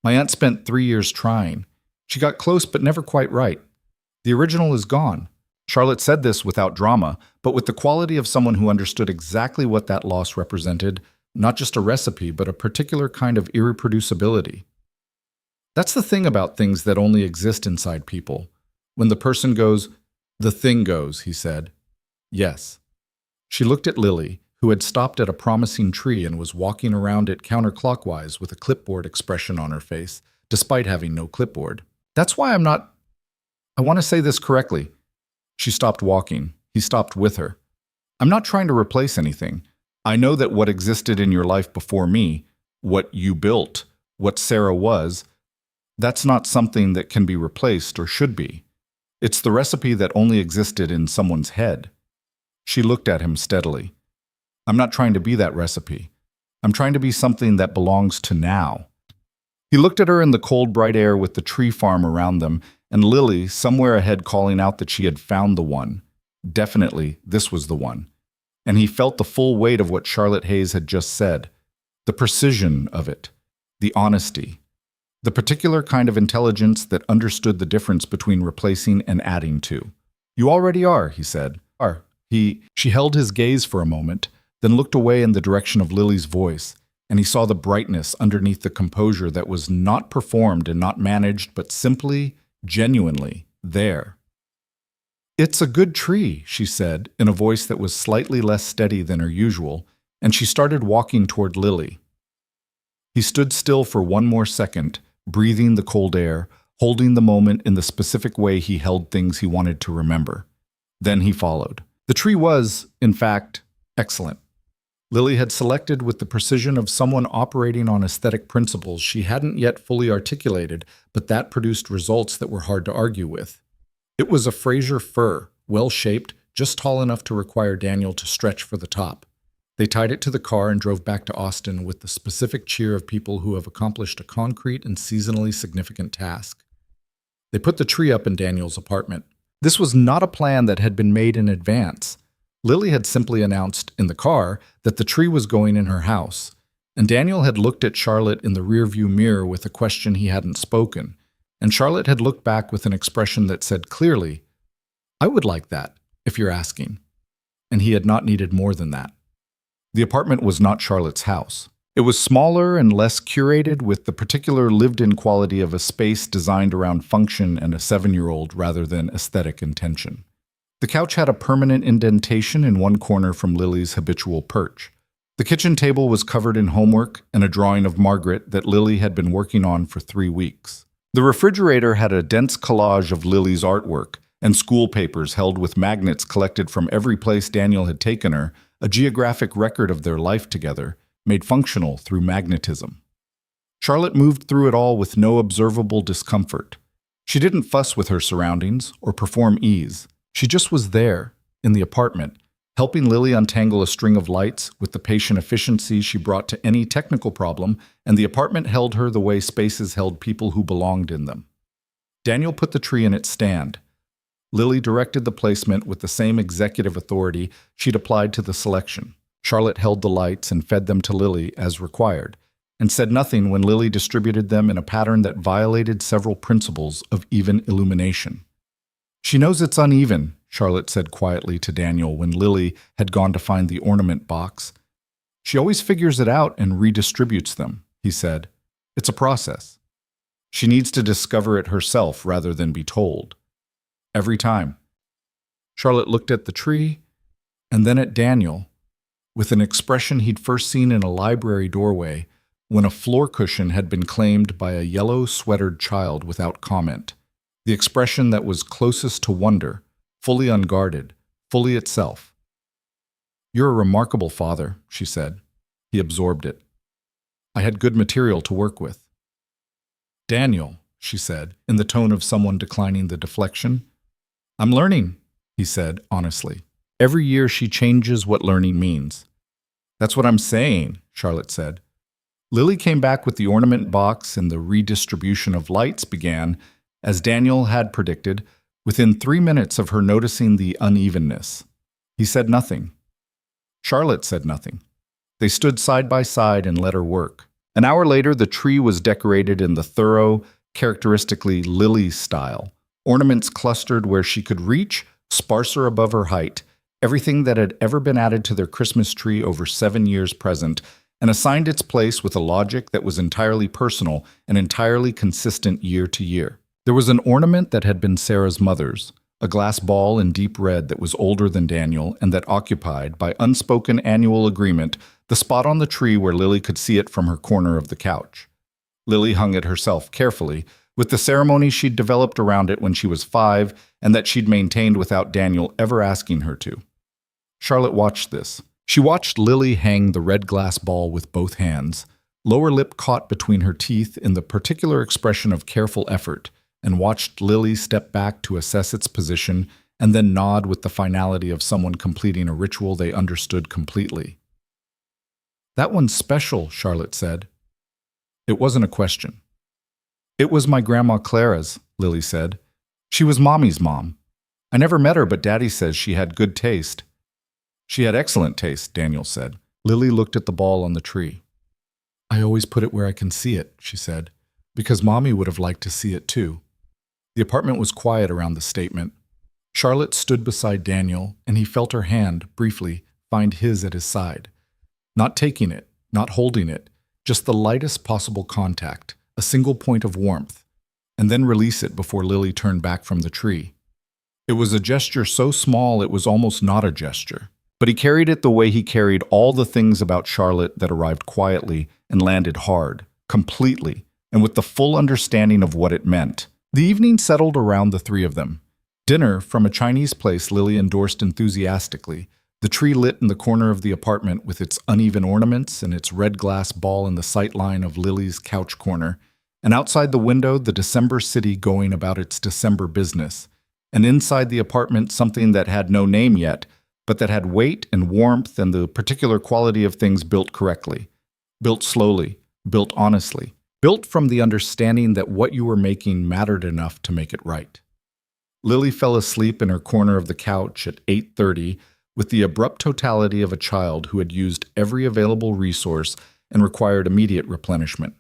S1: "My aunt spent 3 years trying. She got close but never quite right. The original is gone." Charlotte said this without drama, but with the quality of someone who understood exactly what that loss represented, not just a recipe, but a particular kind of irreproducibility. That's the thing about things that only exist inside people. When the person goes, "The thing goes," he said. "Yes." She looked at Lily, who had stopped at a promising tree and was walking around it counterclockwise with a clipboard expression on her face, despite having no clipboard. "That's why I want to say this correctly." She stopped walking. He stopped with her. "I'm not trying to replace anything. I know that what existed in your life before me, what you built, what Sarah was, that's not something that can be replaced or should be. It's the recipe that only existed in someone's head. She looked at him steadily. I'm not trying to be that recipe. I'm trying to be something that belongs to now. He looked at her in the cold, bright air with the tree farm around them, and Lily somewhere ahead calling out that she had found the one. Definitely, this was the one. And he felt the full weight of what Charlotte Hayes had just said. The precision of it. The honesty. The particular kind of intelligence that understood the difference between replacing and adding to. You already are, he said. She held his gaze for a moment, then looked away in the direction of Lily's voice, and he saw the brightness underneath the composure that was not performed and not managed, but simply, genuinely, there. It's a good tree, she said, in a voice that was slightly less steady than her usual, and she started walking toward Lily. He stood still for one more second, breathing the cold air, holding the moment in the specific way he held things he wanted to remember. Then he followed. The tree was, in fact, excellent. Lily had selected with the precision of someone operating on aesthetic principles she hadn't yet fully articulated, but that produced results that were hard to argue with. It was a Fraser fir, well-shaped, just tall enough to require Daniel to stretch for the top. They tied it to the car and drove back to Austin with the specific cheer of people who have accomplished a concrete and seasonally significant task. They put the tree up in Daniel's apartment. This was not a plan that had been made in advance. Lily had simply announced in the car that the tree was going in her house, and Daniel had looked at Charlotte in the rearview mirror with a question he hadn't spoken, and Charlotte had looked back with an expression that said clearly, I would like that, if you're asking. And he had not needed more than that. The apartment was not Charlotte's house. It was smaller and less curated, with the particular lived-in quality of a space designed around function and a 7-year-old rather than aesthetic intention. The couch had a permanent indentation in one corner from Lily's habitual perch. The kitchen table was covered in homework and a drawing of Margaret that Lily had been working on for 3 weeks. The refrigerator had a dense collage of Lily's artwork and school papers held with magnets collected from every place Daniel had taken her, a geographic record of their life together, made functional through magnetism. Charlotte moved through it all with no observable discomfort. She didn't fuss with her surroundings or perform ease. She just was there, in the apartment, helping Lily untangle a string of lights with the patient efficiency she brought to any technical problem, and the apartment held her the way spaces held people who belonged in them. Daniel put the tree in its stand. Lily directed the placement with the same executive authority she'd applied to the selection. Charlotte held the lights and fed them to Lily as required, and said nothing when Lily distributed them in a pattern that violated several principles of even illumination. She knows it's uneven, Charlotte said quietly to Daniel when Lily had gone to find the ornament box. She always figures it out and redistributes them, he said. It's a process. She needs to discover it herself rather than be told. Every time. Charlotte looked at the tree and then at Daniel, with an expression he'd first seen in a library doorway when a floor cushion had been claimed by a yellow-sweatered child without comment. The expression that was closest to wonder, fully unguarded, fully itself. You're a remarkable father, she said. He absorbed it. I had good material to work with. Daniel, she said, in the tone of someone declining the deflection. I'm learning, he said, honestly. Every year she changes what learning means. That's what I'm saying, Charlotte said. Lily came back with the ornament box and the redistribution of lights began, as Daniel had predicted, within 3 minutes of her noticing the unevenness. He said nothing. Charlotte said nothing. They stood side by side and let her work. An hour later, the tree was decorated in the thorough, characteristically Lily style. Ornaments clustered where she could reach, sparser above her height, everything that had ever been added to their Christmas tree over 7 years present, and assigned its place with a logic that was entirely personal and entirely consistent year to year. There was an ornament that had been Sarah's mother's, a glass ball in deep red that was older than Daniel and that occupied, by unspoken annual agreement, the spot on the tree where Lily could see it from her corner of the couch. Lily hung it herself carefully, with the ceremony she'd developed around it when she was 5 and that she'd maintained without Daniel ever asking her to. Charlotte watched this. She watched Lily hang the red glass ball with both hands, lower lip caught between her teeth in the particular expression of careful effort, and watched Lily step back to assess its position and then nod with the finality of someone completing a ritual they understood completely. "That one's special," Charlotte said. It wasn't a question. "It was my Grandma Clara's," Lily said. "She was Mommy's mom. I never met her, but Daddy says she had good taste." "She had excellent taste," Daniel said. Lily looked at the ball on the tree. "I always put it where I can see it," she said, "because Mommy would have liked to see it too." The apartment was quiet around the statement. Charlotte stood beside Daniel, and he felt her hand, briefly, find his at his side. Not taking it, not holding it, just the lightest possible contact, a single point of warmth, and then release it before Lily turned back from the tree. It was a gesture so small it was almost not a gesture. But he carried it the way he carried all the things about Charlotte that arrived quietly and landed hard, completely, and with the full understanding of what it meant. The evening settled around the three of them. Dinner from a Chinese place Lily endorsed enthusiastically, the tree lit in the corner of the apartment with its uneven ornaments and its red glass ball in the sight line of Lily's couch corner, and outside the window the December city going about its December business, and inside the apartment something that had no name yet, but that had weight and warmth and the particular quality of things built correctly, built slowly, built honestly, built from the understanding that what you were making mattered enough to make it right. Lily fell asleep in her corner of the couch at 8:30 with the abrupt totality of a child who had used every available resource and required immediate replenishment.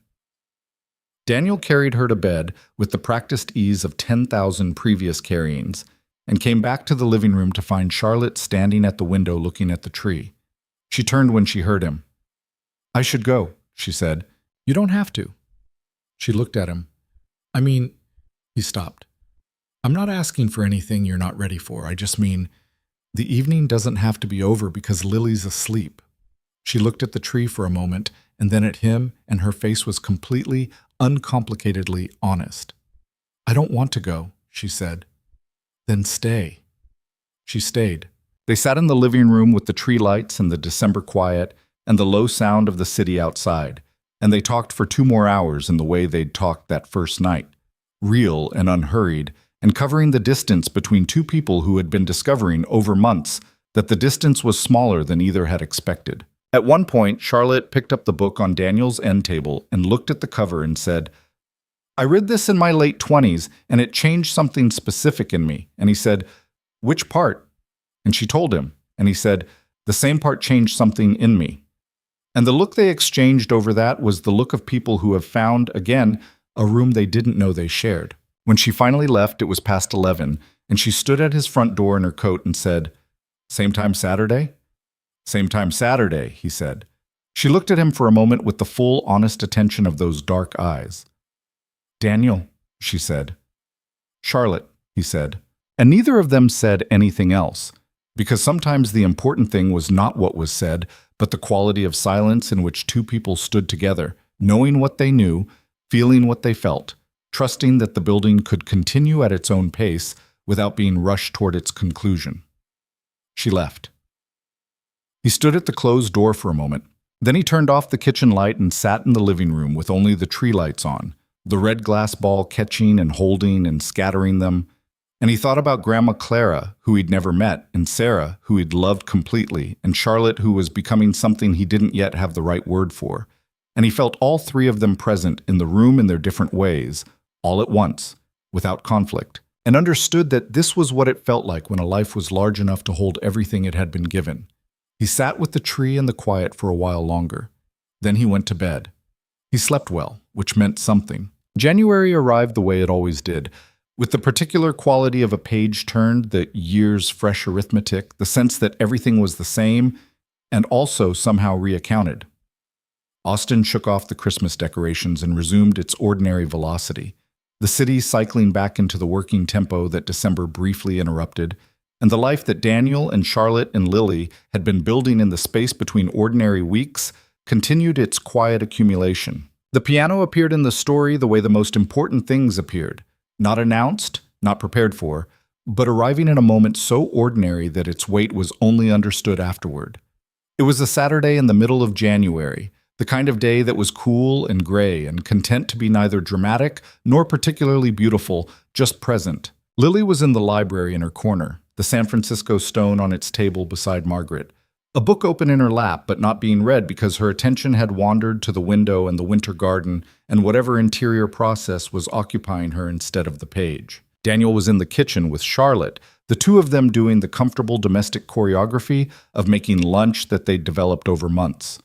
S1: Daniel carried her to bed with the practiced ease of 10,000 previous carryings, and came back to the living room to find Charlotte standing at the window looking at the tree. She turned when she heard him. "I should go," she said. "You don't have to." She looked at him. "I mean," he stopped. "I'm not asking for anything you're not ready for. I just mean, the evening doesn't have to be over because Lily's asleep." She looked at the tree for a moment, and then at him, and her face was completely, uncomplicatedly honest. "I don't want to go," she said. "Then stay." She stayed. They sat in the living room with the tree lights and the December quiet and the low sound of the city outside, and they talked for 2 more hours in the way they'd talked that first night, real and unhurried, and covering the distance between two people who had been discovering over months that the distance was smaller than either had expected. At one point, Charlotte picked up the book on Daniel's end table and looked at the cover and said, "I read this in my late 20s, and it changed something specific in me." And he said, "Which part?" And she told him, and he said, "The same part changed something in me." And the look they exchanged over that was the look of people who have found, again, a room they didn't know they shared. When she finally left, it was past 11, and she stood at his front door in her coat and said, "Same time Saturday?" "Same time Saturday," he said. She looked at him for a moment with the full, honest attention of those dark eyes. "Daniel," she said. "Charlotte," he said. And neither of them said anything else, because sometimes the important thing was not what was said, but the quality of silence in which two people stood together, knowing what they knew, feeling what they felt, trusting that the building could continue at its own pace without being rushed toward its conclusion. She left. He stood at the closed door for a moment. Then he turned off the kitchen light and sat in the living room with only the tree lights on, the red glass ball catching and holding and scattering them. And he thought about Grandma Clara, who he'd never met, and Sarah, who he'd loved completely, and Charlotte, who was becoming something he didn't yet have the right word for. And he felt all three of them present in the room in their different ways, all at once, without conflict, and understood that this was what it felt like when a life was large enough to hold everything it had been given. He sat with the tree and the quiet for a while longer. Then he went to bed. He slept well, which meant something. January arrived the way it always did, with the particular quality of a page turned, the year's fresh arithmetic, the sense that everything was the same, and also somehow reaccounted. Austin shook off the Christmas decorations and resumed its ordinary velocity, the city cycling back into the working tempo that December briefly interrupted, and the life that Daniel and Charlotte and Lily had been building in the space between ordinary weeks continued its quiet accumulation. The piano appeared in the story the way the most important things appeared, not announced, not prepared for, but arriving in a moment so ordinary that its weight was only understood afterward. It was a Saturday in the middle of January, The kind of day that was cool and gray and content to be neither dramatic nor particularly beautiful, just present. Lily was in the library in her corner, the San Francisco stone on its table beside Margaret. A book open in her lap, but not being read because her attention had wandered to the window and the winter garden and whatever interior process was occupying her instead of the page. Daniel was in the kitchen with Charlotte, the two of them doing the comfortable domestic choreography of making lunch that they'd developed over months.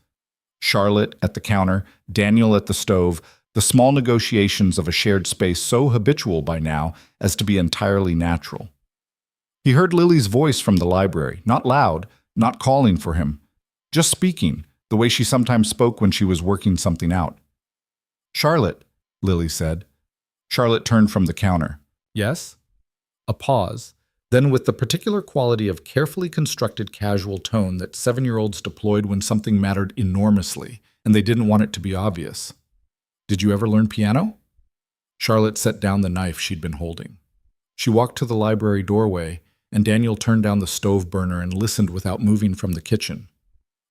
S1: Charlotte at the counter, Daniel at the stove, the small negotiations of a shared space so habitual by now as to be entirely natural. He heard Lily's voice from the library, not loud, not calling for him, just speaking, the way she sometimes spoke when she was working something out. "Charlotte," Lily said. Charlotte turned from the counter. "Yes?" A pause, then with the particular quality of carefully constructed casual tone that 7-year-olds deployed when something mattered enormously, and they didn't want it to be obvious. "Did you ever learn piano?" Charlotte set down the knife she'd been holding. She walked to the library doorway, and Daniel turned down the stove burner and listened without moving from the kitchen.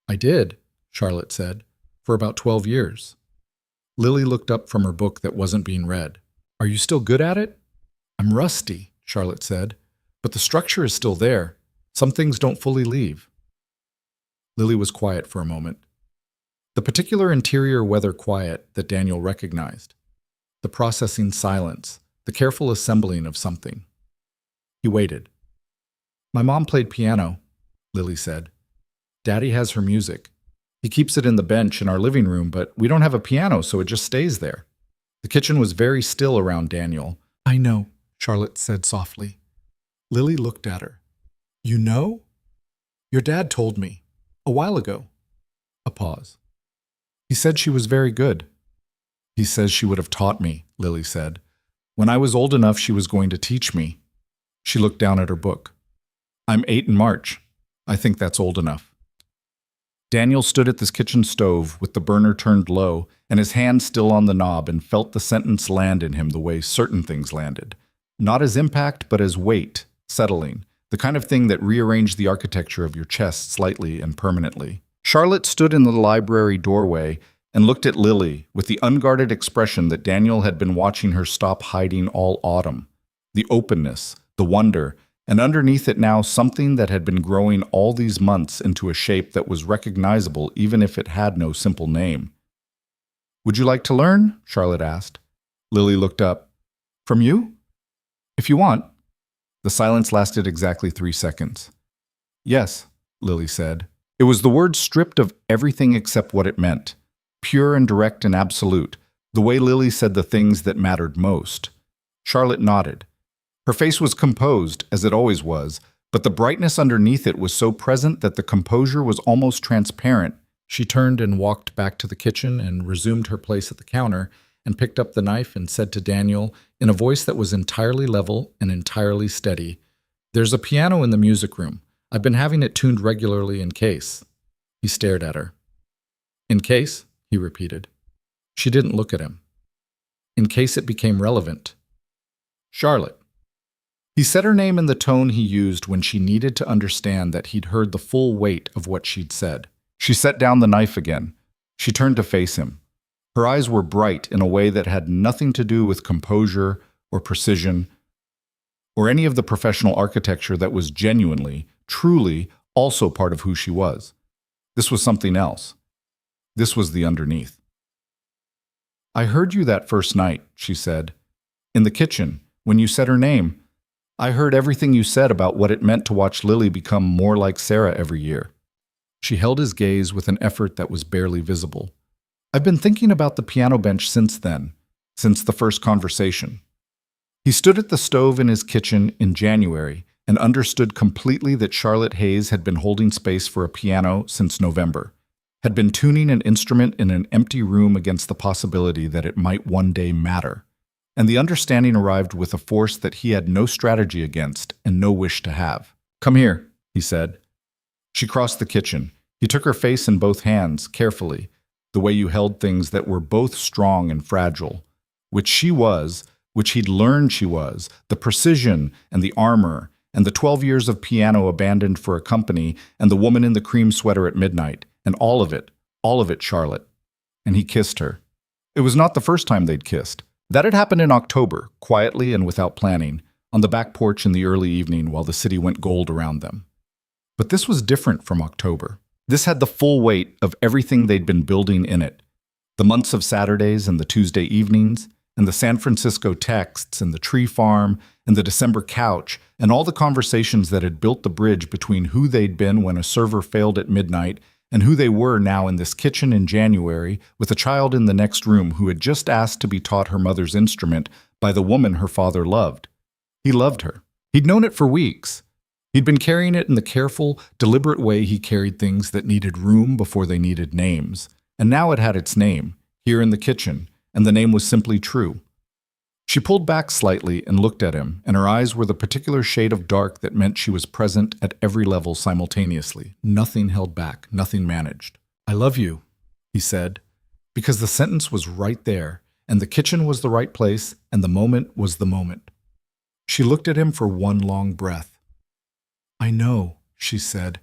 S1: "I did," Charlotte said, "for about 12 years. Lily looked up from her book that wasn't being read. "Are you still good at it?" "I'm rusty," Charlotte said, "but the structure is still there. Some things don't fully leave." Lily was quiet for a moment. The particular interior weather quiet that Daniel recognized. The processing silence, the careful assembling of something. He waited. "My mom played piano," Lily said. "Daddy has her music. He keeps it in the bench in our living room, but we don't have a piano, so it just stays there." The kitchen was very still around Daniel. "I know," Charlotte said softly. Lily looked at her. "You know? Your dad told me. A while ago." A pause. "He said she was very good." "He says she would have taught me," Lily said. "When I was old enough, she was going to teach me." She looked down at her book. "I'm 8 in March. I think that's old enough." Daniel stood at this kitchen stove with the burner turned low and his hand still on the knob and felt the sentence land in him the way certain things landed. Not as impact, but as weight, settling, the kind of thing that rearranged the architecture of your chest slightly and permanently. Charlotte stood in the library doorway and looked at Lily with the unguarded expression that Daniel had been watching her stop hiding all autumn. The openness, the wonder, and underneath it now something that had been growing all these months into a shape that was recognizable even if it had no simple name. "Would you like to learn?" Charlotte asked. Lily looked up. "From you?" "If you want." The silence lasted exactly 3 seconds. "Yes," Lily said. It was the word stripped of everything except what it meant. Pure and direct and absolute, the way Lily said the things that mattered most. Charlotte nodded. Her face was composed, as it always was, but the brightness underneath it was so present that the composure was almost transparent. She turned and walked back to the kitchen and resumed her place at the counter and picked up the knife and said to Daniel, in a voice that was entirely level and entirely steady, "There's a piano in the music room. I've been having it tuned regularly in case." He stared at her. "In case?" he repeated. She didn't look at him. "In case it became relevant." "Charlotte." He said her name in the tone he used when she needed to understand that he'd heard the full weight of what she'd said. She set down the knife again. She turned to face him. Her eyes were bright in a way that had nothing to do with composure or precision or any of the professional architecture that was genuinely, truly, also part of who she was. This was something else. This was the underneath. "I heard you that first night," she said. "In the kitchen, when you said her name. I heard everything you said about what it meant to watch Lily become more like Sarah every year." She held his gaze with an effort that was barely visible. "I've been thinking about the piano bench since then, since the first conversation." He stood at the stove in his kitchen in January and understood completely that Charlotte Hayes had been holding space for a piano since November, had been tuning an instrument in an empty room against the possibility that it might one day matter. And the understanding arrived with a force that he had no strategy against and no wish to have. "Come here," he said. She crossed the kitchen. He took her face in both hands, carefully, the way you held things that were both strong and fragile, which she was, which he'd learned she was, the precision and the armor, and the 12 years of piano abandoned for a company, and the woman in the cream sweater at midnight, and all of it, Charlotte. and he kissed her. It was not the first time they'd kissed. That had happened in October, quietly and without planning, on the back porch in the early evening while the city went gold around them. But this was different from October. This had the full weight of everything they'd been building in it. The months of Saturdays and the Tuesday evenings, and the San Francisco texts, and the tree farm, and the December couch, and all the conversations that had built the bridge between who they'd been when a server failed at midnight and who they were now in this kitchen in January with a child in the next room who had just asked to be taught her mother's instrument by the woman her father loved. He loved her. He'd known it for weeks. He'd been carrying it in the careful, deliberate way he carried things that needed room before they needed names. And now it had its name, here in the kitchen, and the name was simply true. She pulled back slightly and looked at him, and her eyes were the particular shade of dark that meant she was present at every level simultaneously. Nothing held back, nothing managed. "I love you," he said, because the sentence was right there, and the kitchen was the right place, and the moment was the moment. She looked at him for one long breath. "I know," she said,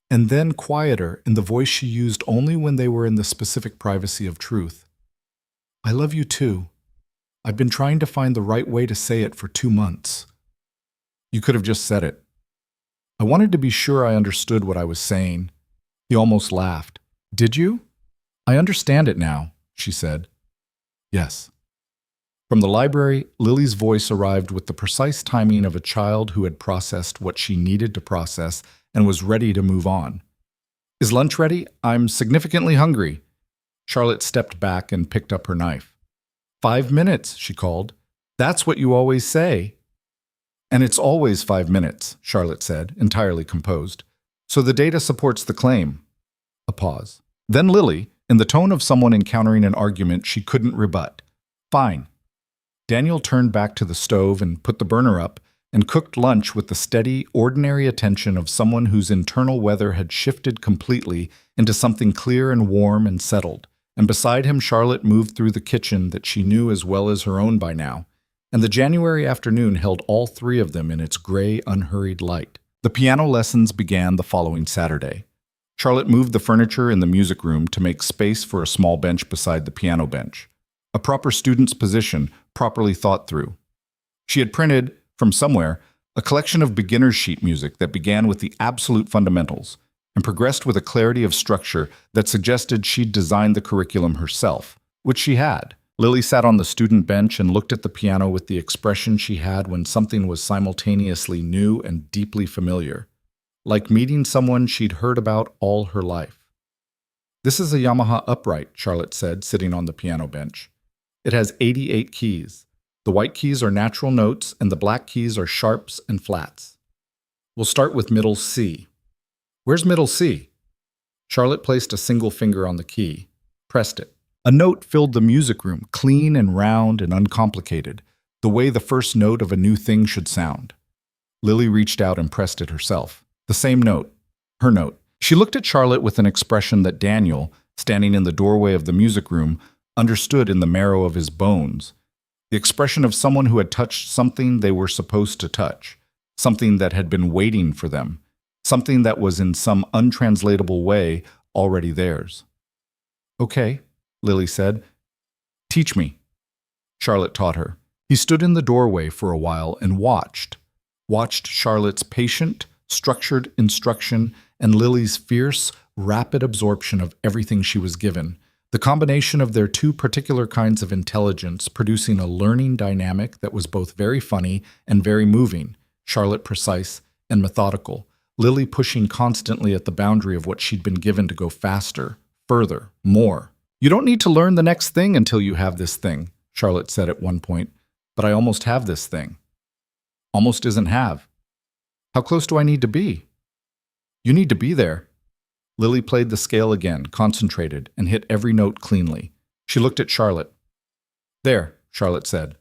S1: and then quieter in the voice she used only when they were in the specific privacy of truth. "I love you too. I've been trying to find the right way to say it for 2 months." "You could have just said it." "I wanted to be sure I understood what I was saying." He almost laughed. "Did you?" "I understand it now," she said. "Yes." From the library, Lily's voice arrived with the precise timing of a child who had processed what she needed to process and was ready to move on. "Is lunch ready? I'm significantly hungry." Charlotte stepped back and picked up her knife. 5 minutes, she called. "That's what you always say." "And it's always 5 minutes," Charlotte said, entirely composed. "So the data supports the claim." A pause. Then Lily, in the tone of someone encountering an argument she couldn't rebut. "Fine." Daniel turned back to the stove and put the burner up and cooked lunch with the steady, ordinary attention of someone whose internal weather had shifted completely into something clear and warm and settled. And beside him, Charlotte moved through the kitchen that she knew as well as her own by now, and the January afternoon held all three of them in its gray, unhurried light. The piano lessons began the following Saturday. Charlotte moved the furniture in the music room to make space for a small bench beside the piano bench. A proper student's position, properly thought through. She had printed, from somewhere, a collection of beginner's sheet music that began with the absolute fundamentals and progressed with a clarity of structure that suggested she'd designed the curriculum herself, which she had. Lily sat on the student bench and looked at the piano with the expression she had when something was simultaneously new and deeply familiar, like meeting someone she'd heard about all her life. "This is a Yamaha upright," Charlotte said, sitting on the piano bench. "It has 88 keys. The white keys are natural notes, and the black keys are sharps and flats. We'll start with middle C." "Where's middle C?" Charlotte placed a single finger on the key, pressed it. A note filled the music room, clean and round and uncomplicated, the way the first note of a new thing should sound. Lily reached out and pressed it herself. The same note, her note. She looked at Charlotte with an expression that Daniel, standing in the doorway of the music room, understood in the marrow of his bones. The expression of someone who had touched something they were supposed to touch, something that had been waiting for them, something that was in some untranslatable way already theirs. "Okay," Lily said. "Teach me." Charlotte taught her. He stood in the doorway for a while and watched Charlotte's patient, structured instruction and Lily's fierce, rapid absorption of everything she was given. The combination of their two particular kinds of intelligence producing a learning dynamic that was both very funny and very moving, Charlotte precise and methodical, Lily pushing constantly at the boundary of what she'd been given to go faster, further, more. "You don't need to learn the next thing until you have this thing," Charlotte said at one point, "but I almost have this thing." "Almost isn't have." "How close do I need to be?" "You need to be there." Lily played the scale again, concentrated, and hit every note cleanly. She looked at Charlotte. "There," Charlotte said.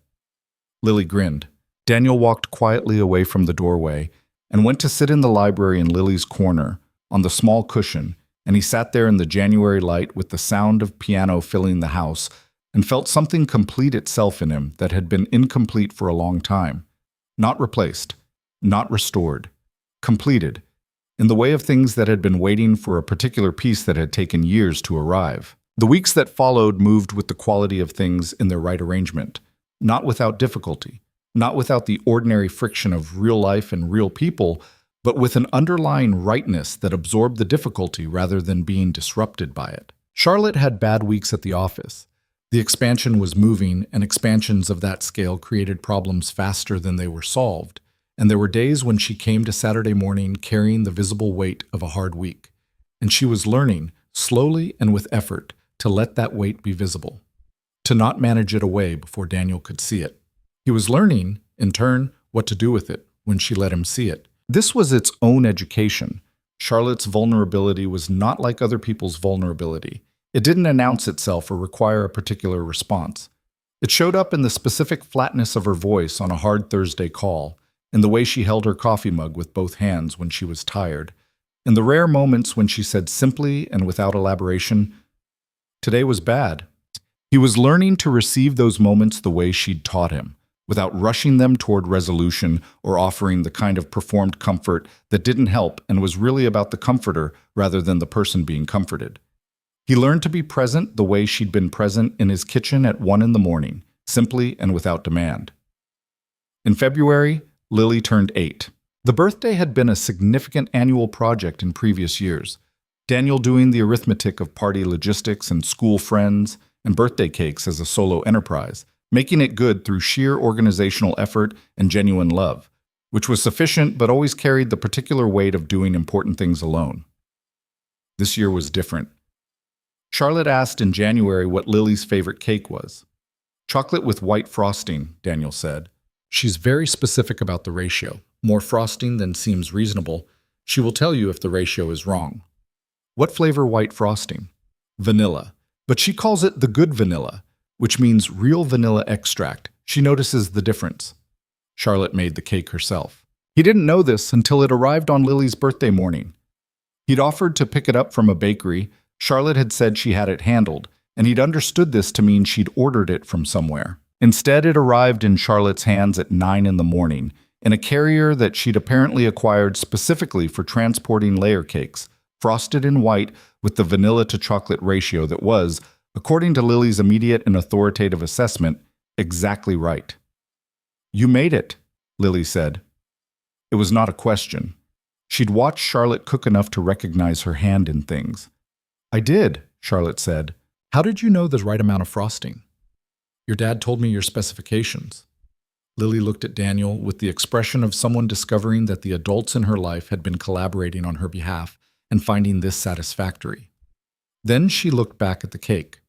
S1: Lily grinned. Daniel walked quietly away from the doorway and went to sit in the library in Lily's corner, on the small cushion, and he sat there in the January light with the sound of piano filling the house and felt something complete itself in him that had been incomplete for a long time. Not replaced, not restored, completed, in the way of things that had been waiting for a particular piece that had taken years to arrive. The weeks that followed moved with the quality of things in their right arrangement, not without difficulty, not without the ordinary friction of real life and real people, but with an underlying rightness that absorbed the difficulty rather than being disrupted by it. Charlotte had bad weeks at the office. The expansion was moving, and expansions of that scale created problems faster than they were solved, and there were days when she came to Saturday morning carrying the visible weight of a hard week, and she was learning, slowly and with effort, to let that weight be visible, to not manage it away before Daniel could see it. He was learning, in turn, what to do with it when she let him see it. This was its own education. Charlotte's vulnerability was not like other people's vulnerability. It didn't announce itself or require a particular response. It showed up in the specific flatness of her voice on a hard Thursday call, in the way she held her coffee mug with both hands when she was tired, in the rare moments when she said simply and without elaboration, "Today was bad." He was learning to receive those moments the way she'd taught him, without rushing them toward resolution or offering the kind of performed comfort that didn't help and was really about the comforter rather than the person being comforted. He learned to be present the way she'd been present in his kitchen at 1 in the morning, simply and without demand. In February, Lily turned 8. The birthday had been a significant annual project in previous years. Daniel doing the arithmetic of party logistics and school friends and birthday cakes as a solo enterprise, making it good through sheer organizational effort and genuine love, which was sufficient but always carried the particular weight of doing important things alone. This year was different. Charlotte asked in January what Lily's favorite cake was. "Chocolate with white frosting," Daniel said. She's very specific about the ratio. More frosting than seems reasonable. She will tell you if the ratio is wrong. "What flavor white frosting?" "Vanilla. But she calls it the good vanilla, which means real vanilla extract. She notices the difference." Charlotte made the cake herself. He didn't know this until it arrived on Lily's birthday morning. He'd offered to pick it up from a bakery. Charlotte had said she had it handled, and he'd understood this to mean she'd ordered it from somewhere. Instead, it arrived in Charlotte's hands at 9 in the morning, in a carrier that she'd apparently acquired specifically for transporting layer cakes, frosted in white with the vanilla to chocolate ratio that was, according to Lily's immediate and authoritative assessment, exactly right. "You made it," Lily said. It was not a question. She'd watched Charlotte cook enough to recognize her hand in things. "I did," Charlotte said. "How did you know the right amount of frosting?" "Your dad told me your specifications." Lily looked at Daniel with the expression of someone discovering that the adults in her life had been collaborating on her behalf and finding this satisfactory. Then she looked back at the cake.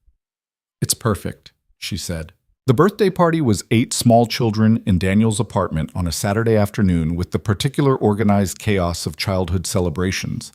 S1: "It's perfect," she said. The birthday party was 8 small children in Daniel's apartment on a Saturday afternoon with the particular organized chaos of childhood celebrations.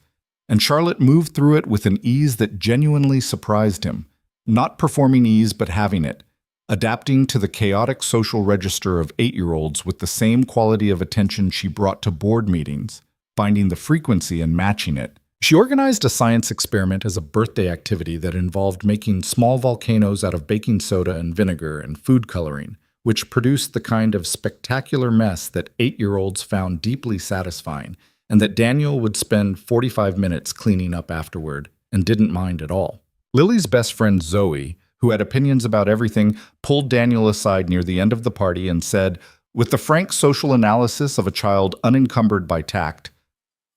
S1: And Charlotte moved through it with an ease that genuinely surprised him, not performing ease but having it, adapting to the chaotic social register of 8-year-olds with the same quality of attention she brought to board meetings, finding the frequency and matching it. She organized a science experiment as a birthday activity that involved making small volcanoes out of baking soda and vinegar and food coloring, which produced the kind of spectacular mess that 8-year-olds found deeply satisfying, and that Daniel would spend 45 minutes cleaning up afterward, and didn't mind at all. Lily's best friend Zoe, who had opinions about everything, pulled Daniel aside near the end of the party and said, with the frank social analysis of a child unencumbered by tact,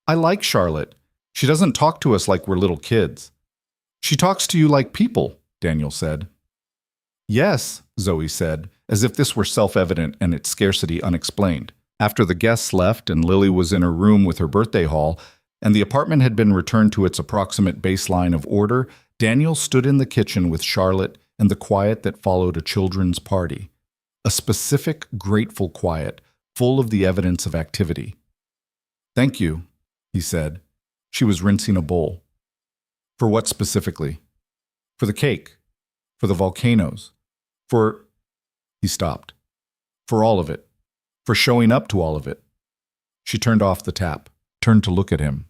S1: "I like Charlotte. She doesn't talk to us like we're little kids." "She talks to you like people," Daniel said. "Yes," Zoe said, as if this were self-evident and its scarcity unexplained. After the guests left and Lily was in her room with her birthday haul, and the apartment had been returned to its approximate baseline of order, Daniel stood in the kitchen with Charlotte and the quiet that followed a children's party. A specific, grateful quiet, full of the evidence of activity. "Thank you," he said. She was rinsing a bowl. "For what specifically?" "For the cake. For the volcanoes. For—" He stopped. "For all of it. For showing up to all of it." She turned off the tap, turned to look at him.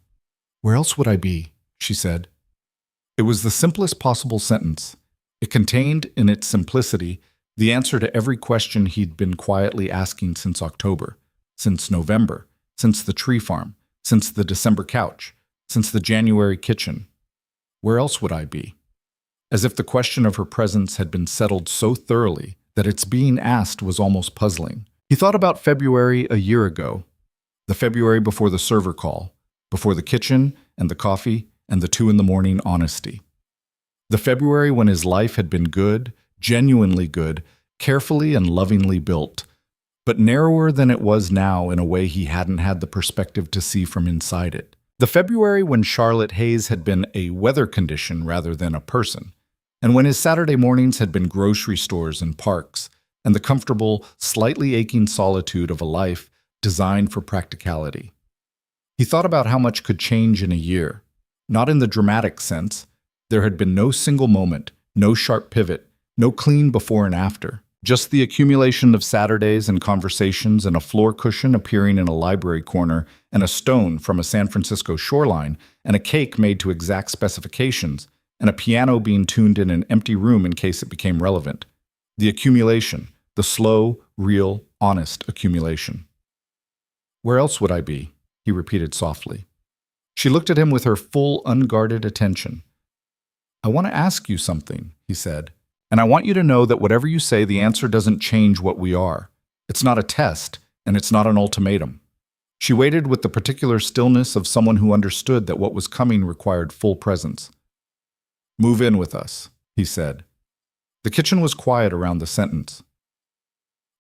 S1: "Where else would I be?" she said. It was the simplest possible sentence. It contained, in its simplicity, the answer to every question he'd been quietly asking since October, since November, since the tree farm, since the December couch, since the January kitchen. Where else would I be? as if the question of her presence had been settled so thoroughly that its being asked was almost puzzling. He thought about February a year ago, the February before the server call, before the kitchen and the coffee and the 2 in the morning honesty. The February when his life had been good, genuinely good, carefully and lovingly built, but narrower than it was now in a way he hadn't had the perspective to see from inside it. The February when Charlotte Hayes had been a weather condition rather than a person, and when his Saturday mornings had been grocery stores and parks, and the comfortable, slightly aching solitude of a life designed for practicality. He thought about how much could change in a year, not in the dramatic sense. There had been no single moment, no sharp pivot, no clean before and after. Just the accumulation of Saturdays and conversations and a floor cushion appearing in a library corner and a stone from a San Francisco shoreline and a cake made to exact specifications and a piano being tuned in an empty room in case it became relevant. The accumulation, the slow, real, honest accumulation. "Where else would I be?" he repeated softly. She looked at him with her full, unguarded attention. "I want to ask you something," he said. "And I want you to know that whatever you say, the answer doesn't change what we are. It's not a test, and it's not an ultimatum." She waited with the particular stillness of someone who understood that what was coming required full presence. "Move in with us," he said. The kitchen was quiet around the sentence.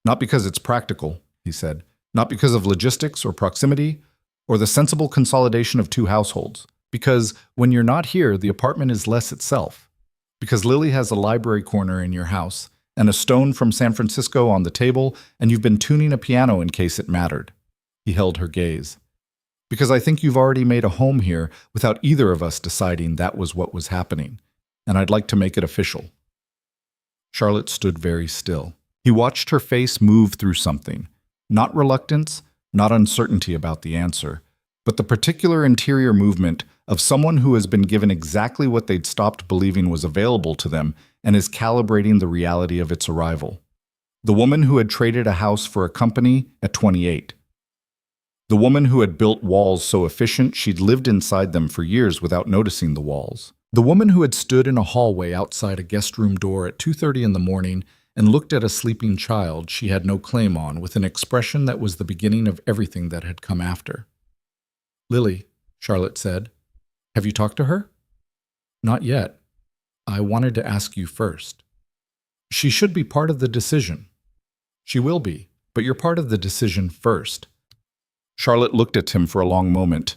S1: "Not because it's practical," he said. "Not because of logistics or proximity or the sensible consolidation of 2 households. Because when you're not here, the apartment is less itself. Because Lily has a library corner in your house and a stone from San Francisco on the table, and you've been tuning a piano in case it mattered." He held her gaze. "Because I think you've already made a home here without either of us deciding that was what was happening, and I'd like to make it official." Charlotte stood very still. He watched her face move through something. Not reluctance, not uncertainty about the answer, but the particular interior movement of someone who has been given exactly what they'd stopped believing was available to them and is calibrating the reality of its arrival. The woman who had traded a house for a company at 28. The woman who had built walls so efficient she'd lived inside them for years without noticing the walls. The woman who had stood in a hallway outside a guest room door at 2:30 in the morning and looked at a sleeping child she had no claim on with an expression that was the beginning of everything that had come after. "Lily," Charlotte said, "have you talked to her?" "Not yet. I wanted to ask you first." "She should be part of the decision." "She will be, but you're part of the decision first." Charlotte looked at him for a long moment,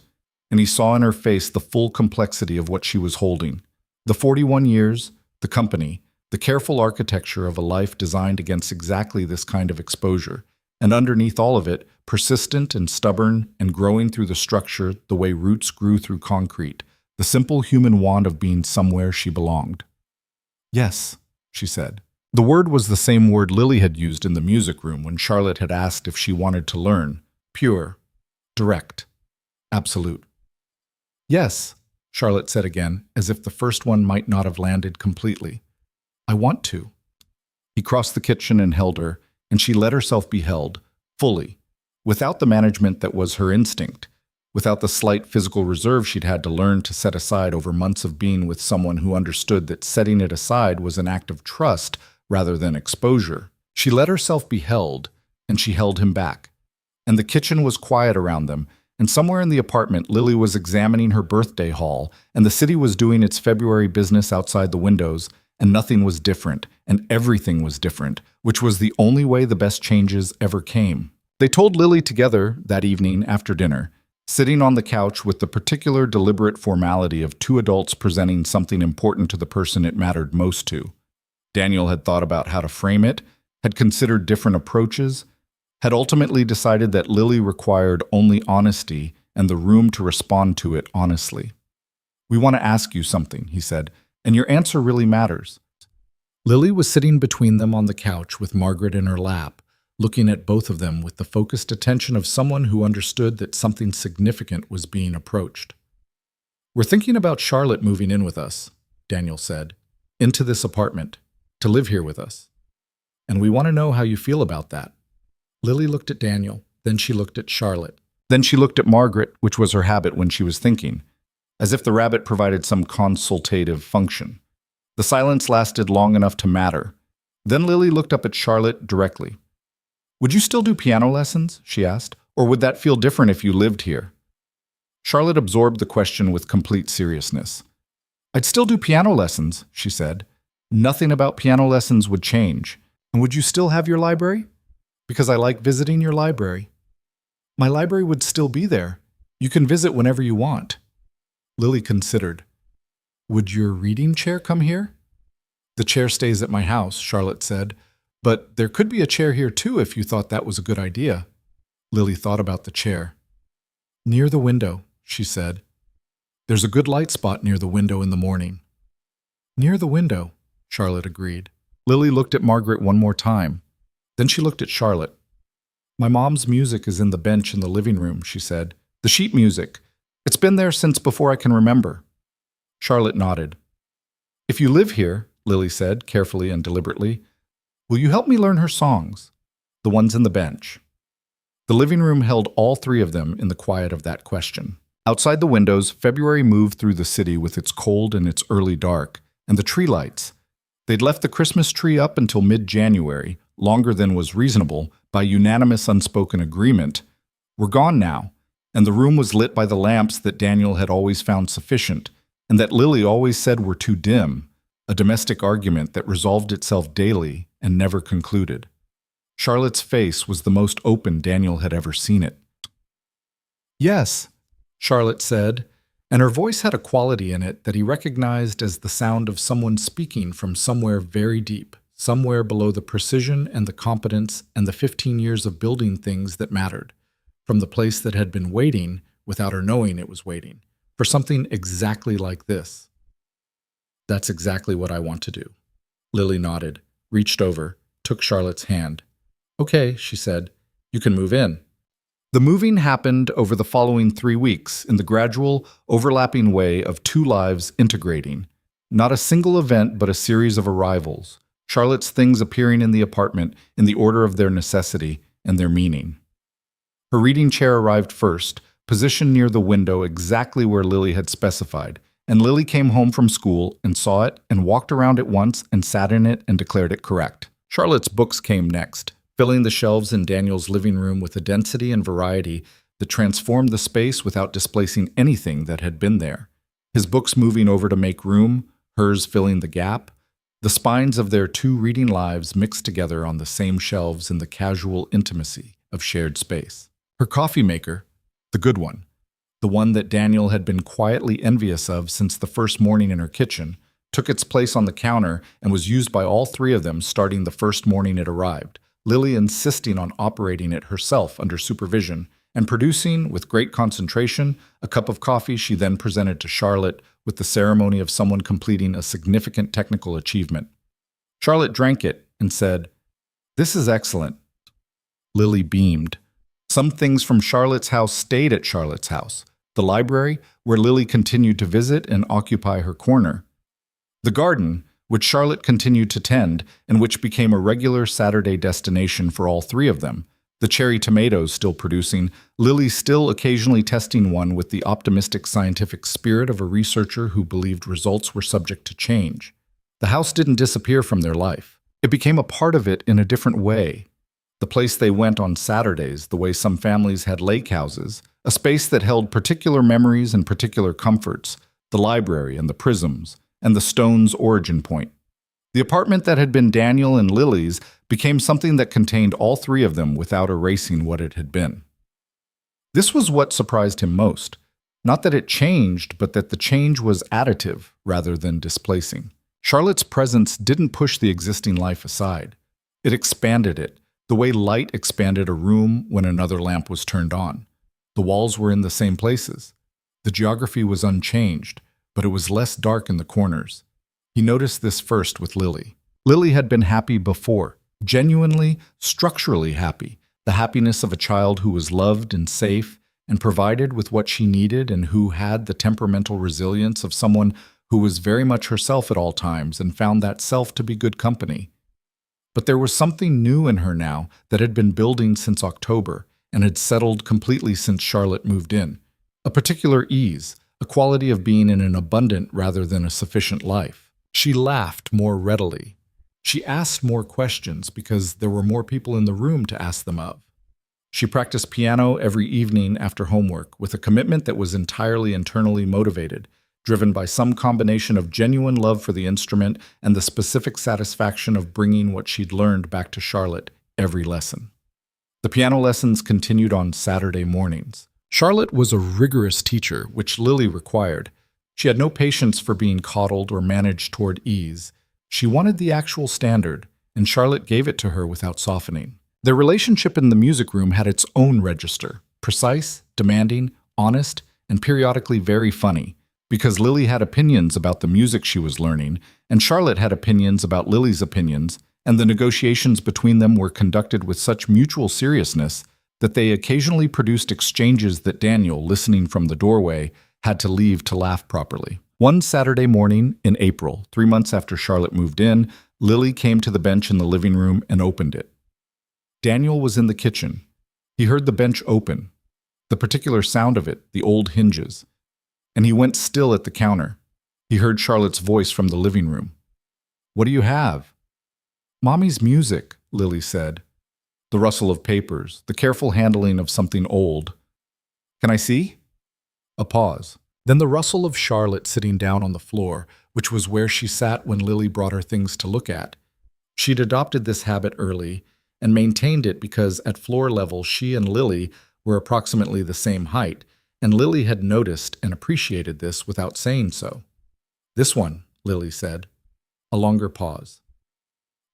S1: and he saw in her face the full complexity of what she was holding. The 41 years, the company, the careful architecture of a life designed against exactly this kind of exposure, and underneath all of it, persistent and stubborn and growing through the structure the way roots grew through concrete, the simple human want of being somewhere she belonged. "Yes," she said. The word was the same word Lily had used in the music room when Charlotte had asked if she wanted to learn. Pure, direct, absolute. "Yes," Charlotte said again, as if the first one might not have landed completely. "I want to." He crossed the kitchen and held her, and she let herself be held, fully, without the management that was her instinct, without the slight physical reserve she'd had to learn to set aside over months of being with someone who understood that setting it aside was an act of trust rather than exposure. She let herself be held, and she held him back. And the kitchen was quiet around them, and somewhere in the apartment Lily was examining her birthday haul, and the city was doing its February business outside the windows, and nothing was different, and everything was different, which was the only way the best changes ever came. They told Lily together that evening after dinner, sitting on the couch with the particular deliberate formality of 2 adults presenting something important to the person it mattered most to. Daniel had thought about how to frame it, had considered different approaches, had ultimately decided that Lily required only honesty and the room to respond to it honestly. "We want to ask you something," he said, "and your answer really matters." Lily was sitting between them on the couch with Margaret in her lap, looking at both of them with the focused attention of someone who understood that something significant was being approached. "We're thinking about Charlotte moving in with us," Daniel said, "into this apartment, to live here with us. And we want to know how you feel about that." Lily looked at Daniel, then she looked at Charlotte. Then she looked at Margaret, which was her habit when she was thinking, as if the rabbit provided some consultative function. The silence lasted long enough to matter. Then Lily looked up at Charlotte directly. "Would you still do piano lessons?" she asked. "Or would that feel different if you lived here?" Charlotte absorbed the question with complete seriousness. "I'd still do piano lessons," she said. "Nothing about piano lessons would change. And would you still have your library?" "Because I like visiting your library." "My library would still be there. You can visit whenever you want." Lily considered. "Would your reading chair come here?" "The chair stays at my house," Charlotte said. "But there could be a chair here too if you thought that was a good idea." Lily thought about the chair. "Near the window," she said. "There's a good light spot near the window in the morning." "Near the window," Charlotte agreed. Lily looked at Margaret one more time. Then she looked at Charlotte. "My mom's music is in the bench in the living room," she said. "The sheet music. It's been there since before I can remember." Charlotte nodded. "If you live here," Lily said, carefully and deliberately, "will you help me learn her songs? The ones in the bench." The living room held all three of them in the quiet of that question. Outside the windows, February moved through the city with its cold and its early dark, and the tree lights. They'd left the Christmas tree up until mid-January, longer than was reasonable, by unanimous unspoken agreement, were gone now, and the room was lit by the lamps that Daniel had always found sufficient, and that Lily always said were too dim, a domestic argument that resolved itself daily and never concluded. Charlotte's face was the most open Daniel had ever seen it. "Yes," Charlotte said, and her voice had a quality in it that he recognized as the sound of someone speaking from somewhere very deep, somewhere below the precision and the competence and the 15 years of building things that mattered, from the place that had been waiting, without her knowing it was waiting, for something exactly like this. "That's exactly what I want to do." Lily nodded, reached over, took Charlotte's hand. "Okay," she said, "you can move in." The moving happened over the following 3 weeks in the gradual, overlapping way of two lives integrating. Not a single event, but a series of arrivals. Charlotte's things appearing in the apartment in the order of their necessity and their meaning. Her reading chair arrived first, positioned near the window exactly where Lily had specified, and Lily came home from school and saw it and walked around it once and sat in it and declared it correct. Charlotte's books came next, filling the shelves in Daniel's living room with a density and variety that transformed the space without displacing anything that had been there. His books moving over to make room, hers filling the gap. The spines of their two reading lives mixed together on the same shelves in the casual intimacy of shared space. Her coffee maker, the good one, the one that Daniel had been quietly envious of since the first morning in her kitchen, took its place on the counter and was used by all three of them starting the first morning it arrived, Lily insisting on operating it herself under supervision and producing, with great concentration, a cup of coffee she then presented to Charlotte with the ceremony of someone completing a significant technical achievement. Charlotte drank it and said, "This is excellent." Lily beamed. Some things from Charlotte's house stayed at Charlotte's house. The library, where Lily continued to visit and occupy her corner. The garden, which Charlotte continued to tend, and which became a regular Saturday destination for all three of them. The cherry tomatoes still producing, Lily still occasionally testing one with the optimistic scientific spirit of a researcher who believed results were subject to change. The house didn't disappear from their life. It became a part of it in a different way. The place they went on Saturdays, the way some families had lake houses, a space that held particular memories and particular comforts, the library and the prisms, and the stone's origin point. The apartment that had been Daniel and Lily's became something that contained all three of them without erasing what it had been. This was what surprised him most. Not that it changed, but that the change was additive rather than displacing. Charlotte's presence didn't push the existing life aside. It expanded it, the way light expanded a room when another lamp was turned on. The walls were in the same places. The geography was unchanged, but it was less dark in the corners. He noticed this first with Lily. Lily had been happy before, genuinely, structurally happy, the happiness of a child who was loved and safe and provided with what she needed and who had the temperamental resilience of someone who was very much herself at all times and found that self to be good company. But there was something new in her now that had been building since October and had settled completely since Charlotte moved in. A particular ease, a quality of being in an abundant rather than a sufficient life.
S2: She laughed more readily. She asked more questions because there were more people in the room to ask them of. She practiced piano every evening after homework with a commitment that was entirely internally motivated, driven by some combination of genuine love for the instrument and the specific satisfaction of bringing what she'd learned back to Charlotte every lesson. The piano lessons continued on Saturday mornings. Charlotte was a rigorous teacher, which Lily required. She had no patience for being coddled or managed toward ease. She wanted the actual standard, and Charlotte gave it to her without softening. Their relationship in the music room had its own register, precise, demanding, honest, and periodically very funny, because Lily had opinions about the music she was learning, and Charlotte had opinions about Lily's opinions, and the negotiations between them were conducted with such mutual seriousness that they occasionally produced exchanges that Daniel, listening from the doorway, had to leave to laugh properly. One Saturday morning in April, 3 months after Charlotte moved in, Lily came to the bench in the living room and opened it. Daniel was in the kitchen. He heard the bench open, the particular sound of it, the old hinges, and he went still at the counter. He heard Charlotte's voice from the living room. "What do you have?" "Mommy's music," Lily said. The rustle of papers, the careful handling of something old. "Can I see?" A pause. Then the rustle of Charlotte sitting down on the floor, which was where she sat when Lily brought her things to look at. She'd adopted this habit early and maintained it because at floor level she and Lily were approximately the same height, and Lily had noticed and appreciated this without saying so. "This one," Lily said. A longer pause.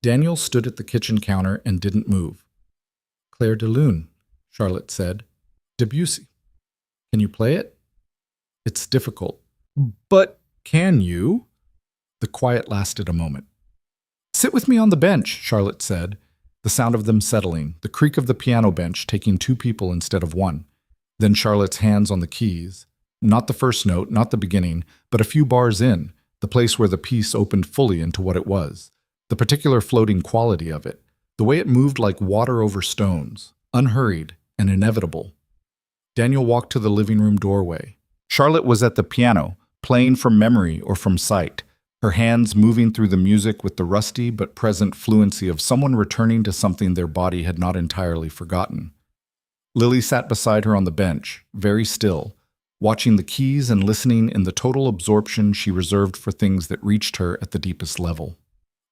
S2: Daniel stood at the kitchen counter and didn't move. "Clair de Lune," Charlotte said. "Debussy. Can you play it?" "It's difficult." "But can you?" The quiet lasted a moment. "Sit with me on the bench," Charlotte said, the sound of them settling, the creak of the piano bench taking 2 people instead of 1. Then Charlotte's hands on the keys. Not the first note, not the beginning, but a few bars in, the place where the piece opened fully into what it was, the particular floating quality of it, the way it moved like water over stones, unhurried and inevitable. Daniel walked to the living room doorway. Charlotte was at the piano, playing from memory or from sight, her hands moving through the music with the rusty but present fluency of someone returning to something their body had not entirely forgotten. Lily sat beside her on the bench, very still, watching the keys and listening in the total absorption she reserved for things that reached her at the deepest level.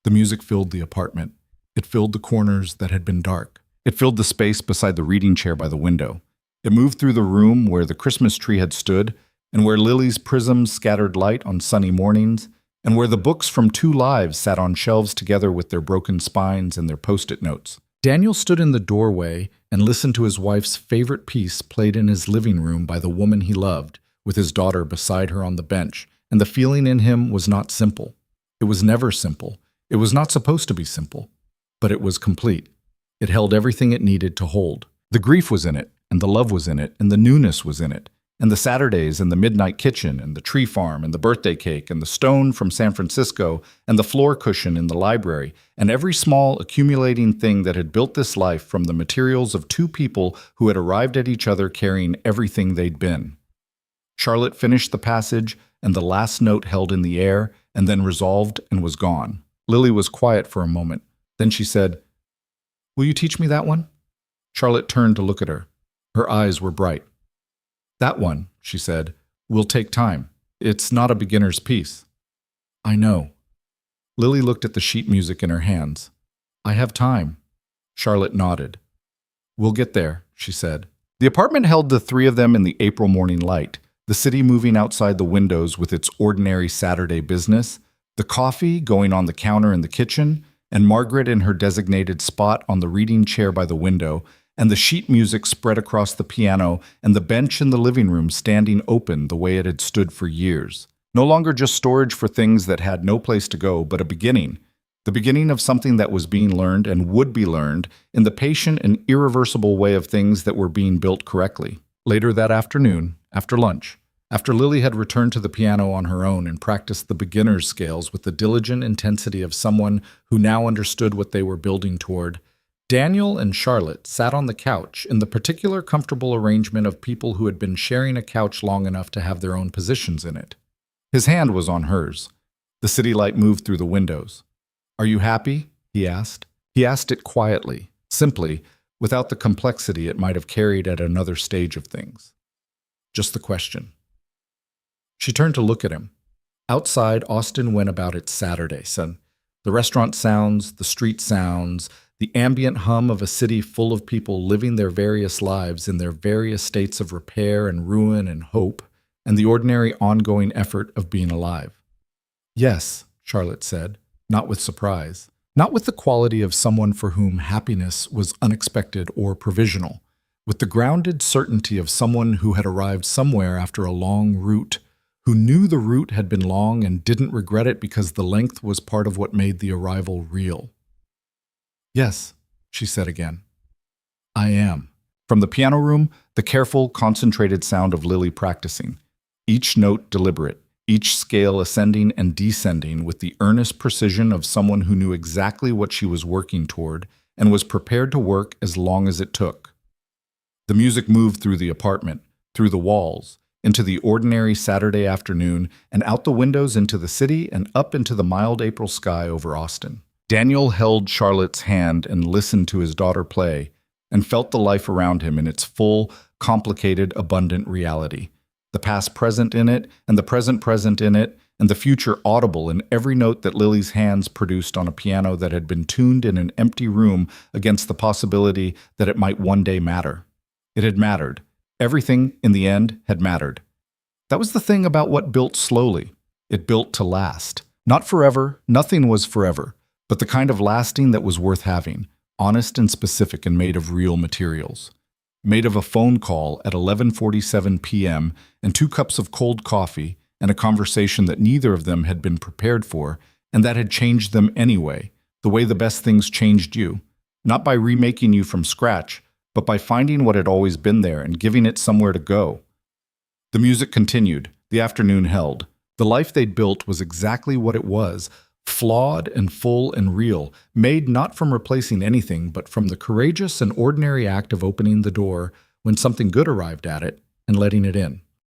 S2: The music filled the apartment. It filled the corners that had been dark. It filled the space beside the reading chair by the window. It moved through the room where the Christmas tree had stood, and where Lily's prisms scattered light on sunny mornings, and where the books from 2 lives sat on shelves together with their broken spines and their post-it notes. Daniel stood in the doorway and listened to his wife's favorite piece played in his living room by the woman he loved, with his daughter beside her on the bench, and the feeling in him was not simple. It was never simple. It was not supposed to be simple, but it was complete. It held everything it needed to hold. The grief was in it, and the love was in it, and the newness was in it, and the Saturdays and the midnight kitchen and the tree farm and the birthday cake and the stone from San Francisco and the floor cushion in the library and every small accumulating thing that had built this life from the materials of 2 people who had arrived at each other carrying everything they'd been. Charlotte finished the passage and the last note held in the air and then resolved and was gone. Lily was quiet for a moment. Then she said, "Will you teach me that one?" Charlotte turned to look at her. Her eyes were bright. "That one," she said, "will take time. It's not a beginner's piece." "I know." Lily looked at the sheet music in her hands. "I have time." Charlotte nodded. "We'll get there," she said. The apartment held the 3 of them in the April morning light, the city moving outside the windows with its ordinary Saturday business, the coffee going on the counter in the kitchen, and Margaret in her designated spot on the reading chair by the window, and the sheet music spread across the piano, and the bench in the living room standing open the way it had stood for years. No longer just storage for things that had no place to go, but a beginning. The beginning of something that was being learned and would be learned in the patient and irreversible way of things that were being built correctly. Later that afternoon, after lunch, after Lily had returned to the piano on her own and practiced the beginner's scales with the diligent intensity of someone who now understood what they were building toward, Daniel and Charlotte sat on the couch in the particular comfortable arrangement of people who had been sharing a couch long enough to have their own positions in it. His hand was on hers.
S1: The city light moved through the windows. "Are you happy?" he asked. He asked it quietly, simply, without the complexity it might have carried at another stage of things. Just the question. She turned to look at him. Outside, Austin went about its Saturday, son. The restaurant sounds, the street sounds, the ambient hum of a city full of people living their various lives in their various states of repair and ruin and hope, and the ordinary ongoing effort of being alive. "Yes," Charlotte said, not with surprise, not with the quality of someone for whom happiness was unexpected or provisional, with the grounded certainty of someone who had arrived somewhere after a long route, who knew the route had been long and didn't regret it because the length was part of what made the arrival real. "Yes," she said again. "I am." From the piano room, the careful, concentrated sound of Lily practicing, each note deliberate, each scale ascending and descending with the earnest precision of someone who knew exactly what she was working toward and was prepared to work as long as it took. The music moved through the apartment, through the walls, into the ordinary Saturday afternoon, and out the windows into the city and up into the mild April sky over Austin. Daniel held Charlotte's hand and listened to his daughter play, and felt the life around him in its full, complicated, abundant reality. The past present in it, and the present present in it, and the future audible in every note that Lily's hands produced on a piano that had been tuned in an empty room against the possibility that it might one day matter. It had mattered. Everything, in the end, had mattered. That was the thing about what built slowly. It built to last. Not forever, nothing was forever, but the kind of lasting that was worth having, honest and specific and made of real materials. Made of a phone call at 11:47 p.m. and 2 cups of cold coffee and a conversation that neither of them had been prepared for and that had changed them anyway, the way the best things changed you, not by remaking you from scratch, but by finding what had always been there and giving it somewhere to go. The music continued. The afternoon held. The life they'd built was exactly what it was, flawed and full and real, made not from replacing anything, but from the courageous and ordinary act of opening the door when something good arrived at it and letting it in.